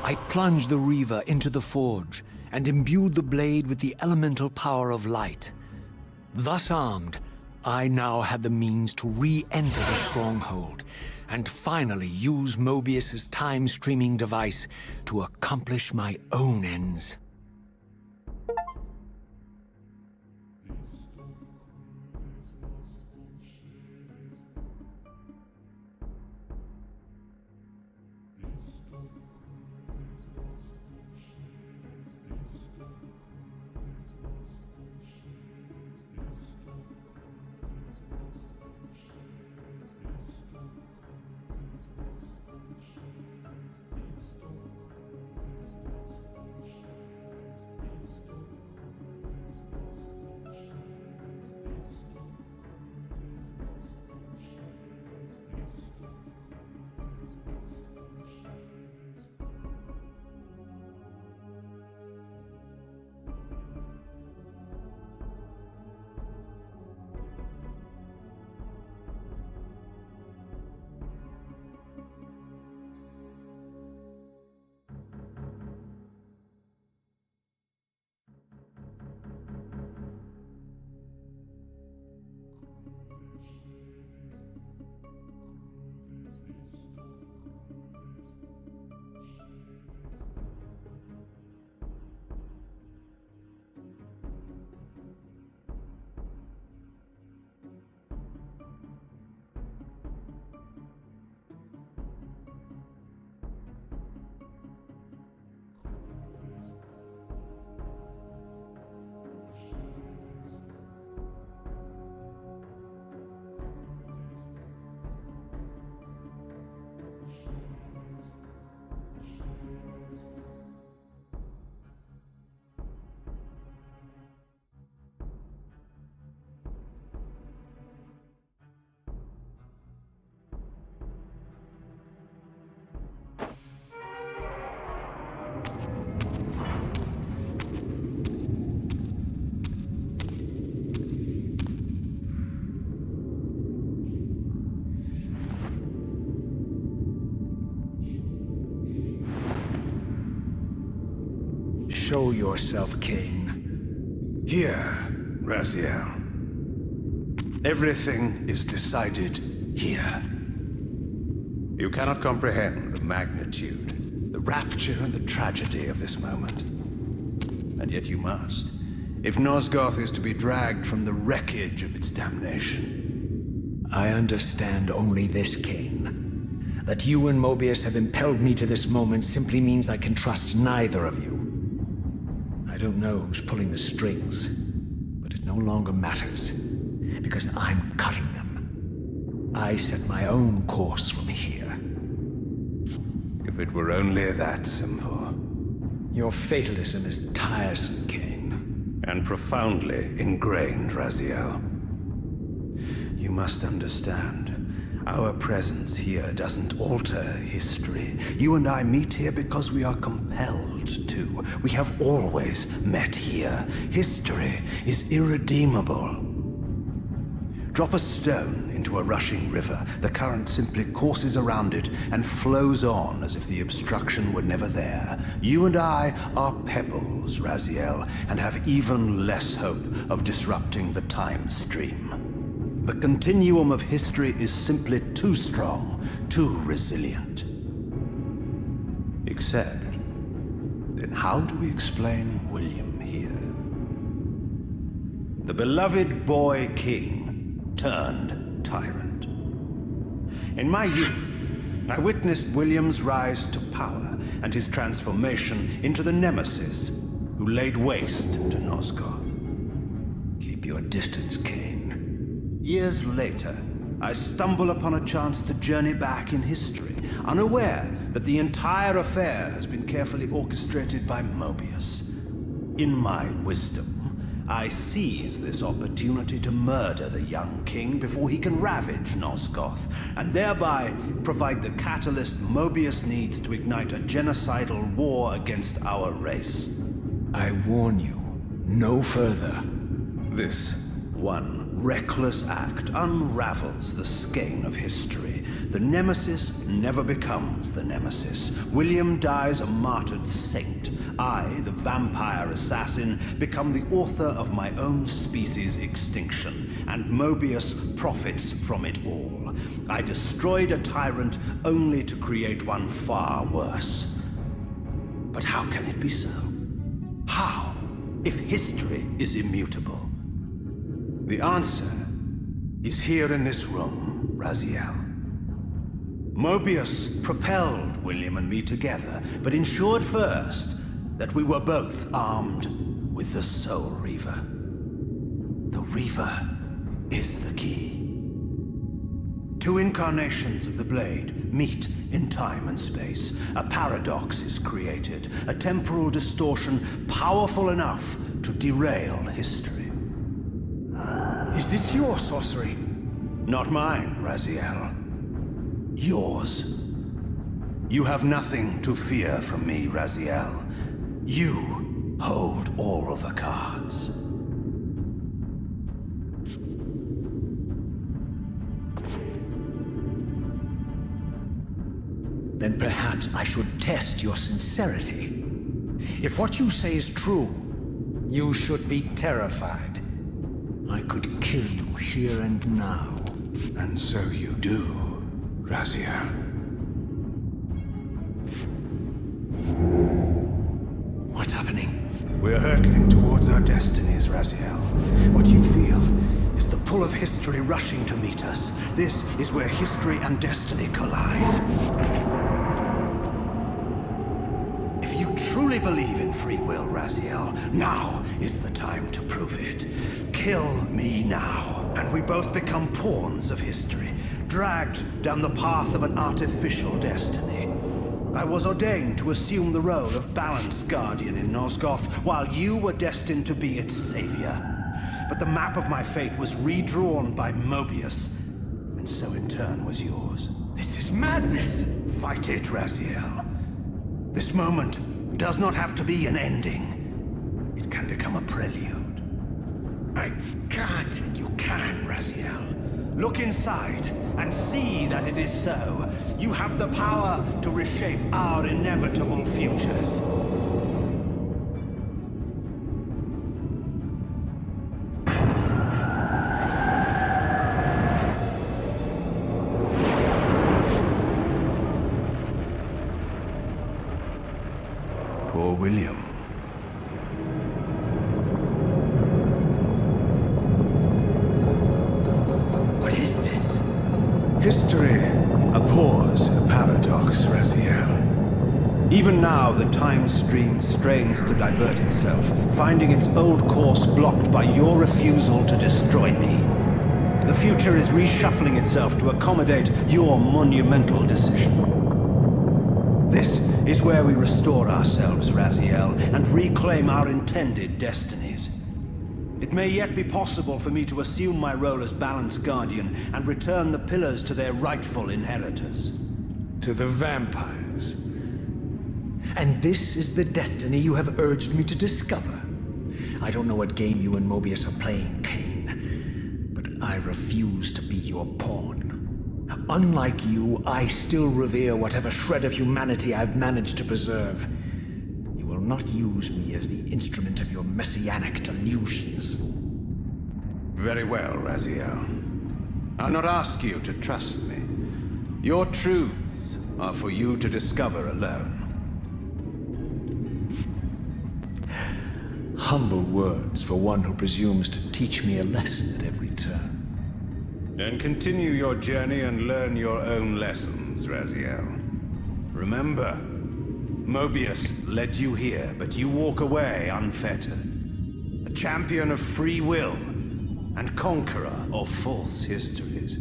I plunged the Reaver into the forge and imbued the blade with the elemental power of light. Thus armed, I now had the means to re-enter the stronghold and finally use Mobius's time-streaming device to accomplish my own ends. Show yourself, Cain. Here, Raziel. Everything is decided here. You cannot comprehend the magnitude, the rapture and the tragedy of this moment. And yet you must, if Nosgoth is to be dragged from the wreckage of its damnation. I understand only this, Cain. That you and Mobius have impelled me to this moment simply means I can trust neither of you. I don't know who's pulling the strings, but it no longer matters, because I'm cutting them. I set my own course from here. If it were only that simple. Your fatalism is tiresome, Cain. And profoundly ingrained, Raziel. You must understand, our presence here doesn't alter history. You and I meet here because we are compelled to. We have always met here. History is irredeemable. Drop a stone into a rushing river. The current simply courses around it and flows on as if the obstruction were never there. You and I are pebbles, Raziel, and have even less hope of disrupting the time stream. The continuum of history is simply too strong, too resilient. Except, then how do we explain William here? The beloved boy king turned tyrant. In my youth, I witnessed William's rise to power and his transformation into the nemesis who laid waste to Nosgoth. Keep your distance, Cain. Years later, I stumble upon a chance to journey back in history, unaware that the entire affair has been carefully orchestrated by Mobius. In my wisdom, I seize this opportunity to murder the young king before he can ravage Nosgoth, and thereby provide the catalyst Mobius needs to ignite a genocidal war against our race. I warn you, no further. This one reckless act unravels the skein of history. The nemesis never becomes the nemesis. William dies a martyred saint. I, the vampire assassin, become the author of my own species' extinction, and Mobius profits from it all. I destroyed a tyrant only to create one far worse. But how can it be so? How, if history is immutable? The answer is here in this room, Raziel. Mobius propelled William and me together, but ensured first that we were both armed with the Soul Reaver. The Reaver is the key. Two incarnations of the blade meet in time and space. A paradox is created, a temporal distortion powerful enough to derail history. Is this your sorcery? Not mine, Raziel. Yours. You have nothing to fear from me, Raziel. You hold all the cards. Then perhaps I should test your sincerity. If what you say is true, you should be terrified. I could kill you here and now. And so you do, Raziel. What's happening? We're hurtling towards our destinies, Raziel. What you feel is the pull of history rushing to meet us. This is where history and destiny collide. If you truly believe in free will, Raziel, now is the time to prove it. Kill me now, and we both become pawns of history, dragged down the path of an artificial destiny. I was ordained to assume the role of Balance Guardian in Nosgoth, while you were destined to be its savior. But the map of my fate was redrawn by Mobius, and so in turn was yours. This is madness! Fight it, Raziel. This moment does not have to be an ending. It can become a prelude. I can't. You can, Raziel. Look inside and see that it is so. You have the power to reshape our inevitable futures. Poor William. History abhors a paradox, Raziel. Even now, the time stream strains to divert itself, finding its old course blocked by your refusal to destroy me. The future is reshuffling itself to accommodate your monumental decision. This is where we restore ourselves, Raziel, and reclaim our intended destinies. It may yet be possible for me to assume my role as Balance Guardian and return the pillars to their rightful inheritors. To the vampires. And this is the destiny you have urged me to discover. I don't know what game you and Mobius are playing, Kane, but I refuse to be your pawn. Unlike you, I still revere whatever shred of humanity I've managed to preserve. You will not use me as the instrument of your messianic delusions. Very well, Raziel. I'll not ask you to trust me. Your truths are for you to discover alone. Humble words for one who presumes to teach me a lesson at every turn. Then continue your journey and learn your own lessons, Raziel. Remember, Mobius led you here, but you walk away unfettered. A champion of free will and conqueror of false histories.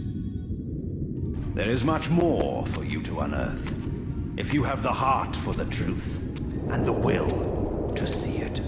There is much more for you to unearth, if you have the heart for the truth and the will to see it.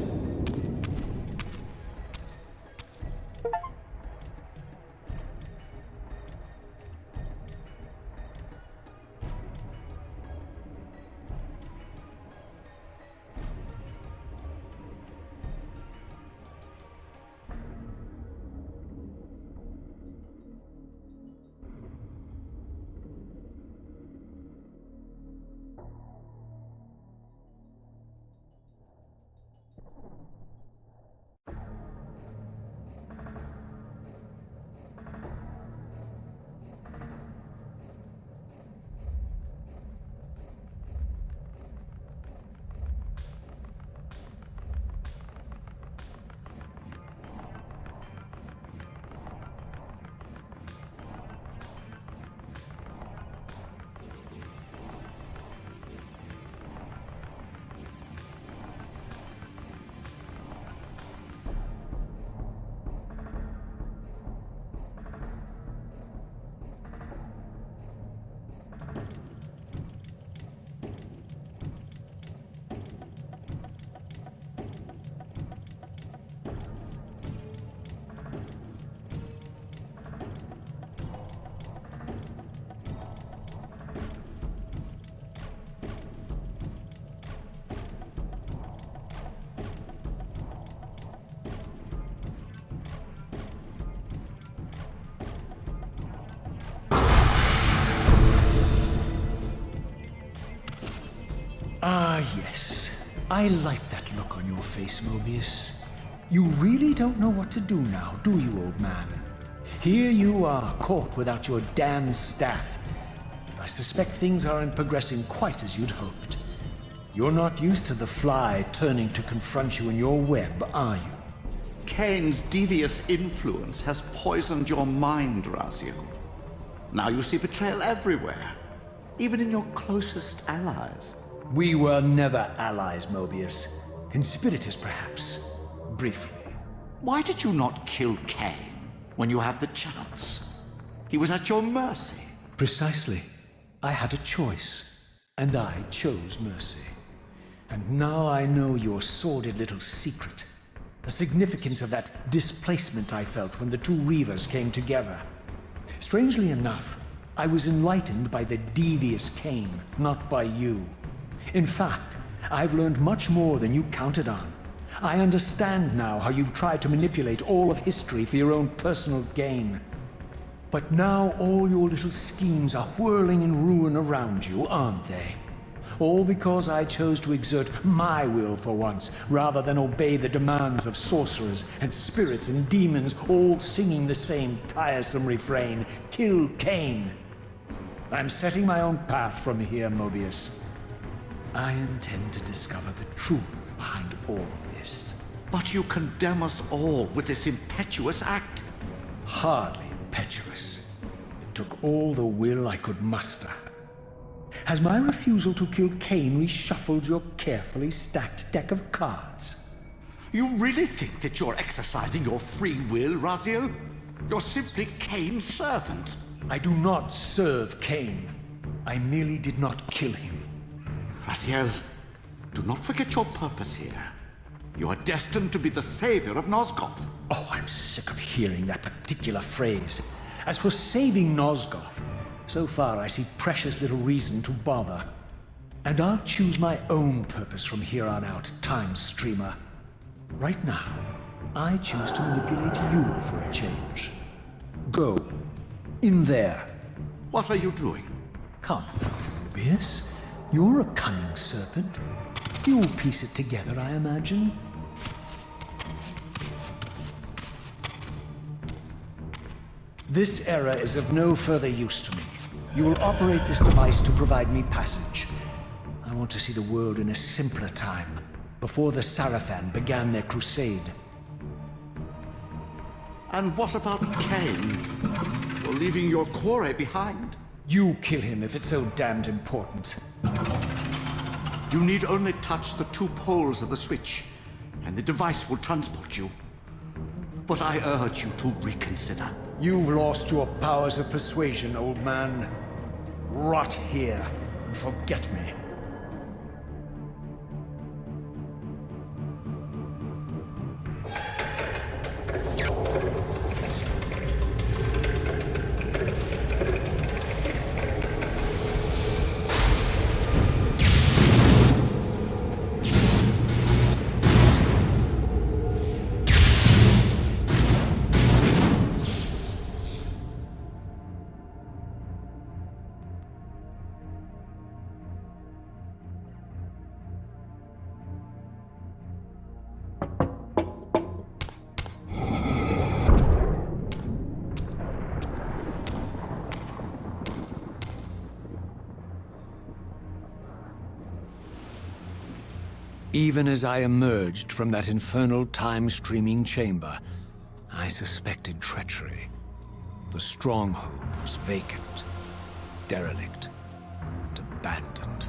Ah, yes. I like that look on your face, Mobius. You really don't know what to do now, do you, old man? Here you are, caught without your damned staff. I suspect things aren't progressing quite as you'd hoped. You're not used to the fly turning to confront you in your web, are you? Kane's devious influence has poisoned your mind, Raziel. Now you see betrayal everywhere, even in your closest allies. We were never allies, Mobius. Conspirators, perhaps. Briefly. Why did you not kill Kane when you had the chance? He was at your mercy. Precisely. I had a choice, and I chose mercy. And now I know your sordid little secret. The significance of that displacement I felt when the two Reavers came together. Strangely enough, I was enlightened by the devious Kane, not by you. In fact, I've learned much more than you counted on. I understand now how you've tried to manipulate all of history for your own personal gain. But now all your little schemes are whirling in ruin around you, aren't they? All because I chose to exert my will for once, rather than obey the demands of sorcerers and spirits and demons, all singing the same tiresome refrain, "Kill Kane." I'm setting my own path from here, Mobius. I intend to discover the truth behind all of this. But you condemn us all with this impetuous act. Hardly impetuous. It took all the will I could muster. Has my refusal to kill Kane reshuffled your carefully stacked deck of cards? You really think that you're exercising your free will, Raziel? You're simply Kane's servant. I do not serve Kane. I merely did not kill him. Raziel, do not forget your purpose here. You are destined to be the savior of Nosgoth. Oh, I'm sick of hearing that particular phrase. As for saving Nosgoth, so far I see precious little reason to bother. And I'll choose my own purpose from here on out, Time Streamer. Right now, I choose to manipulate you for a change. Go. In there. What are you doing? Come, Mobius. You're a cunning serpent. You'll piece it together, I imagine. This era is of no further use to me. You will operate this device to provide me passage. I want to see the world in a simpler time, before the Sarafan began their crusade. And what about Kane? You're leaving your quarry behind? You kill him if it's so damned important. You need only touch the two poles of the switch, and the device will transport you. But I urge you to reconsider. You've lost your powers of persuasion, old man. Rot here and forget me. Even as I emerged from that infernal time-streaming chamber, I suspected treachery. The stronghold was vacant, derelict, and abandoned.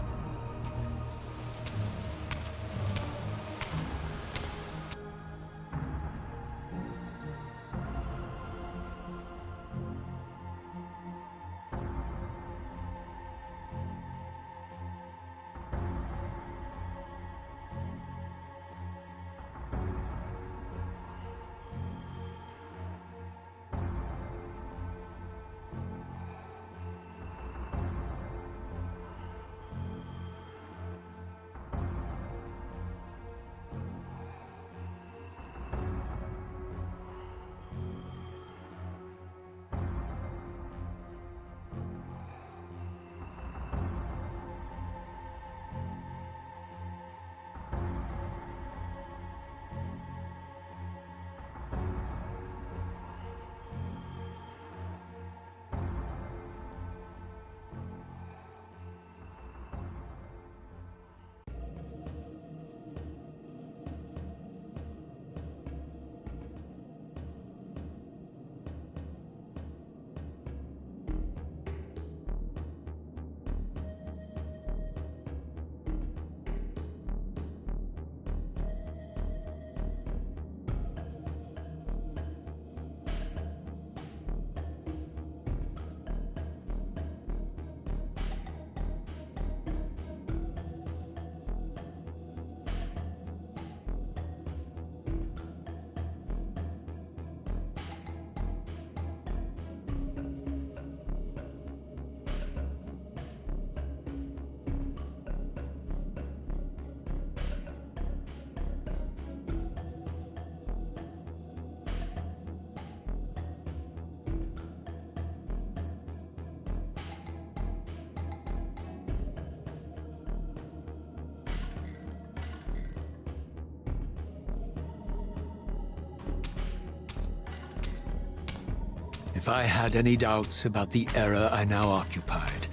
If I had any doubts about the era I now occupied,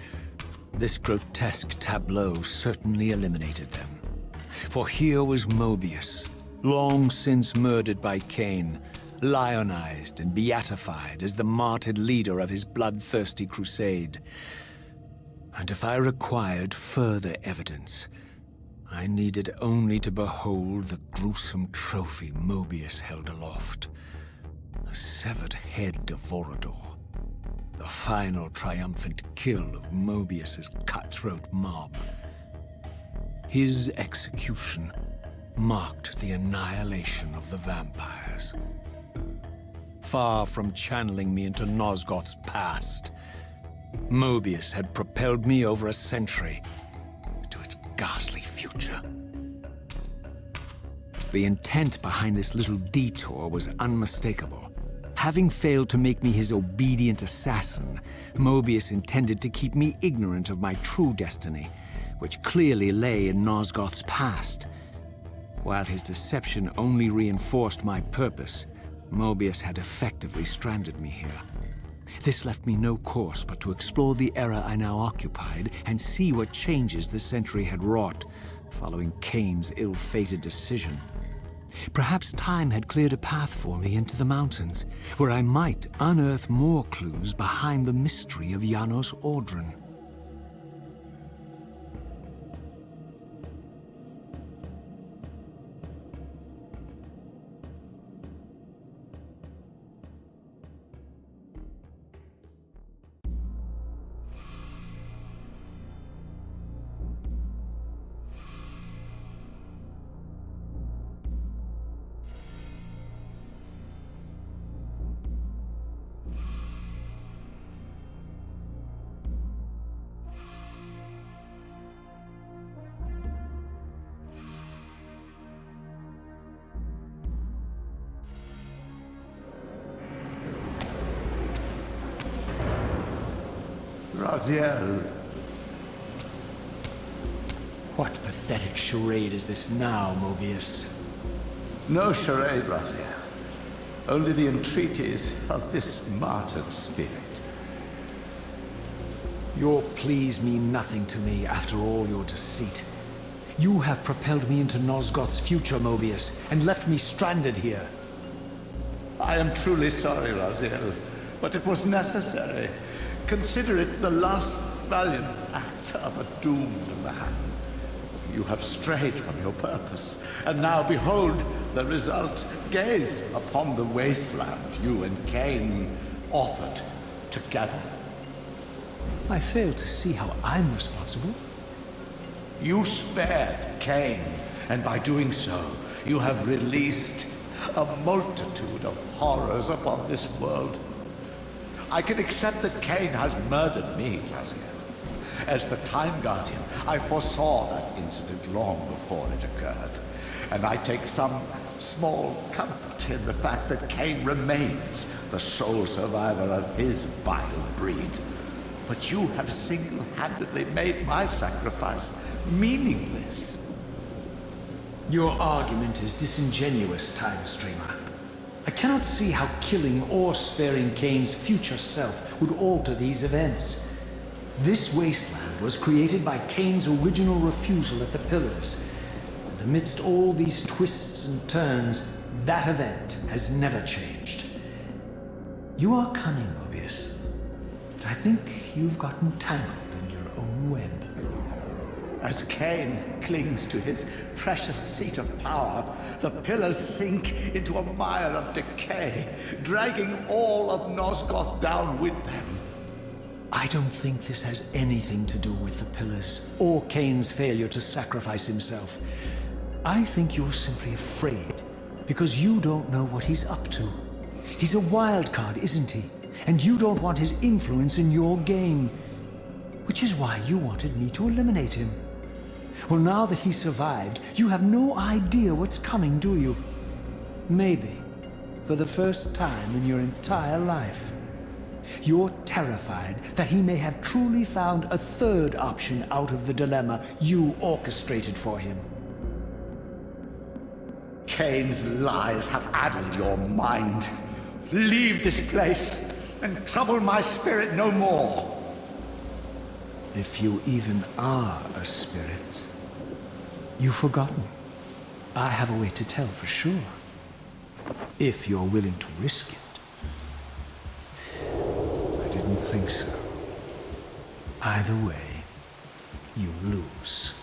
this grotesque tableau certainly eliminated them. For here was Mobius, long since murdered by Cain, lionized and beatified as the martyred leader of his bloodthirsty crusade. And if I required further evidence, I needed only to behold the gruesome trophy Mobius held aloft. A severed head of Vorador. The final triumphant kill of Mobius's cutthroat mob. His execution marked the annihilation of the vampires. Far from channeling me into Nosgoth's past, Mobius had propelled me over a century to its ghastly future. The intent behind this little detour was unmistakable. Having failed to make me his obedient assassin, Mobius intended to keep me ignorant of my true destiny, which clearly lay in Nosgoth's past. While his deception only reinforced my purpose, Mobius had effectively stranded me here. This left me no course but to explore the era I now occupied and see what changes the century had wrought, following Cain's ill-fated decision. Perhaps time had cleared a path for me into the mountains, where I might unearth more clues behind the mystery of Janos Audron. Raziel. What pathetic charade is this now, Mobius? No charade, Raziel. Only the entreaties of this martyred spirit. Your pleas mean nothing to me after all your deceit. You have propelled me into Nosgoth's future, Mobius, and left me stranded here. I am truly sorry, Raziel, but it was necessary. Consider it the last valiant act of a doomed man. You have strayed from your purpose, and now behold the result. Gaze upon the wasteland you and Cain authored together. I fail to see how I'm responsible. You spared Cain, and by doing so, you have released a multitude of horrors upon this world. I can accept that Cain has murdered me, Raziel. As the Time Guardian, I foresaw that incident long before it occurred, and I take some small comfort in the fact that Cain remains the sole survivor of his vile breed. But you have single-handedly made my sacrifice meaningless. Your argument is disingenuous, Time Streamer. I cannot see how killing or sparing Cain's future self would alter these events. This wasteland was created by Cain's original refusal at the Pillars. And amidst all these twists and turns, that event has never changed. You are cunning, Mobius, but I think you've gotten tangled in your own web. As Cain clings to his precious seat of power, the pillars sink into a mire of decay, dragging all of Nosgoth down with them. I don't think this has anything to do with the Pillars, or Cain's failure to sacrifice himself. I think you're simply afraid, because you don't know what he's up to. He's a wild card, isn't he? And you don't want his influence in your game. Which is why you wanted me to eliminate him. Well, now that he survived, you have no idea what's coming, do you? Maybe, for the first time in your entire life. You're terrified that he may have truly found a third option out of the dilemma you orchestrated for him. Cain's lies have addled your mind. Leave this place. and trouble my spirit no more. If you even are a spirit, you've forgotten. I have a way to tell for sure. If you're willing to risk it. I didn't think so. Either way, you lose.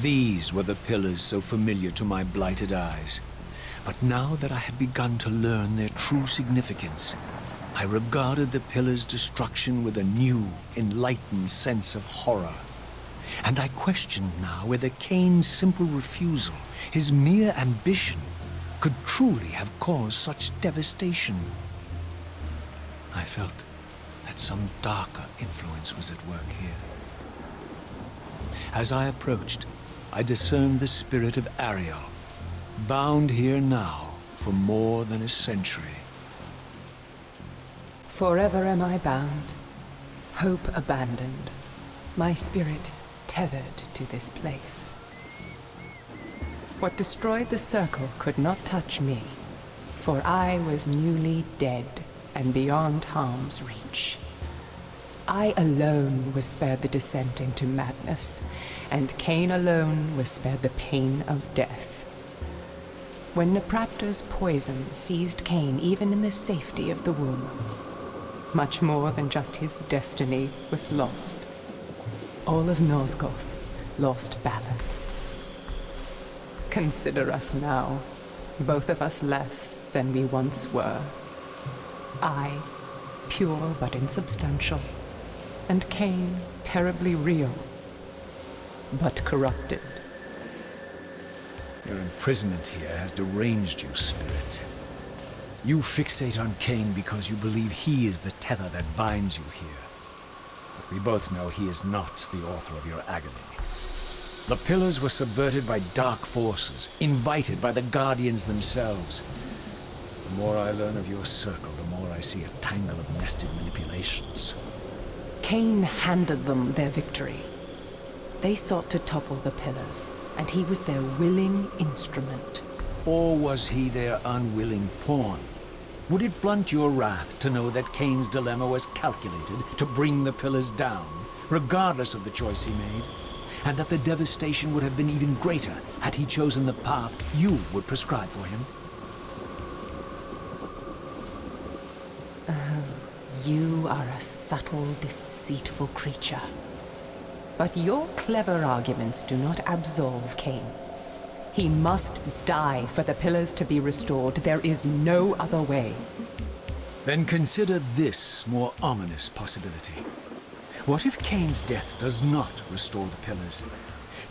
These were the pillars so familiar to my blighted eyes. But now that I had begun to learn their true significance, I regarded the pillars' destruction with a new, enlightened sense of horror. And I questioned now whether Cain's simple refusal, his mere ambition, could truly have caused such devastation. I felt that some darker influence was at work here. As I approached, I discerned the spirit of Ariel, bound here now for more than a century. Forever am I bound, hope abandoned, my spirit tethered to this place. What destroyed the circle could not touch me, for I was newly dead and beyond harm's reach. I alone was spared the descent into madness, and Cain alone was spared the pain of death. When Napraptor's poison seized Cain even in the safety of the womb, much more than just his destiny was lost. All of Nosgoth lost balance. Consider us now, both of us less than we once were. I, pure but insubstantial, and Cain, terribly real, but corrupted. Your imprisonment here has deranged you, Spirit. You fixate on Cain because you believe he is the tether that binds you here. But we both know he is not the author of your agony. The pillars were subverted by dark forces, invited by the Guardians themselves. The more I learn of your circle, the more I see a tangle of nested manipulations. Cain handed them their victory. They sought to topple the pillars, and he was their willing instrument. Or was he their unwilling pawn? Would it blunt your wrath to know that Cain's dilemma was calculated to bring the pillars down, regardless of the choice he made? And that the devastation would have been even greater had he chosen the path you would prescribe for him? You are a subtle, deceitful creature. But your clever arguments do not absolve Cain. He must die for the pillars to be restored. There is no other way. Then consider this more ominous possibility. What if Cain's death does not restore the pillars?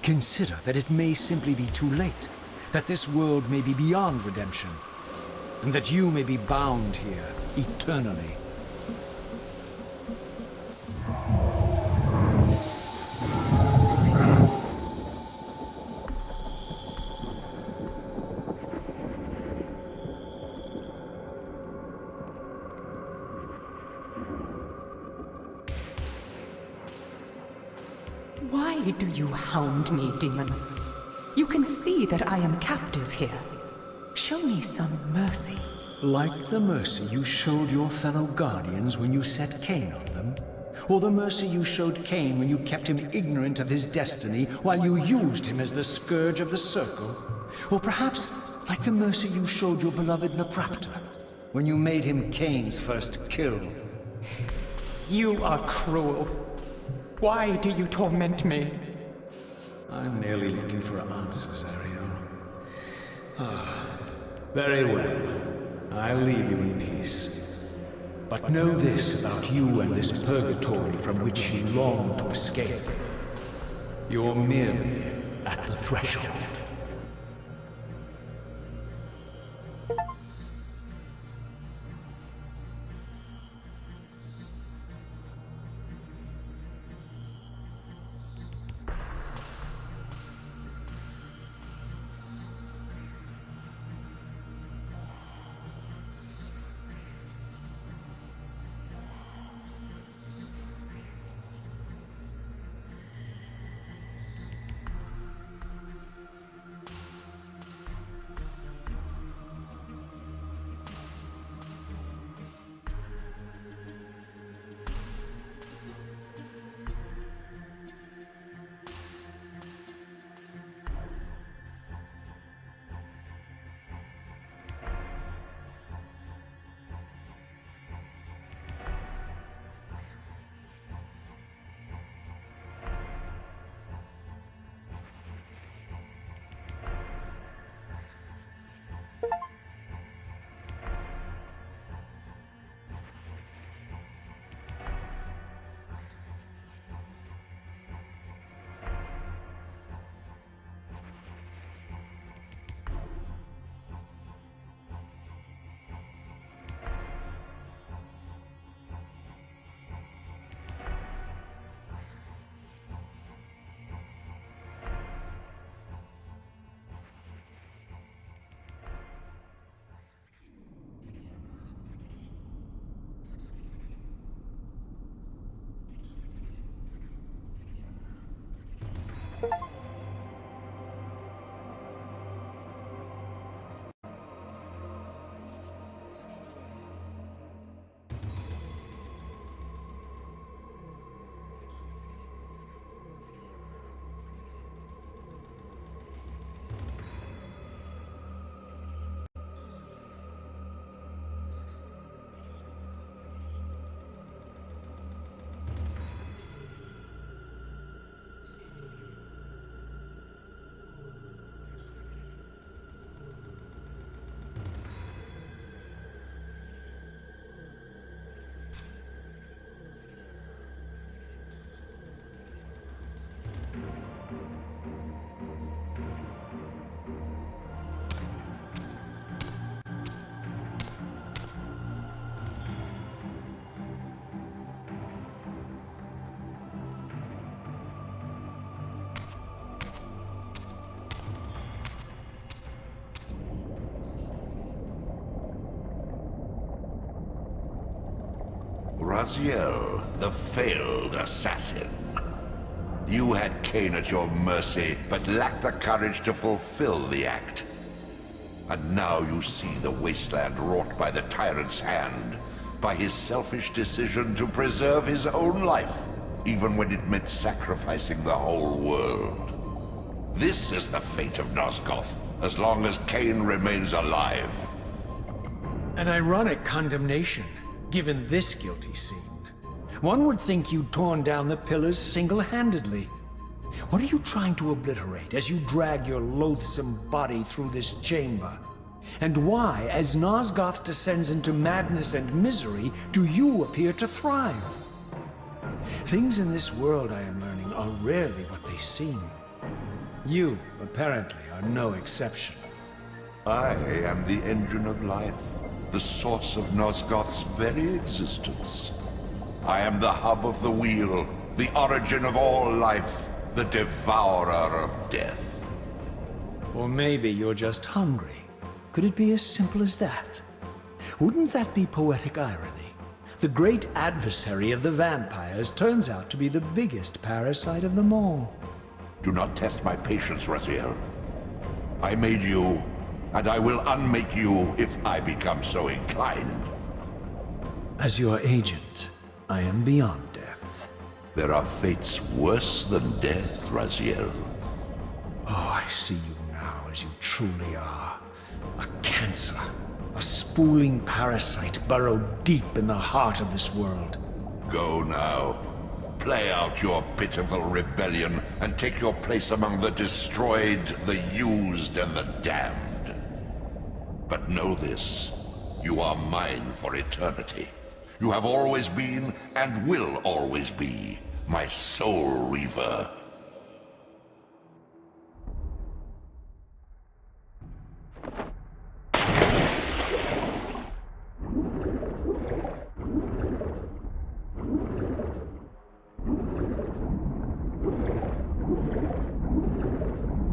Consider that it may simply be too late, that this world may be beyond redemption. and that you may be bound here eternally. Why do you hound me, demon? You can see that I am captive here. Show me some mercy. Like the mercy you showed your fellow Guardians when you set Cain on them? Or the mercy you showed Cain when you kept him ignorant of his destiny while you used him as the scourge of the Circle? Or perhaps like the mercy you showed your beloved Naprapta when you made him Cain's first kill? You are cruel. Why do you torment me? I'm merely looking for answers, Ariel. Very well. I'll leave you in peace. But know this about you and this purgatory from which you long to escape. You're merely at the threshold. Raziel, the failed assassin. You had Cain at your mercy, but lacked the courage to fulfill the act. And now you see the wasteland wrought by the tyrant's hand, by his selfish decision to preserve his own life, even when it meant sacrificing the whole world. This is the fate of Nosgoth, as long as Cain remains alive. An ironic condemnation, given this guilty scene. One would think you'd torn down the pillars single-handedly. What are you trying to obliterate as you drag your loathsome body through this chamber? And why, as Nosgoth descends into madness and misery, do you appear to thrive? Things in this world, I am learning, are rarely what they seem. You, apparently, are no exception. I am the engine of life, the source of Nosgoth's very existence. I am the hub of the wheel, the origin of all life, the devourer of death. Or maybe you're just hungry. Could it be as simple as that? Wouldn't that be poetic irony? The great adversary of the vampires turns out to be the biggest parasite of them all. Do not test my patience, Raziel. I made you, and I will unmake you if I become so inclined. As your agent, I am beyond death. There are fates worse than death, Raziel. Oh, I see you now as you truly are. A cancer. A spooling parasite burrowed deep in the heart of this world. Go now. Play out your pitiful rebellion and take your place among the destroyed, the used, and the damned. But know this. You are mine for eternity. You have always been, and will always be, my soul Reaver.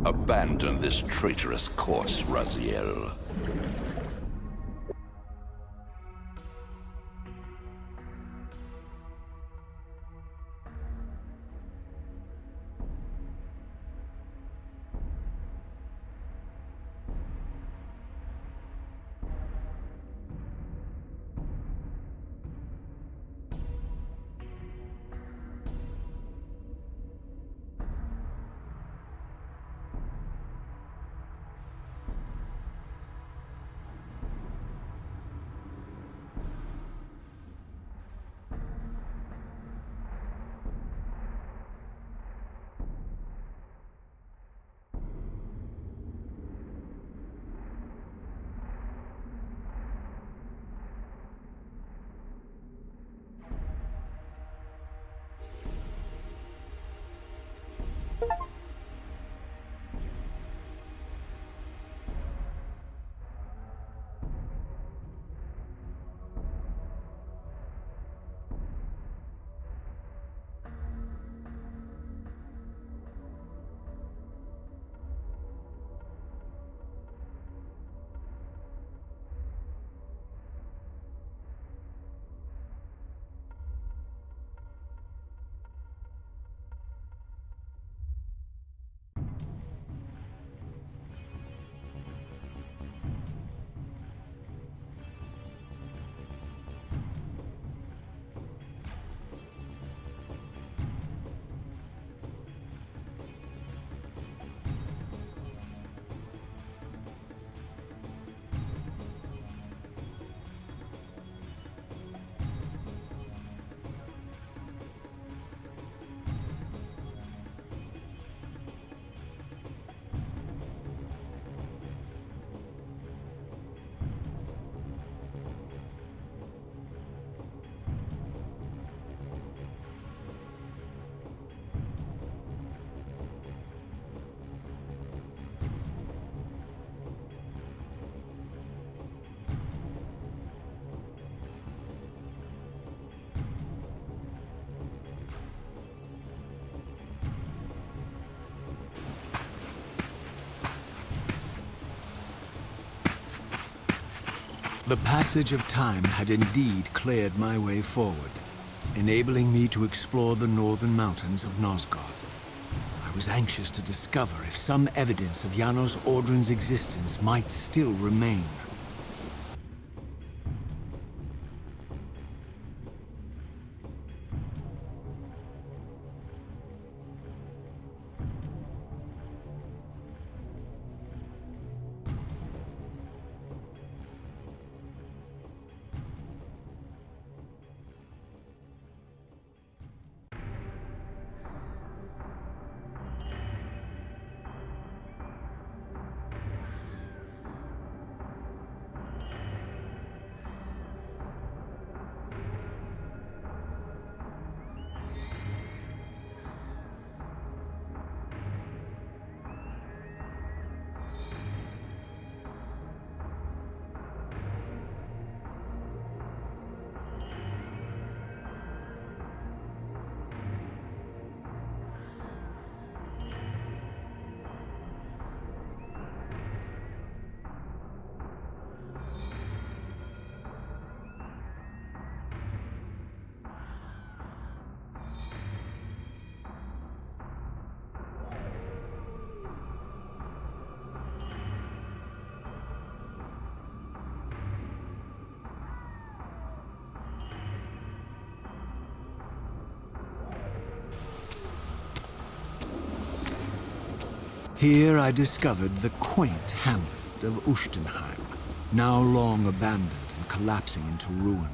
Abandon this traitorous course, Raziel. The passage of time had indeed cleared my way forward, enabling me to explore the northern mountains of Nosgoth. I was anxious to discover if some evidence of Janos Audron's existence might still remain. Here I discovered the quaint hamlet of Ustenheim, now long abandoned and collapsing into ruin.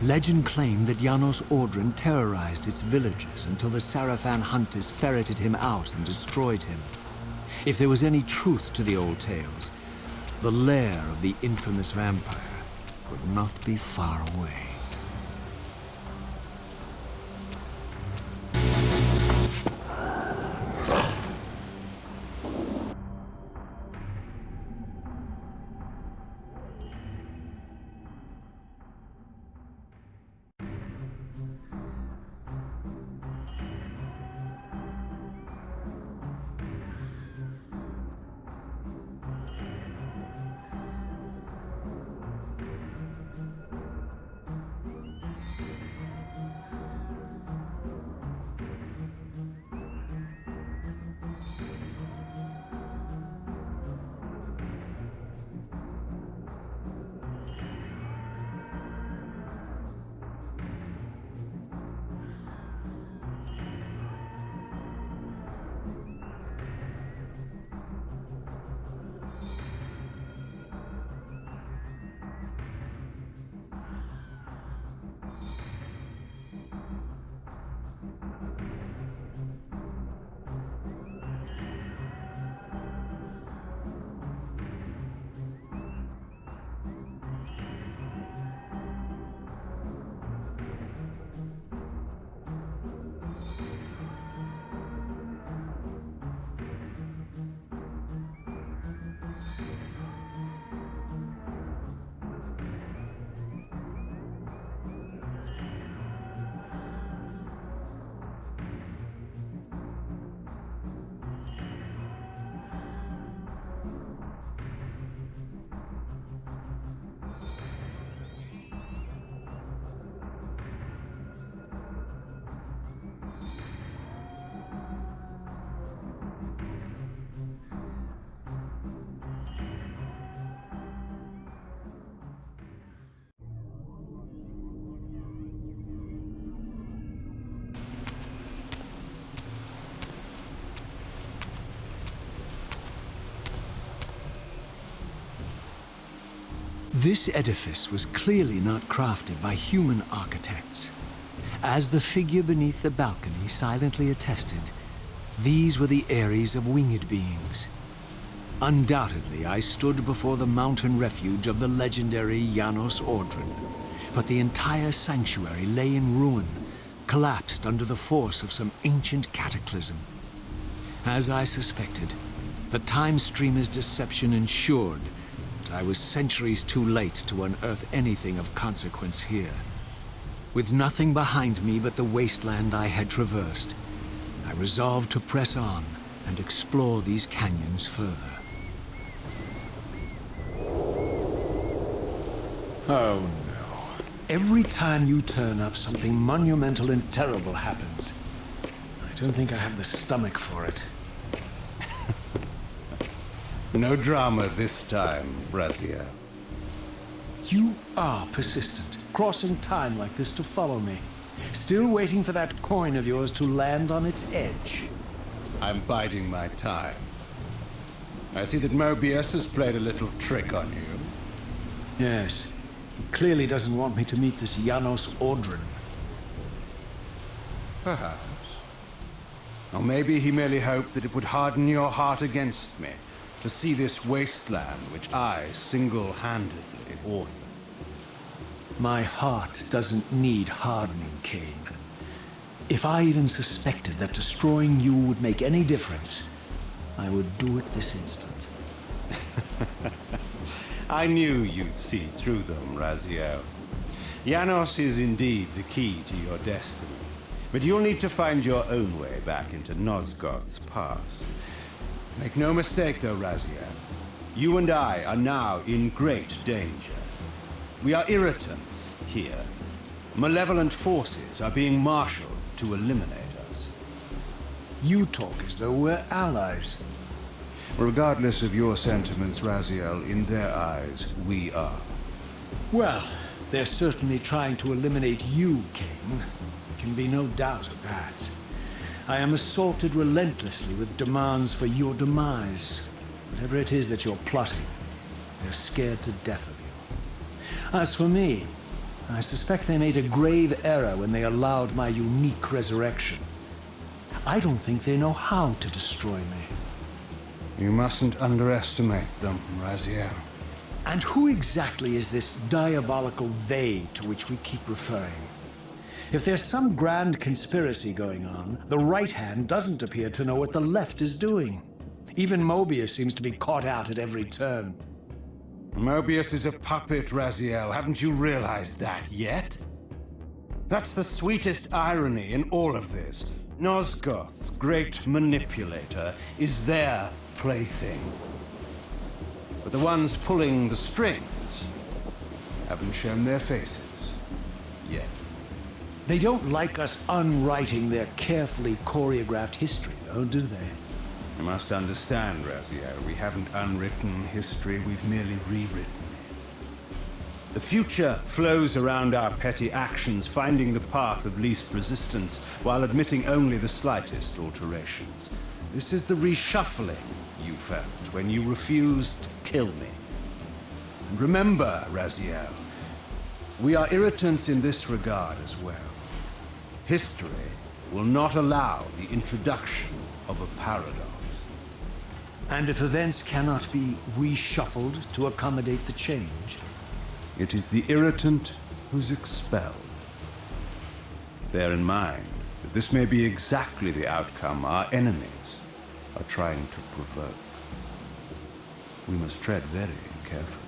Legend claimed that Janos Audron terrorized its villagers until the Sarafan hunters ferreted him out and destroyed him. If there was any truth to the old tales, the lair of the infamous vampire could not be far away. This edifice was clearly not crafted by human architects. As the figure beneath the balcony silently attested, these were the aeries of winged beings. Undoubtedly, I stood before the mountain refuge of the legendary Janos Audron, but the entire sanctuary lay in ruin, collapsed under the force of some ancient cataclysm. As I suspected, the Time Streamer's deception ensured that I was centuries too late to unearth anything of consequence here. With nothing behind me but the wasteland I had traversed, I resolved to press on and explore these canyons further. Oh no. Every time you turn up, something monumental and terrible happens. I don't think I have the stomach for it. No drama this time, Raziel. You are persistent, crossing time like this to follow me. Still waiting for that coin of yours to land on its edge. I'm biding my time. I see that Mobius has played a little trick on you. Yes. He clearly doesn't want me to meet this Janos Audron. Perhaps. Or maybe he merely hoped that it would harden your heart against me, to see this wasteland which I single-handedly authored. My heart doesn't need hardening, Cain. If I even suspected that destroying you would make any difference, I would do it this instant. I knew you'd see through them, Raziel. Janos is indeed the key to your destiny, but you'll need to find your own way back into Nosgoth's past. Make no mistake, though, Raziel. You and I are now in great danger. We are irritants here. Malevolent forces are being marshaled to eliminate us. You talk as though we're allies. Regardless of your sentiments, Raziel, in their eyes, we are. Well, they're certainly trying to eliminate you, Cain. There can be no doubt of that. I am assaulted relentlessly with demands for your demise. Whatever it is that you're plotting, they're scared to death of you. As for me, I suspect they made a grave error when they allowed my unique resurrection. I don't think they know how to destroy me. You mustn't underestimate them, Raziel. And who exactly is this diabolical they to which we keep referring? If there's some grand conspiracy going on, the right hand doesn't appear to know what the left is doing. Even Mobius seems to be caught out at every turn. Mobius is a puppet, Raziel. Haven't you realized that yet? That's the sweetest irony in all of this. Nosgoth's great manipulator is their plaything. But the ones pulling the strings haven't shown their faces yet. They don't like us unwriting their carefully choreographed history, though, do they? You must understand, Raziel, we haven't unwritten history, we've merely rewritten it. The future flows around our petty actions, finding the path of least resistance, while admitting only the slightest alterations. This is the reshuffling you felt when you refused to kill me. And remember, Raziel, we are irritants in this regard as well. History will not allow the introduction of a paradox. And if events cannot be reshuffled to accommodate the change? It is the irritant who's expelled. Bear in mind that this may be exactly the outcome our enemies are trying to provoke. We must tread very carefully.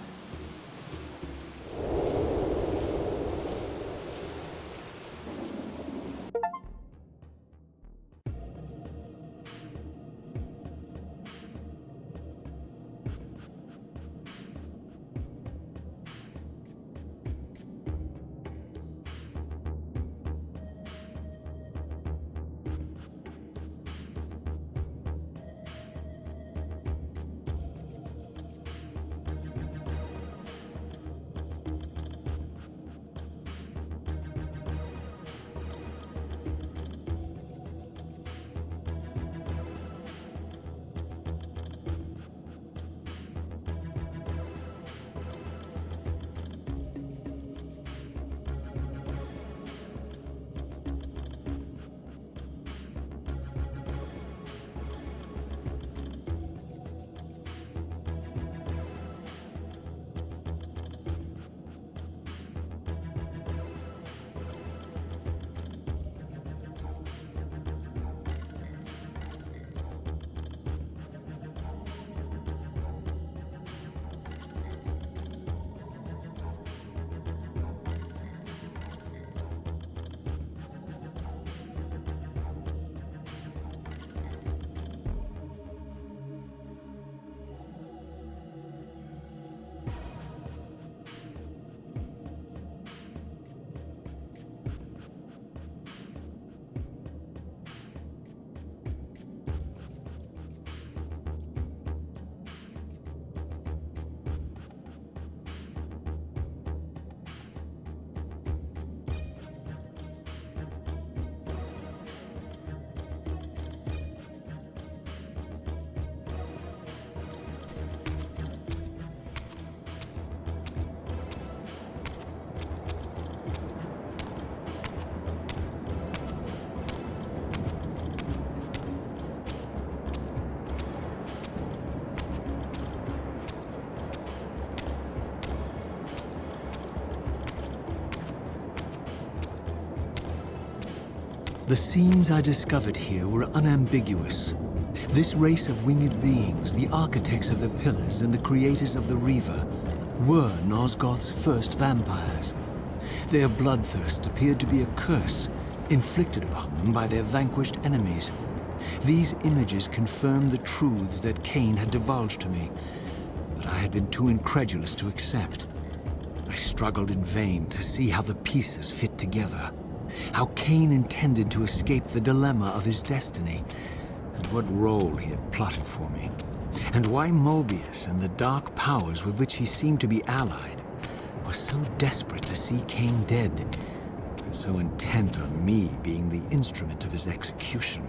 The scenes I discovered here were unambiguous. This race of winged beings, the architects of the pillars and the creators of the Reaver, were Nosgoth's first vampires. Their bloodthirst appeared to be a curse inflicted upon them by their vanquished enemies. These images confirmed the truths that Cain had divulged to me, but I had been too incredulous to accept. I struggled in vain to see how the pieces fit together. How Cain intended to escape the dilemma of his destiny, and what role he had plotted for me, and why Mobius and the dark powers with which he seemed to be allied were so desperate to see Cain dead, and so intent on me being the instrument of his execution.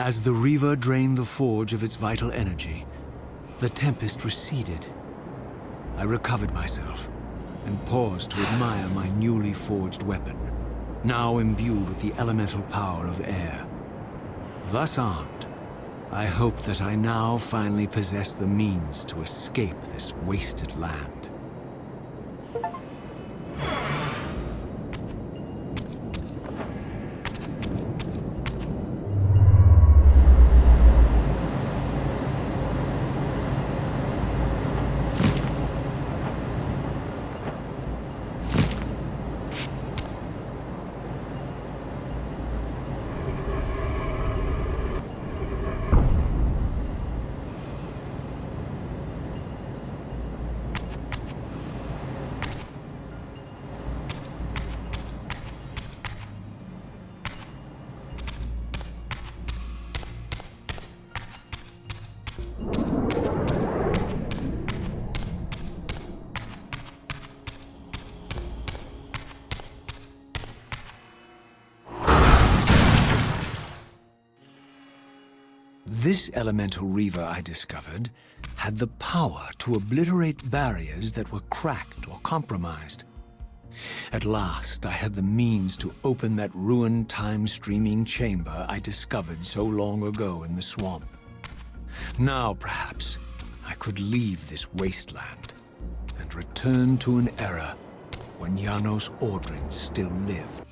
As the Reaver drained the forge of its vital energy, the tempest receded. I recovered myself and paused to admire my newly forged weapon, now imbued with the elemental power of air. Thus armed, I hoped that I now finally possessed the means to escape this wasted land. This elemental Reaver I discovered had the power to obliterate barriers that were cracked or compromised. At last, I had the means to open that ruined time-streaming chamber I discovered so long ago in the swamp. Now, perhaps, I could leave this wasteland and return to an era when Janos Ordrin still lived.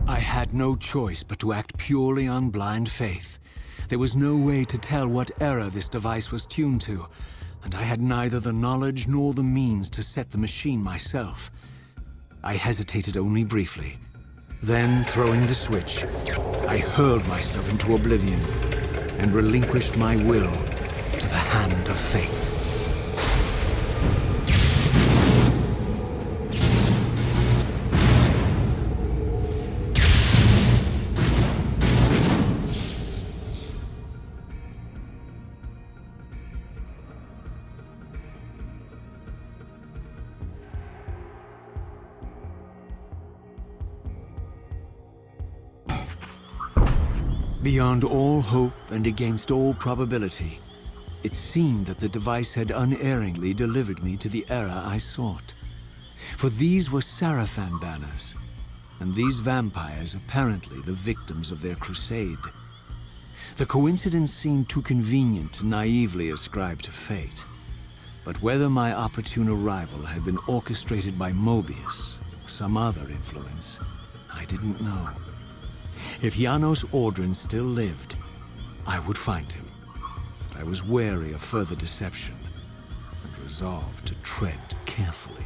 I had no choice but to act purely on blind faith. There was no way to tell what era this device was tuned to, and I had neither the knowledge nor the means to set the machine myself. I hesitated only briefly. Then, throwing the switch, I hurled myself into oblivion and relinquished my will to the hand of fate. Beyond all hope and against all probability, it seemed that the device had unerringly delivered me to the era I sought. For these were Sarafan banners, and these vampires apparently the victims of their crusade. The coincidence seemed too convenient to naively ascribe to fate. But whether my opportune arrival had been orchestrated by Mobius or some other influence, I didn't know. If Janos Ordrin still lived, I would find him. But I was wary of further deception and resolved to tread carefully.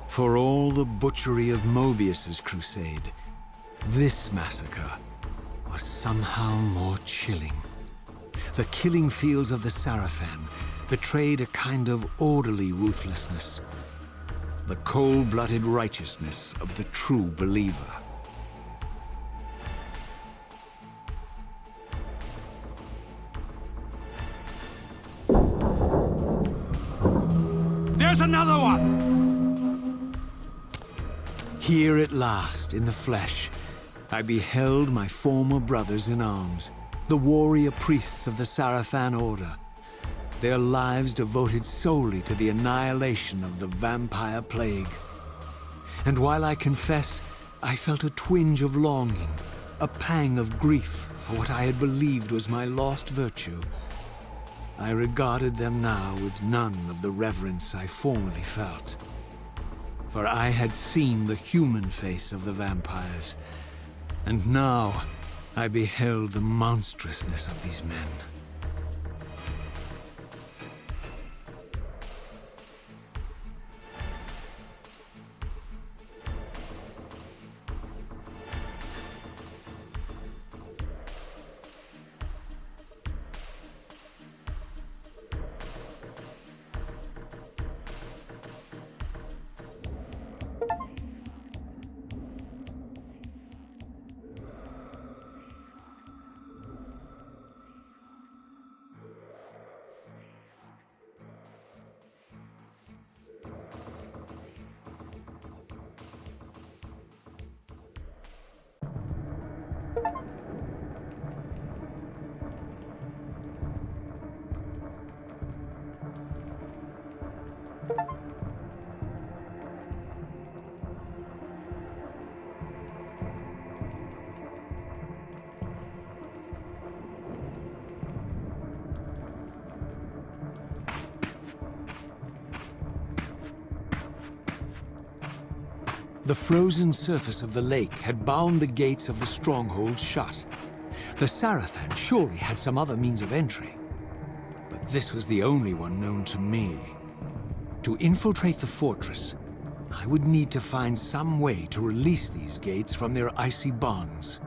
For all the butchery of Mobius's crusade, this massacre was somehow more chilling. The killing fields of the Sarafan betrayed a kind of orderly ruthlessness, the cold-blooded righteousness of the true believer. There's another one! Here at last, in the flesh, I beheld my former brothers in arms, the warrior priests of the Sarafan Order, their lives devoted solely to the annihilation of the vampire plague. And while I confess, I felt a twinge of longing, a pang of grief for what I had believed was my lost virtue, I regarded them now with none of the reverence I formerly felt. For I had seen the human face of the vampires, and now I beheld the monstrousness of these men. The frozen surface of the lake had bound the gates of the stronghold shut. The Sarafan surely had some other means of entry. But this was the only one known to me. To infiltrate the fortress, I would need to find some way to release these gates from their icy bonds.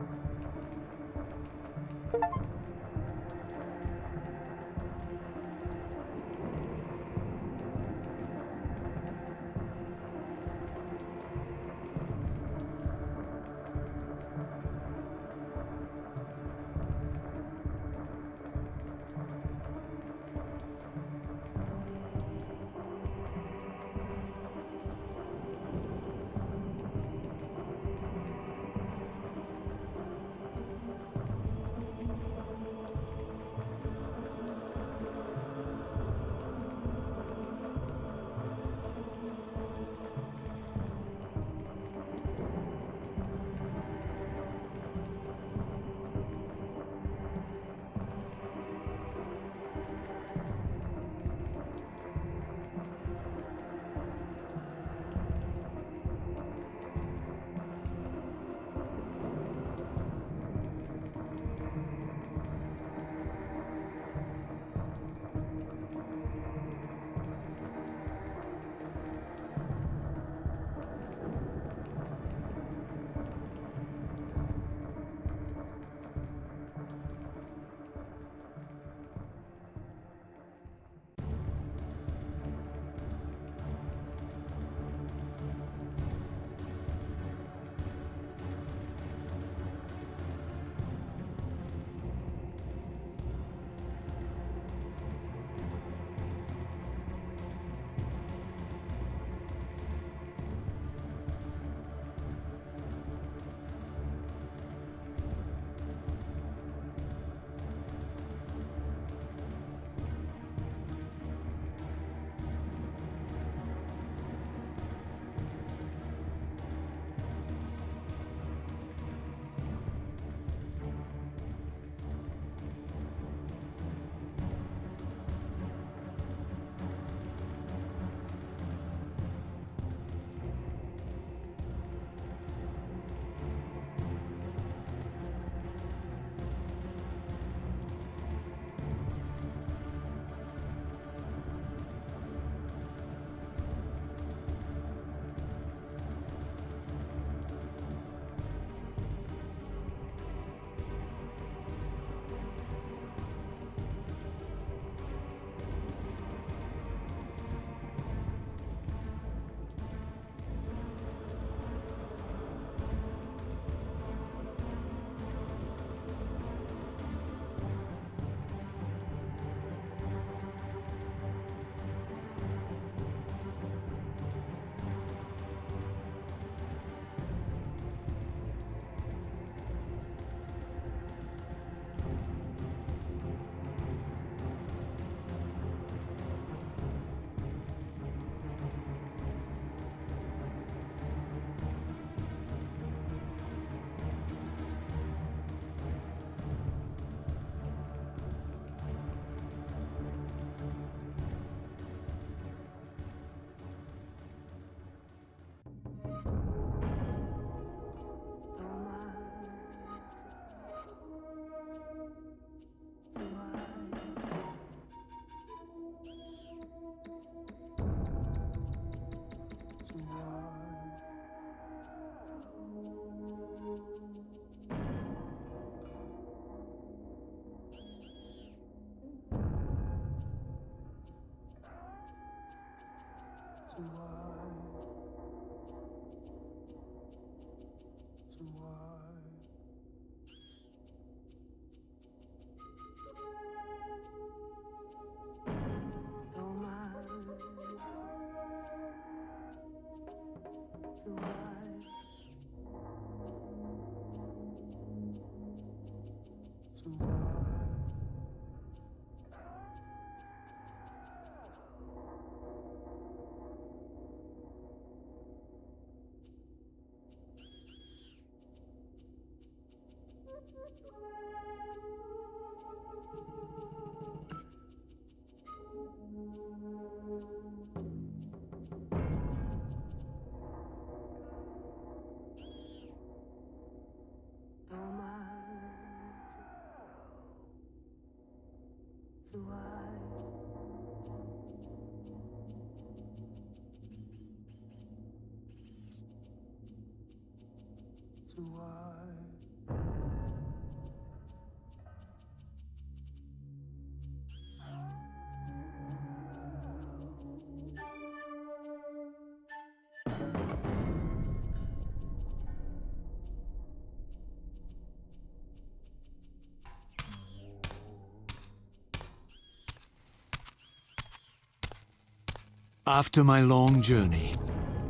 After my long journey,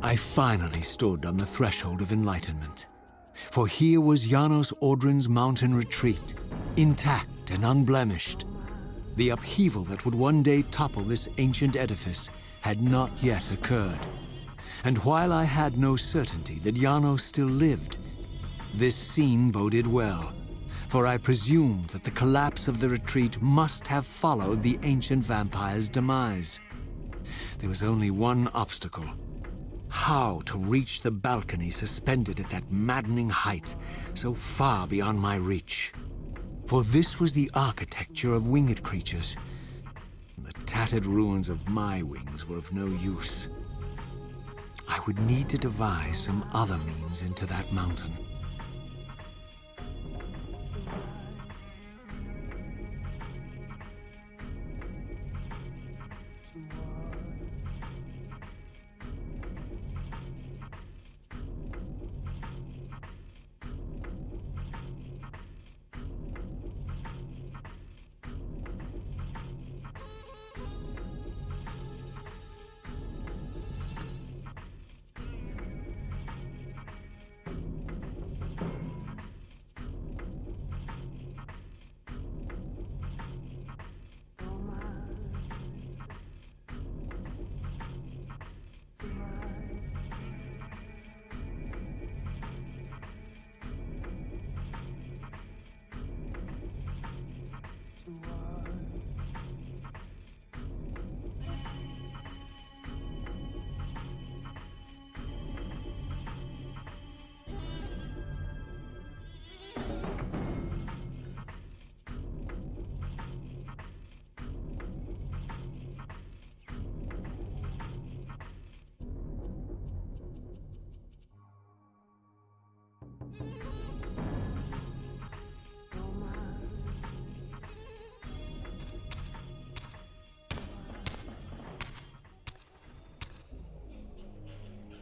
I finally stood on the threshold of enlightenment. For here was Janos Audrin's mountain retreat, intact and unblemished. The upheaval that would one day topple this ancient edifice had not yet occurred. And while I had no certainty that Janos still lived, this scene boded well, for I presumed that the collapse of the retreat must have followed the ancient vampire's demise. There was only one obstacle: how to reach the balcony suspended at that maddening height, so far beyond my reach. For this was the architecture of winged creatures. The tattered ruins of my wings were of no use. I would need to devise some other means into that mountain.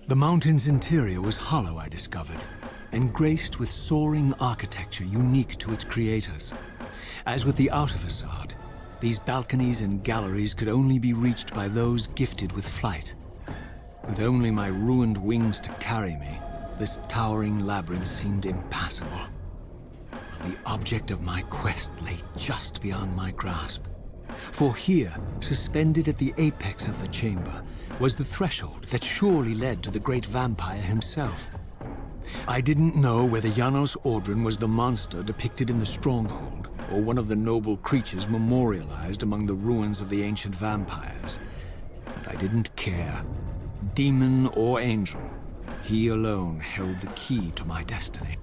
The mountain's interior was hollow, I discovered, and graced with soaring architecture unique to its creators. As with the outer facade, these balconies and galleries could only be reached by those gifted with flight. With only my ruined wings to carry me, this towering labyrinth seemed impassable. The object of my quest lay just beyond my grasp. For here, suspended at the apex of the chamber, was the threshold that surely led to the great vampire himself. I didn't know whether Janos Audrin was the monster depicted in the stronghold, or one of the noble creatures memorialized among the ruins of the ancient vampires. But I didn't care. Demon or angel, he alone held the key to my destiny.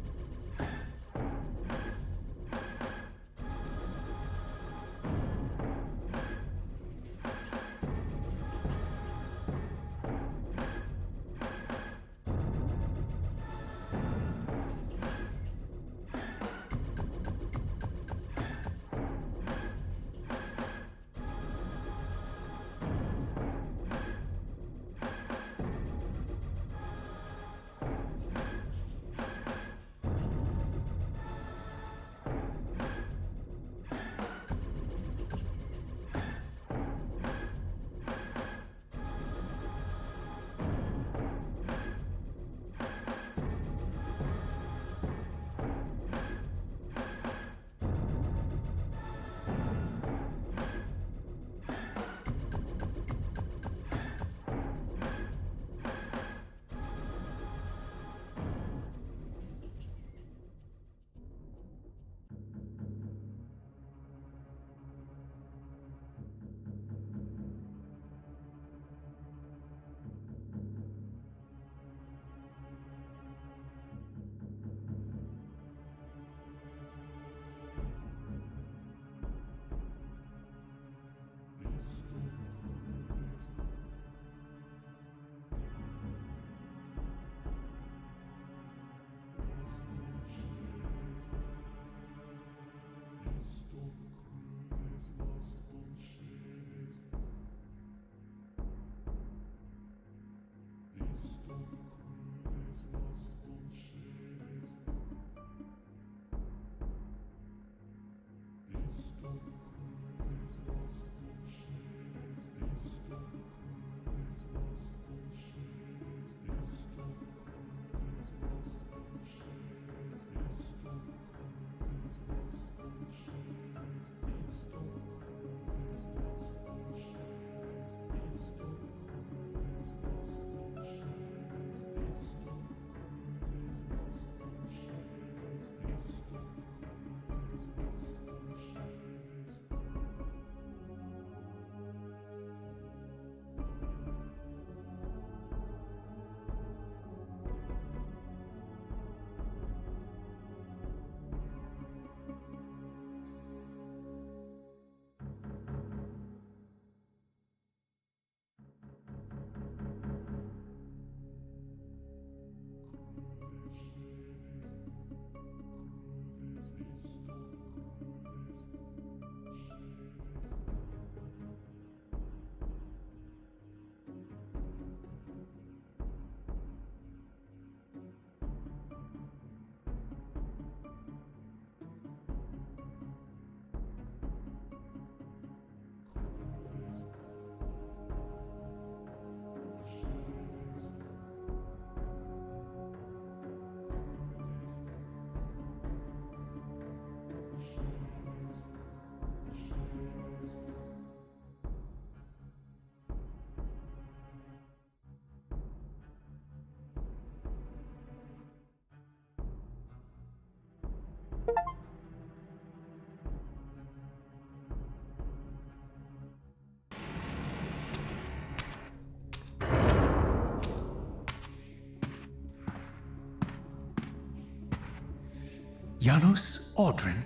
Janos Audrin?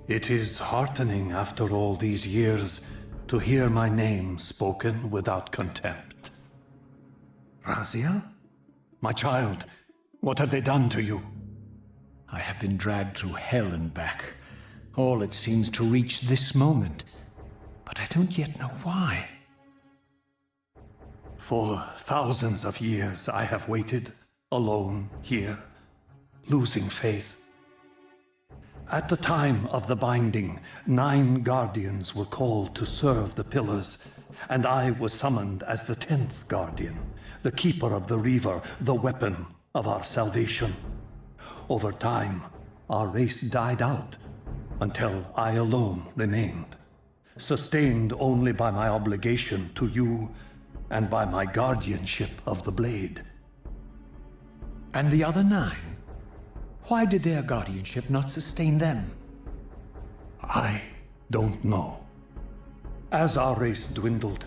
It is heartening after all these years to hear my name spoken without contempt. Raziel? My child, what have they done to you? I have been dragged through hell and back. All it seems to reach this moment. But I don't yet know why. For thousands of years I have waited, alone here, losing faith. At the time of the binding, 9 guardians were called to serve the pillars, and I was summoned as the 10th guardian, the keeper of the Reaver, the weapon of our salvation. Over time, our race died out, until I alone remained, sustained only by my obligation to you and by my guardianship of the blade. And the other 9? Why did their guardianship not sustain them? I don't know. As our race dwindled,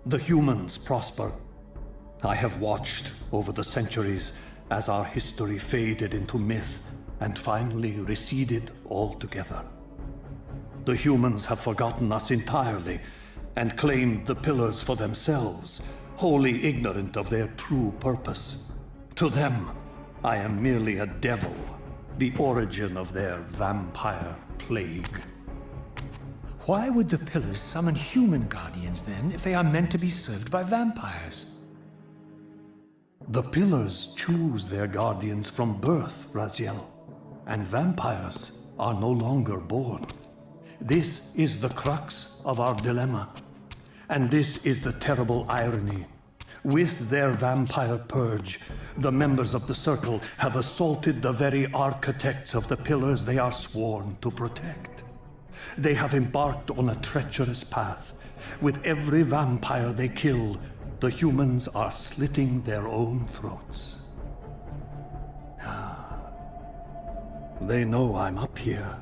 the humans prospered. I have watched over the centuries as our history faded into myth and finally receded altogether. The humans have forgotten us entirely and claimed the pillars for themselves, wholly ignorant of their true purpose. To them, I am merely a devil, the origin of their vampire plague. Why would the pillars summon human guardians then, if they are meant to be served by vampires? The pillars choose their guardians from birth, Raziel, and vampires are no longer born. This is the crux of our dilemma, and this is the terrible irony. With their vampire purge, the members of the Circle have assaulted the very architects of the pillars they are sworn to protect. They have embarked on a treacherous path. With every vampire they kill, the humans are slitting their own throats. They know I'm up here,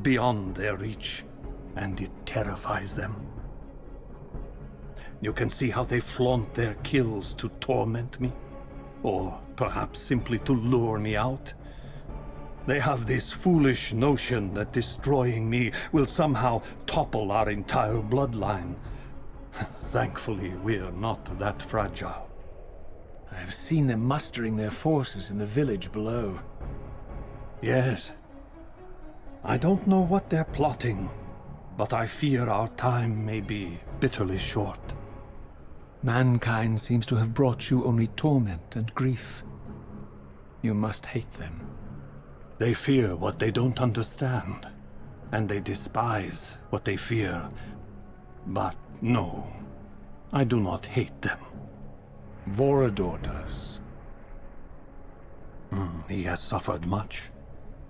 beyond their reach, and it terrifies them. You can see how they flaunt their kills to torment me, or perhaps simply to lure me out. They have this foolish notion that destroying me will somehow topple our entire bloodline. Thankfully, we're not that fragile. I have seen them mustering their forces in the village below. Yes. I don't know what they're plotting, but I fear our time may be bitterly short. Mankind seems to have brought you only torment and grief. You must hate them. They fear what they don't understand, and they despise what they fear. But no, I do not hate them. Vorador does. He has suffered much.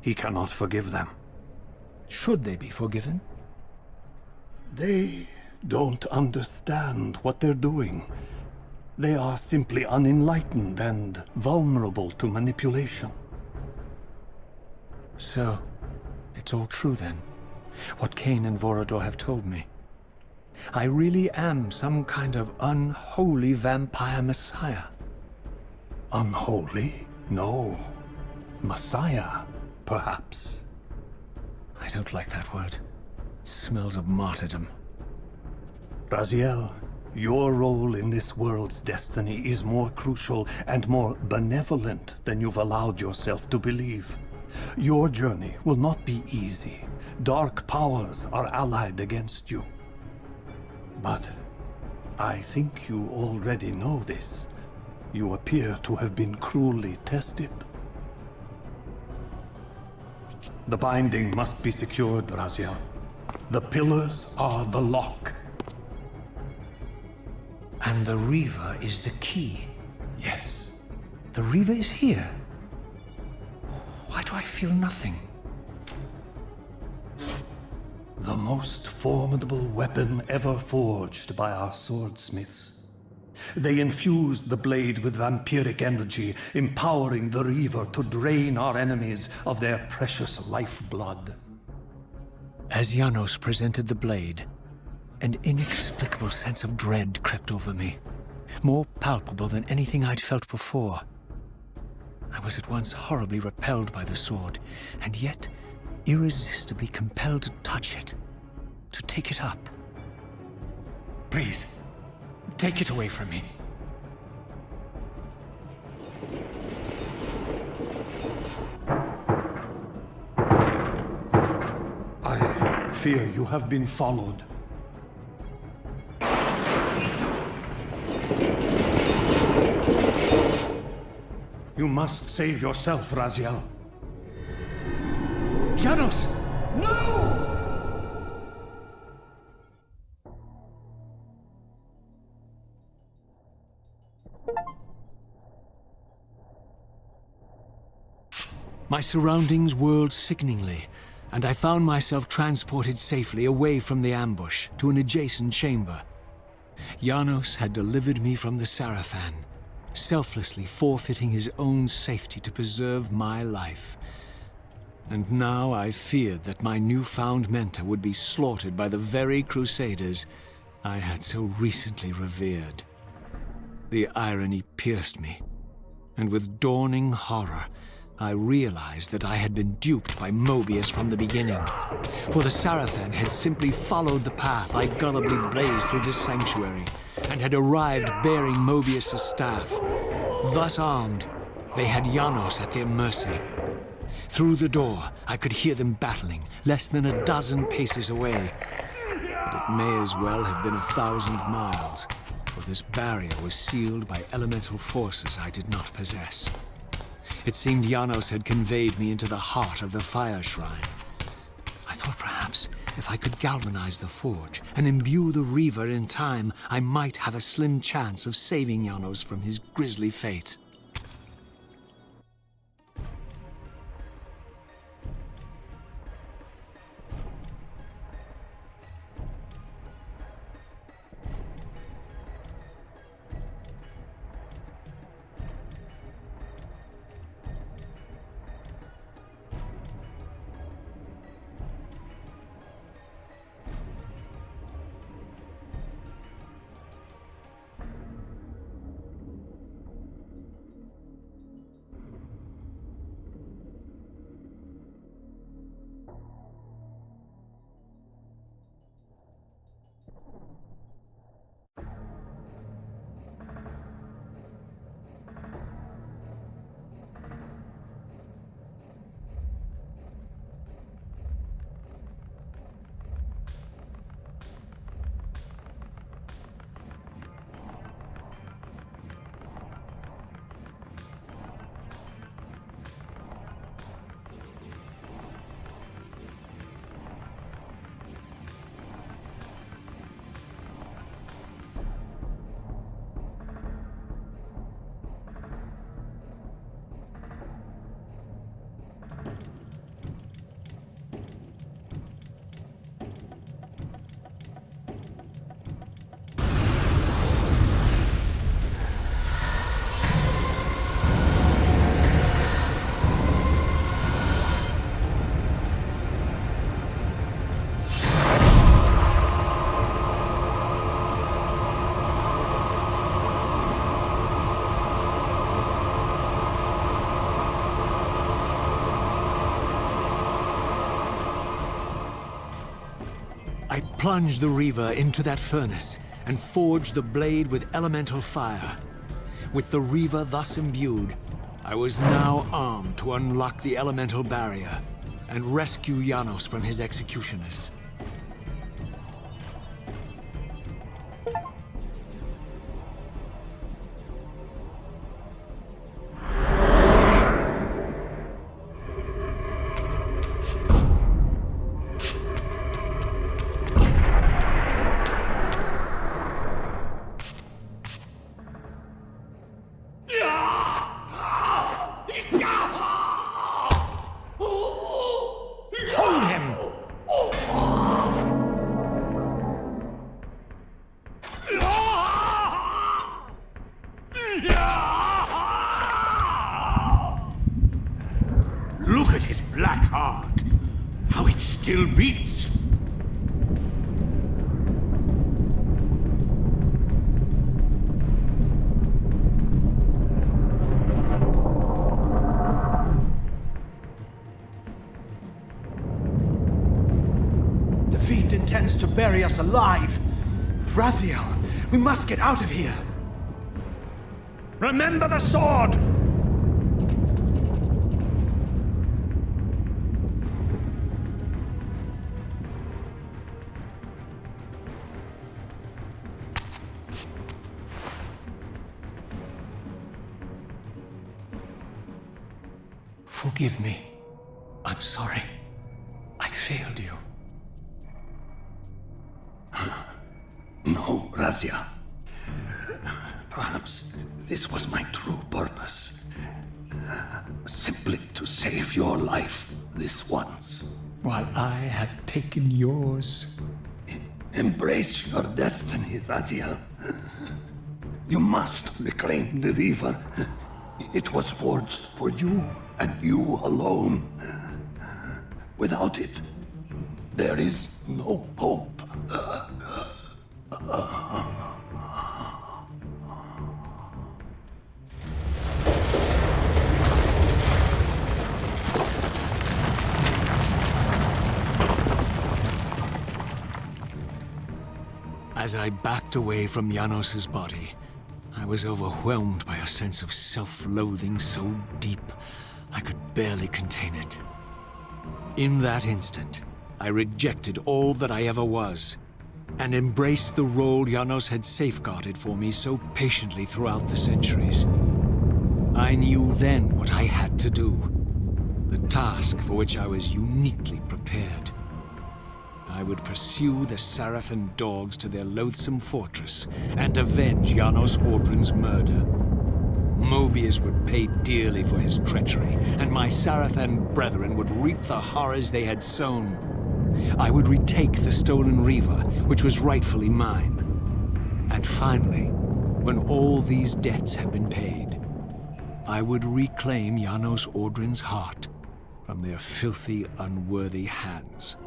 He cannot forgive them. Should they be forgiven? They don't understand what they're doing. They are simply unenlightened and vulnerable to manipulation. So, it's all true then, what Cain and Vorador have told me. I really am some kind of unholy vampire messiah. Unholy? No. Messiah, perhaps. I don't like that word. It smells of martyrdom. Raziel, your role in this world's destiny is more crucial and more benevolent than you've allowed yourself to believe. Your journey will not be easy. Dark powers are allied against you. But I think you already know this. You appear to have been cruelly tested. The binding must be secured, Raziel. The pillars are the lock. And the Reaver is the key. Yes. The Reaver is here. Why do I feel nothing? The most formidable weapon ever forged by our swordsmiths. They infused the blade with vampiric energy, empowering the Reaver to drain our enemies of their precious lifeblood. As Janos presented the blade, an inexplicable sense of dread crept over me, more palpable than anything I'd felt before. I was at once horribly repelled by the sword, and yet irresistibly compelled to touch it, to take it up. Please, take it away from me. I fear you have been followed. You must save yourself, Raziel. Janos! No! My surroundings whirled sickeningly, and I found myself transported safely away from the ambush to an adjacent chamber. Janos had delivered me from the Sarafan, selflessly forfeiting his own safety to preserve my life. And now I feared that my newfound mentor would be slaughtered by the very crusaders I had so recently revered. The irony pierced me, and with dawning horror, I realized that I had been duped by Mobius from the beginning. For the Sarafan had simply followed the path I gullibly blazed through this sanctuary, and had arrived bearing Mobius' staff. Thus armed, they had Janos at their mercy. Through the door, I could hear them battling, less than a dozen paces away. But it may as well have been 1,000 miles, for this barrier was sealed by elemental forces I did not possess. It seemed Janos had conveyed me into the heart of the fire shrine. I thought perhaps if I could galvanize the forge and imbue the Reaver in time, I might have a slim chance of saving Janos from his grisly fate. I plunged the Reaver into that furnace and forged the blade with elemental fire. With the Reaver thus imbued, I was now armed to unlock the elemental barrier and rescue Janos from his executioners. Hold him! Look at his black heart. How it still beats. bury us alive. Raziel, we must get out of here. Remember the sword! Forgive me. I'm sorry. I failed you. No, Razia. Perhaps this was my true purpose. Simply to save your life this once. While I have taken yours. Embrace your destiny, Raziel. You must reclaim the Reaver. It was forged for you and you alone. Without it, there is no hope. As I backed away from Janos's body, I was overwhelmed by a sense of self-loathing so deep I could barely contain it. In that instant, I rejected all that I ever was, and embraced the role Janos had safeguarded for me so patiently throughout the centuries. I knew then what I had to do, the task for which I was uniquely prepared. I would pursue the Sarafan dogs to their loathsome fortress and avenge Janos Audrin's murder. Mobius would pay dearly for his treachery, and my Sarafan brethren would reap the horrors they had sown. I would retake the stolen Reaver, which was rightfully mine. And finally, when all these debts had been paid, I would reclaim Janos Audrin's heart from their filthy, unworthy hands.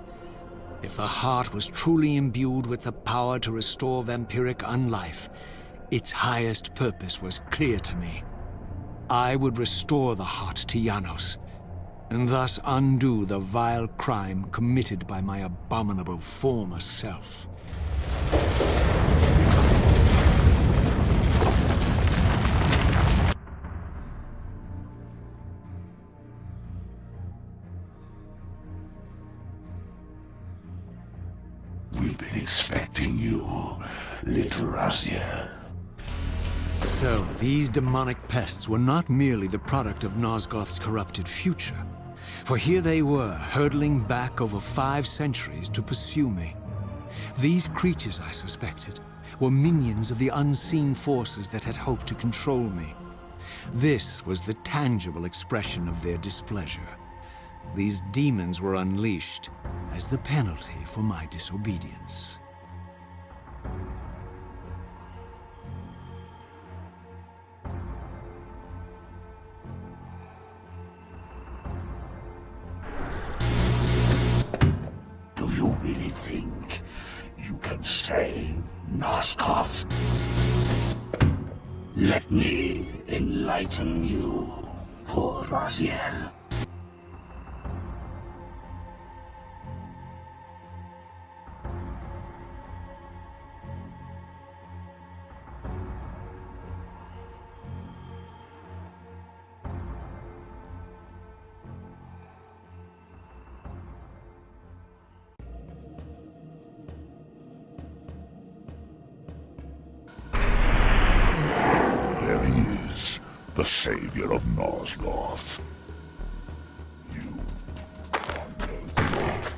If the heart was truly imbued with the power to restore vampiric unlife, its highest purpose was clear to me. I would restore the heart to Janos, and thus undo the vile crime committed by my abominable former self. We've been expecting you, little Raziel. So, these demonic pests were not merely the product of Nosgoth's corrupted future, for here they were, hurtling back over 5 centuries to pursue me. These creatures, I suspected, were minions of the unseen forces that had hoped to control me. This was the tangible expression of their displeasure. These demons were unleashed as the penalty for my disobedience. Do you really think you can save Nosgoth? Let me enlighten you, poor Raziel. There he is, the savior of Nosgoth. You are no threat.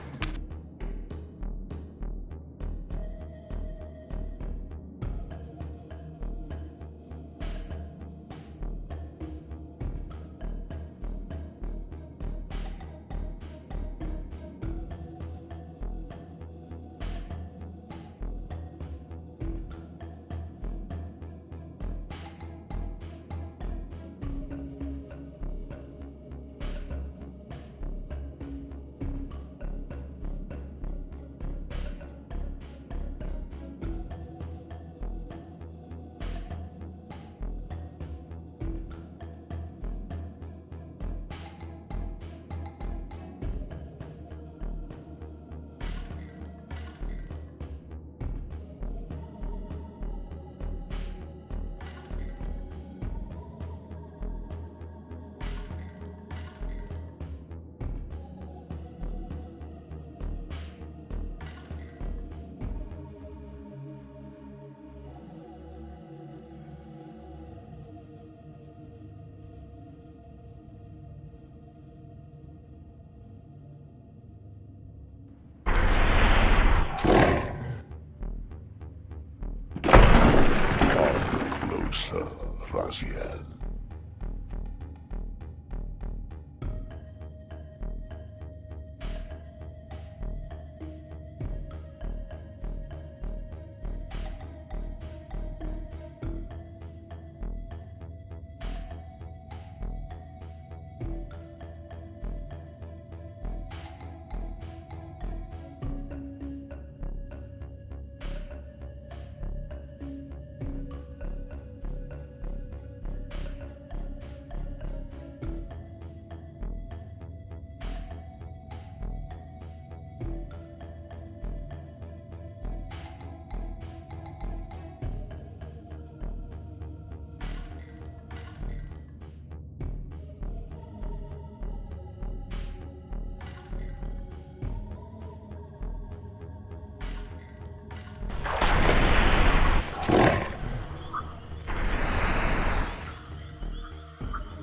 closer, Raziel.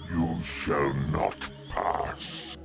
You shall not pass.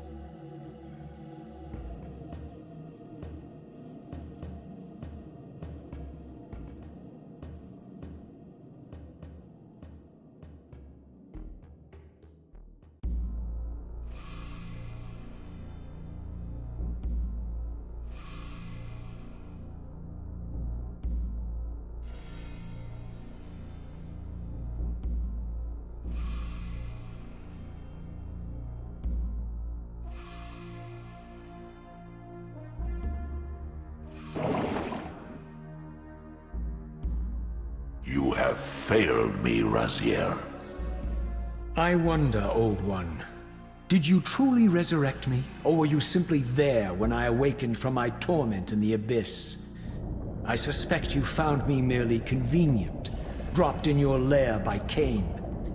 You have failed me, Raziel. I wonder, Old One. Did you truly resurrect me, or were you simply there when I awakened from my torment in the abyss? I suspect you found me merely convenient, dropped in your lair by Cain,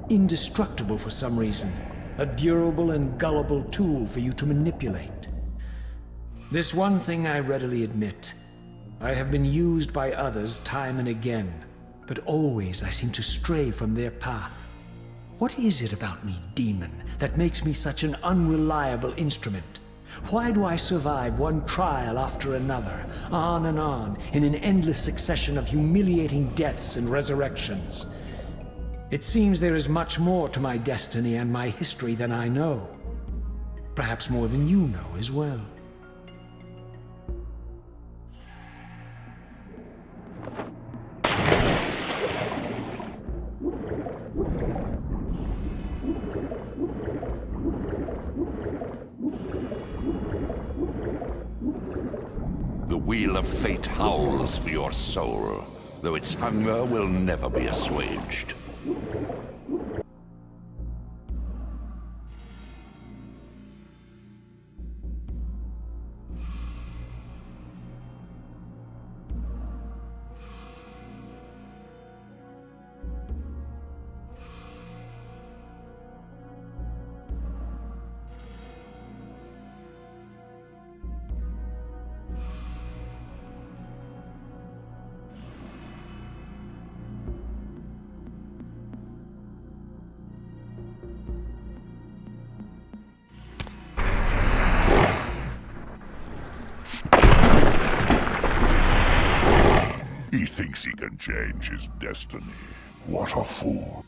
indestructible for some reason, a durable and gullible tool for you to manipulate. This one thing I readily admit. I have been used by others time and again, but always I seem to stray from their path. What is it about me, demon, that makes me such an unreliable instrument? Why do I survive one trial after another, on and on, in an endless succession of humiliating deaths and resurrections? It seems there is much more to my destiny and my history than I know. Perhaps more than you know as well. The wheel of fate howls for your soul, though its hunger will never be assuaged. He thinks he can change his destiny. What a fool.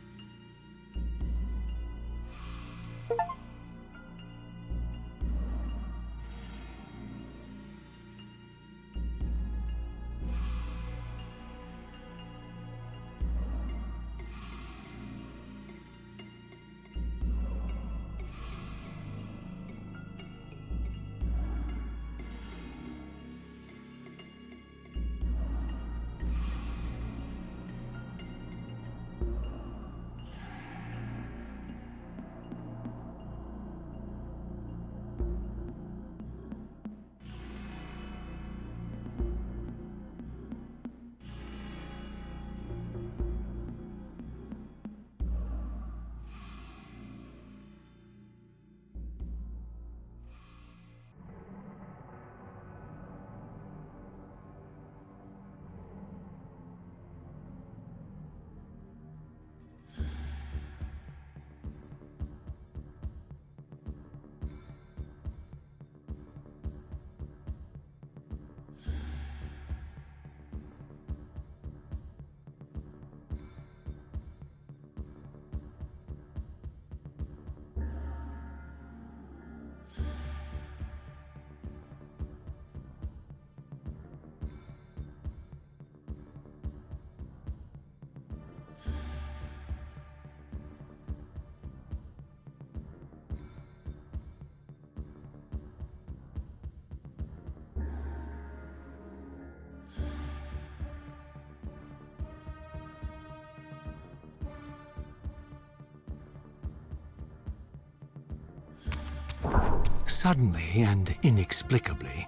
Suddenly and inexplicably,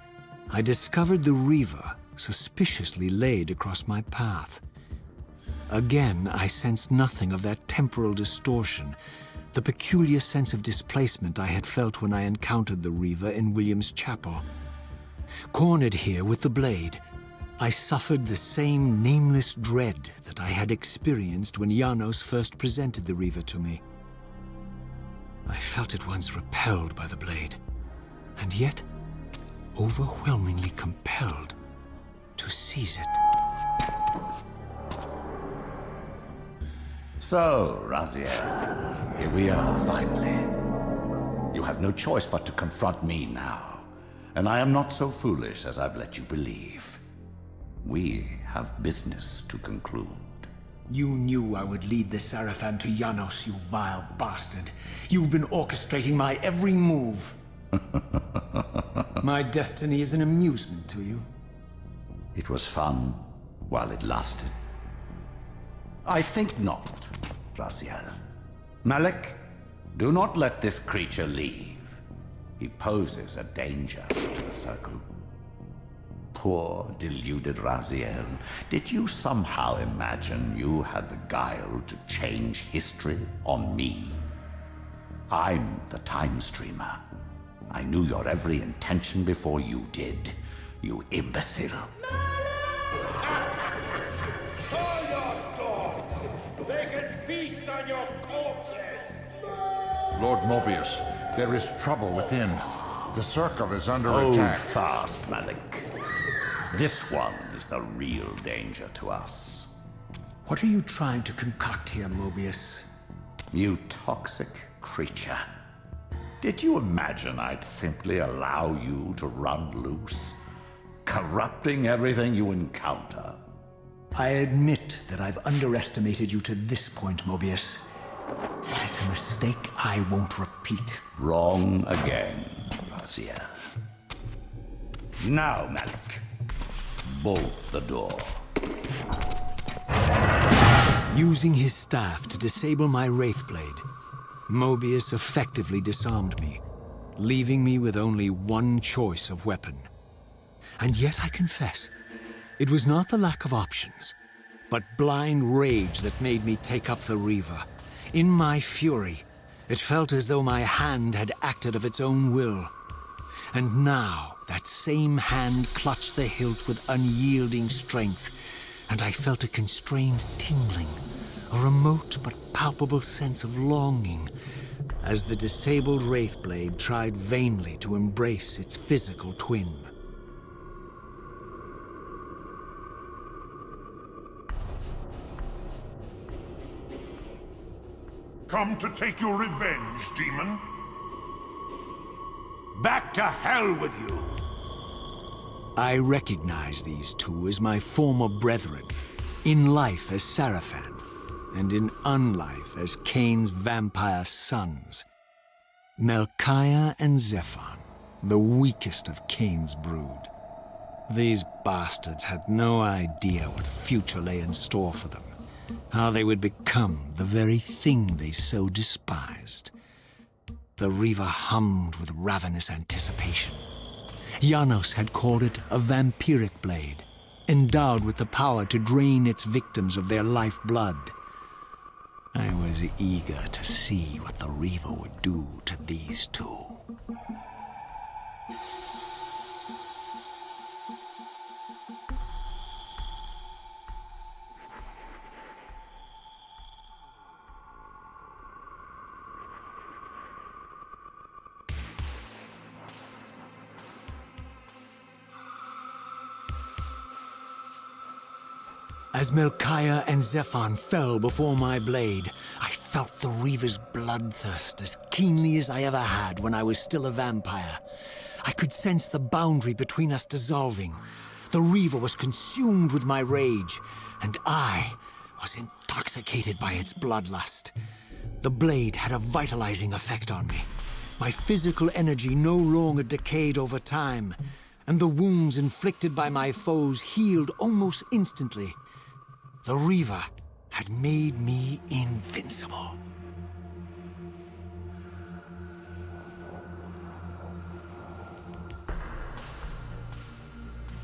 I discovered the Reaver suspiciously laid across my path. Again, I sensed nothing of that temporal distortion, the peculiar sense of displacement I had felt when I encountered the Reaver in William's chapel. Cornered here with the blade, I suffered the same nameless dread that I had experienced when Janos first presented the Reaver to me. I felt at once repelled by the blade, and yet overwhelmingly compelled to seize it. So, Raziel, here we are finally. You have no choice but to confront me now, and I am not so foolish as I've let you believe. We have business to conclude. You knew I would lead the Sarafan to Janos, you vile bastard. You've been orchestrating my every move. My destiny is an amusement to you. It was fun while it lasted. I think not, Raziel. Malik, do not let this creature leave. He poses a danger to the Circle. Poor, deluded Raziel. Did you somehow imagine you had the guile to change history on me? I'm the Time Streamer. I knew your every intention before you did, you imbecile. Call your dogs! They can feast on your corpses! Lord Mobius, there is trouble within. The Circle is under attack. Hold fast, Malik. This one is the real danger to us. What are you trying to concoct here, Mobius? You toxic creature. Did you imagine I'd simply allow you to run loose, corrupting everything you encounter? I admit that I've underestimated you to this point, Mobius. It's a mistake I won't repeat. Wrong again, Raziel. Now, Malik, bolt the door. Using his staff to disable my Wraithblade, Mobius effectively disarmed me, leaving me with only one choice of weapon. And yet I confess, it was not the lack of options, but blind rage that made me take up the Reaver. In my fury, it felt as though my hand had acted of its own will. And now, that same hand clutched the hilt with unyielding strength, and I felt a constrained tingling, a remote but palpable sense of longing, as the disabled Wraithblade tried vainly to embrace its physical twin. Come to take your revenge, demon? Back to hell with you! I recognize these two as my former brethren, in life as Sarafan, and in unlife as Cain's vampire sons. Melchiah and Zephon, the weakest of Cain's brood. These bastards had no idea what future lay in store for them, how they would become the very thing they so despised. The Reaver hummed with ravenous anticipation. Janos had called it a vampiric blade, endowed with the power to drain its victims of their lifeblood. I was eager to see what the Reaver would do to these two. As Melchiah and Zephon fell before my blade, I felt the Reaver's bloodthirst as keenly as I ever had when I was still a vampire. I could sense the boundary between us dissolving. The Reaver was consumed with my rage, and I was intoxicated by its bloodlust. The blade had a vitalizing effect on me. My physical energy no longer decayed over time, and the wounds inflicted by my foes healed almost instantly. The Reaver had made me invincible.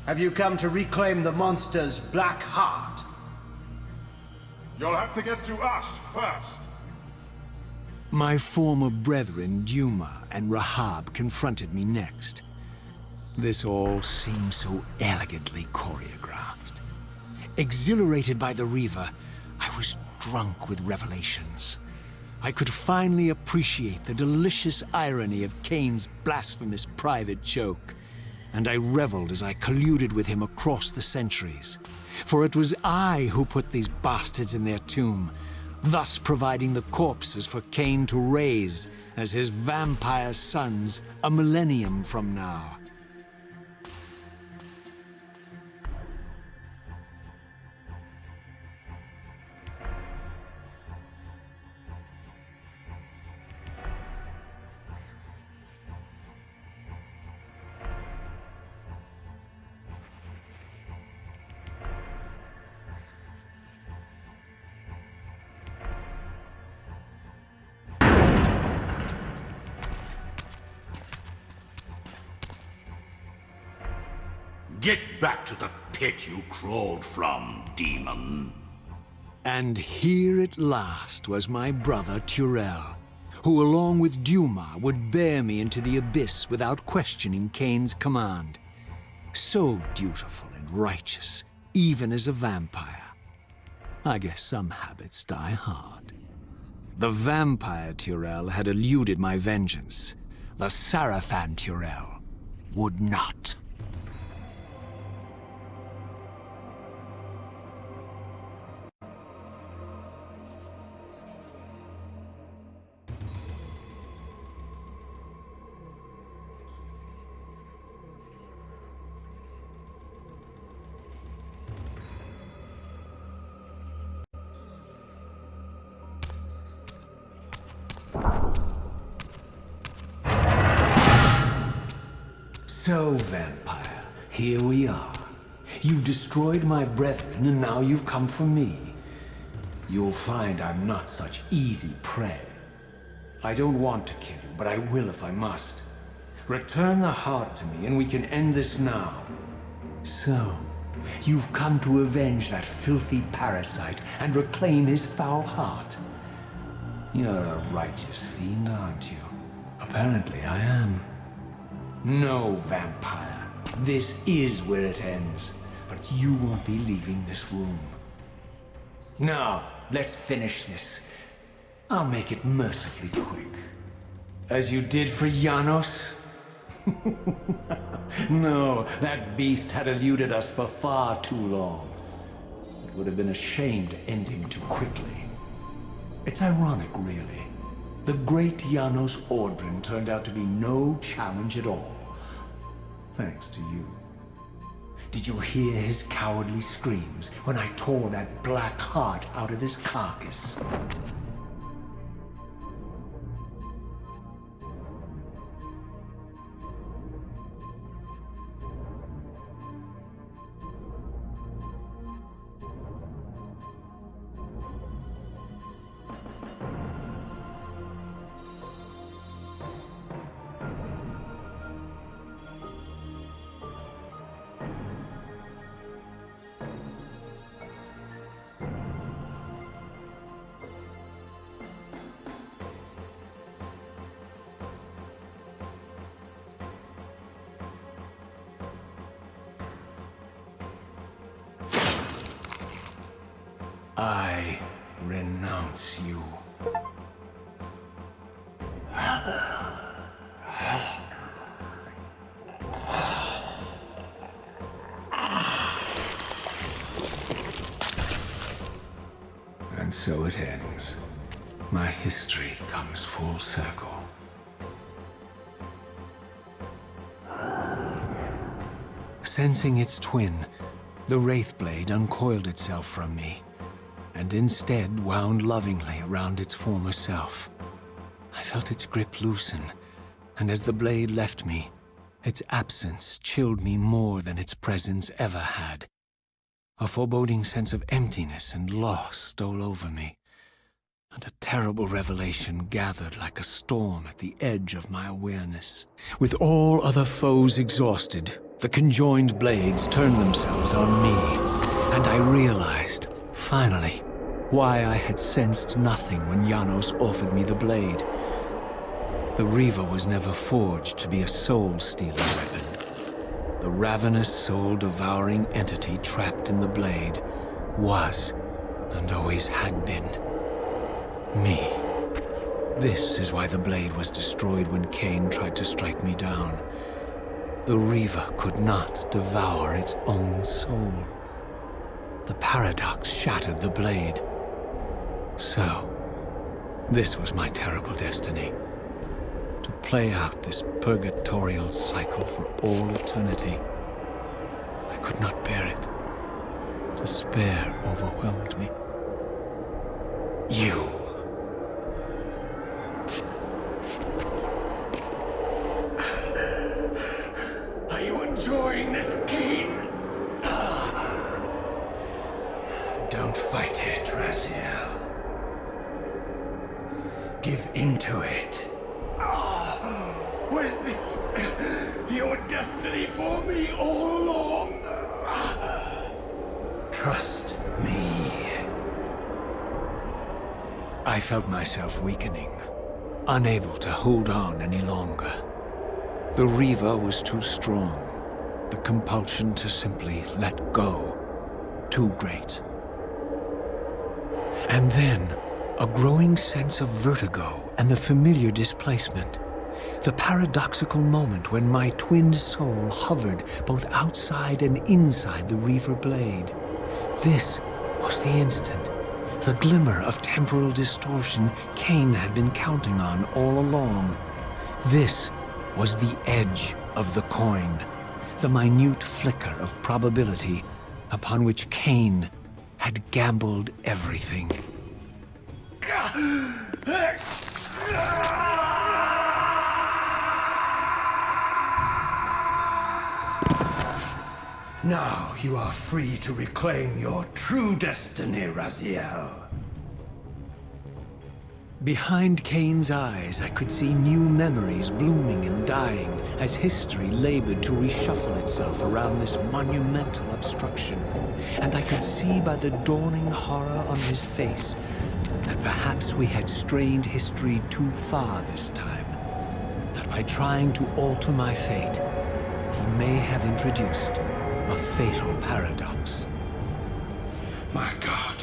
Have you come to reclaim the monster's black heart? You'll have to get through us first. My former brethren, Duma and Rahab, confronted me next. This all seemed so elegantly choreographed. Exhilarated by the Reaver, I was drunk with revelations. I could finally appreciate the delicious irony of Cain's blasphemous private joke, and I reveled as I colluded with him across the centuries. For it was I who put these bastards in their tomb, thus providing the corpses for Cain to raise as his vampire sons a millennium from now. Get back to the pit you crawled from, demon. And here at last was my brother Turel, who along with Duma would bear me into the abyss without questioning Cain's command. So dutiful and righteous, even as a vampire. I guess some habits die hard. The vampire Turel had eluded my vengeance. The Sarafan Turel would not. So, vampire, here we are. You've destroyed my brethren, and now you've come for me. You'll find I'm not such easy prey. I don't want to kill you, but I will if I must. Return the heart to me, and we can end this now. So, you've come to avenge that filthy parasite and reclaim his foul heart. You're a righteous fiend, aren't you? Apparently I am. No, vampire. This is where it ends. But you won't be leaving this room. Now, let's finish this. I'll make it mercifully quick. As you did for Janos? No, that beast had eluded us for far too long. It would have been a shame to end him too quickly. It's ironic, really. The great Janos Ordrin turned out to be no challenge at all. Thanks to you. Did you hear his cowardly screams when I tore that black heart out of his carcass? I renounce you. And so it ends. My history comes full circle. Sensing its twin, the Wraithblade uncoiled itself from me, and instead wound lovingly around its former self. I felt its grip loosen, and as the blade left me, its absence chilled me more than its presence ever had. A foreboding sense of emptiness and loss stole over me. And a terrible revelation gathered like a storm at the edge of my awareness. With all other foes exhausted, the conjoined blades turned themselves on me, and I realized, finally, why I had sensed nothing when Janos offered me the blade. The Reaver was never forged to be a soul-stealing weapon. The ravenous, soul-devouring entity trapped in the blade was, and always had been, me. This is why the blade was destroyed when Cain tried to strike me down. The Reaver could not devour its own soul. The paradox shattered the blade. So, this was my terrible destiny. To play out this purgatorial cycle for all eternity. I could not bear it. Despair overwhelmed me. You. Are you enjoying this, Cain? Don't fight it, Raziel. Give into it. Was this your destiny for me all along? Trust me. I felt myself weakening, unable to hold on any longer. The Reaver was too strong. The compulsion to simply let go, too great. And then, a growing sense of vertigo and the familiar displacement. The paradoxical moment when my twinned soul hovered both outside and inside the Reaver blade. This was the instant, the glimmer of temporal distortion Cain had been counting on all along. This was the edge of the coin, the minute flicker of probability upon which Cain had gambled everything. Now you are free to reclaim your true destiny, Raziel. Behind Cain's eyes, I could see new memories blooming and dying as history labored to reshuffle itself around this monumental obstruction. And I could see by the dawning horror on his face that perhaps we had strained history too far this time. That by trying to alter my fate, he may have introduced a fatal paradox. My God.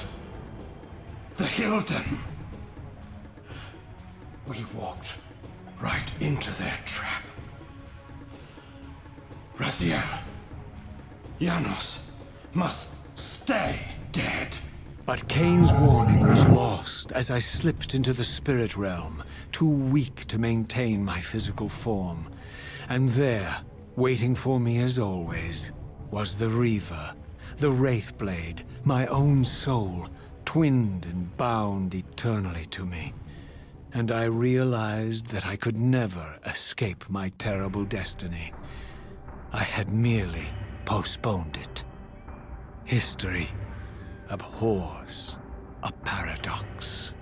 The Hilden. We walked right into their trap. Raziel, Janos must stay dead. But Cain's warning was lost as I slipped into the spirit realm, too weak to maintain my physical form. And there, waiting for me as always, was the Reaver, the Wraithblade, my own soul, twinned and bound eternally to me. And I realized that I could never escape my terrible destiny. I had merely postponed it. History abhors a paradox.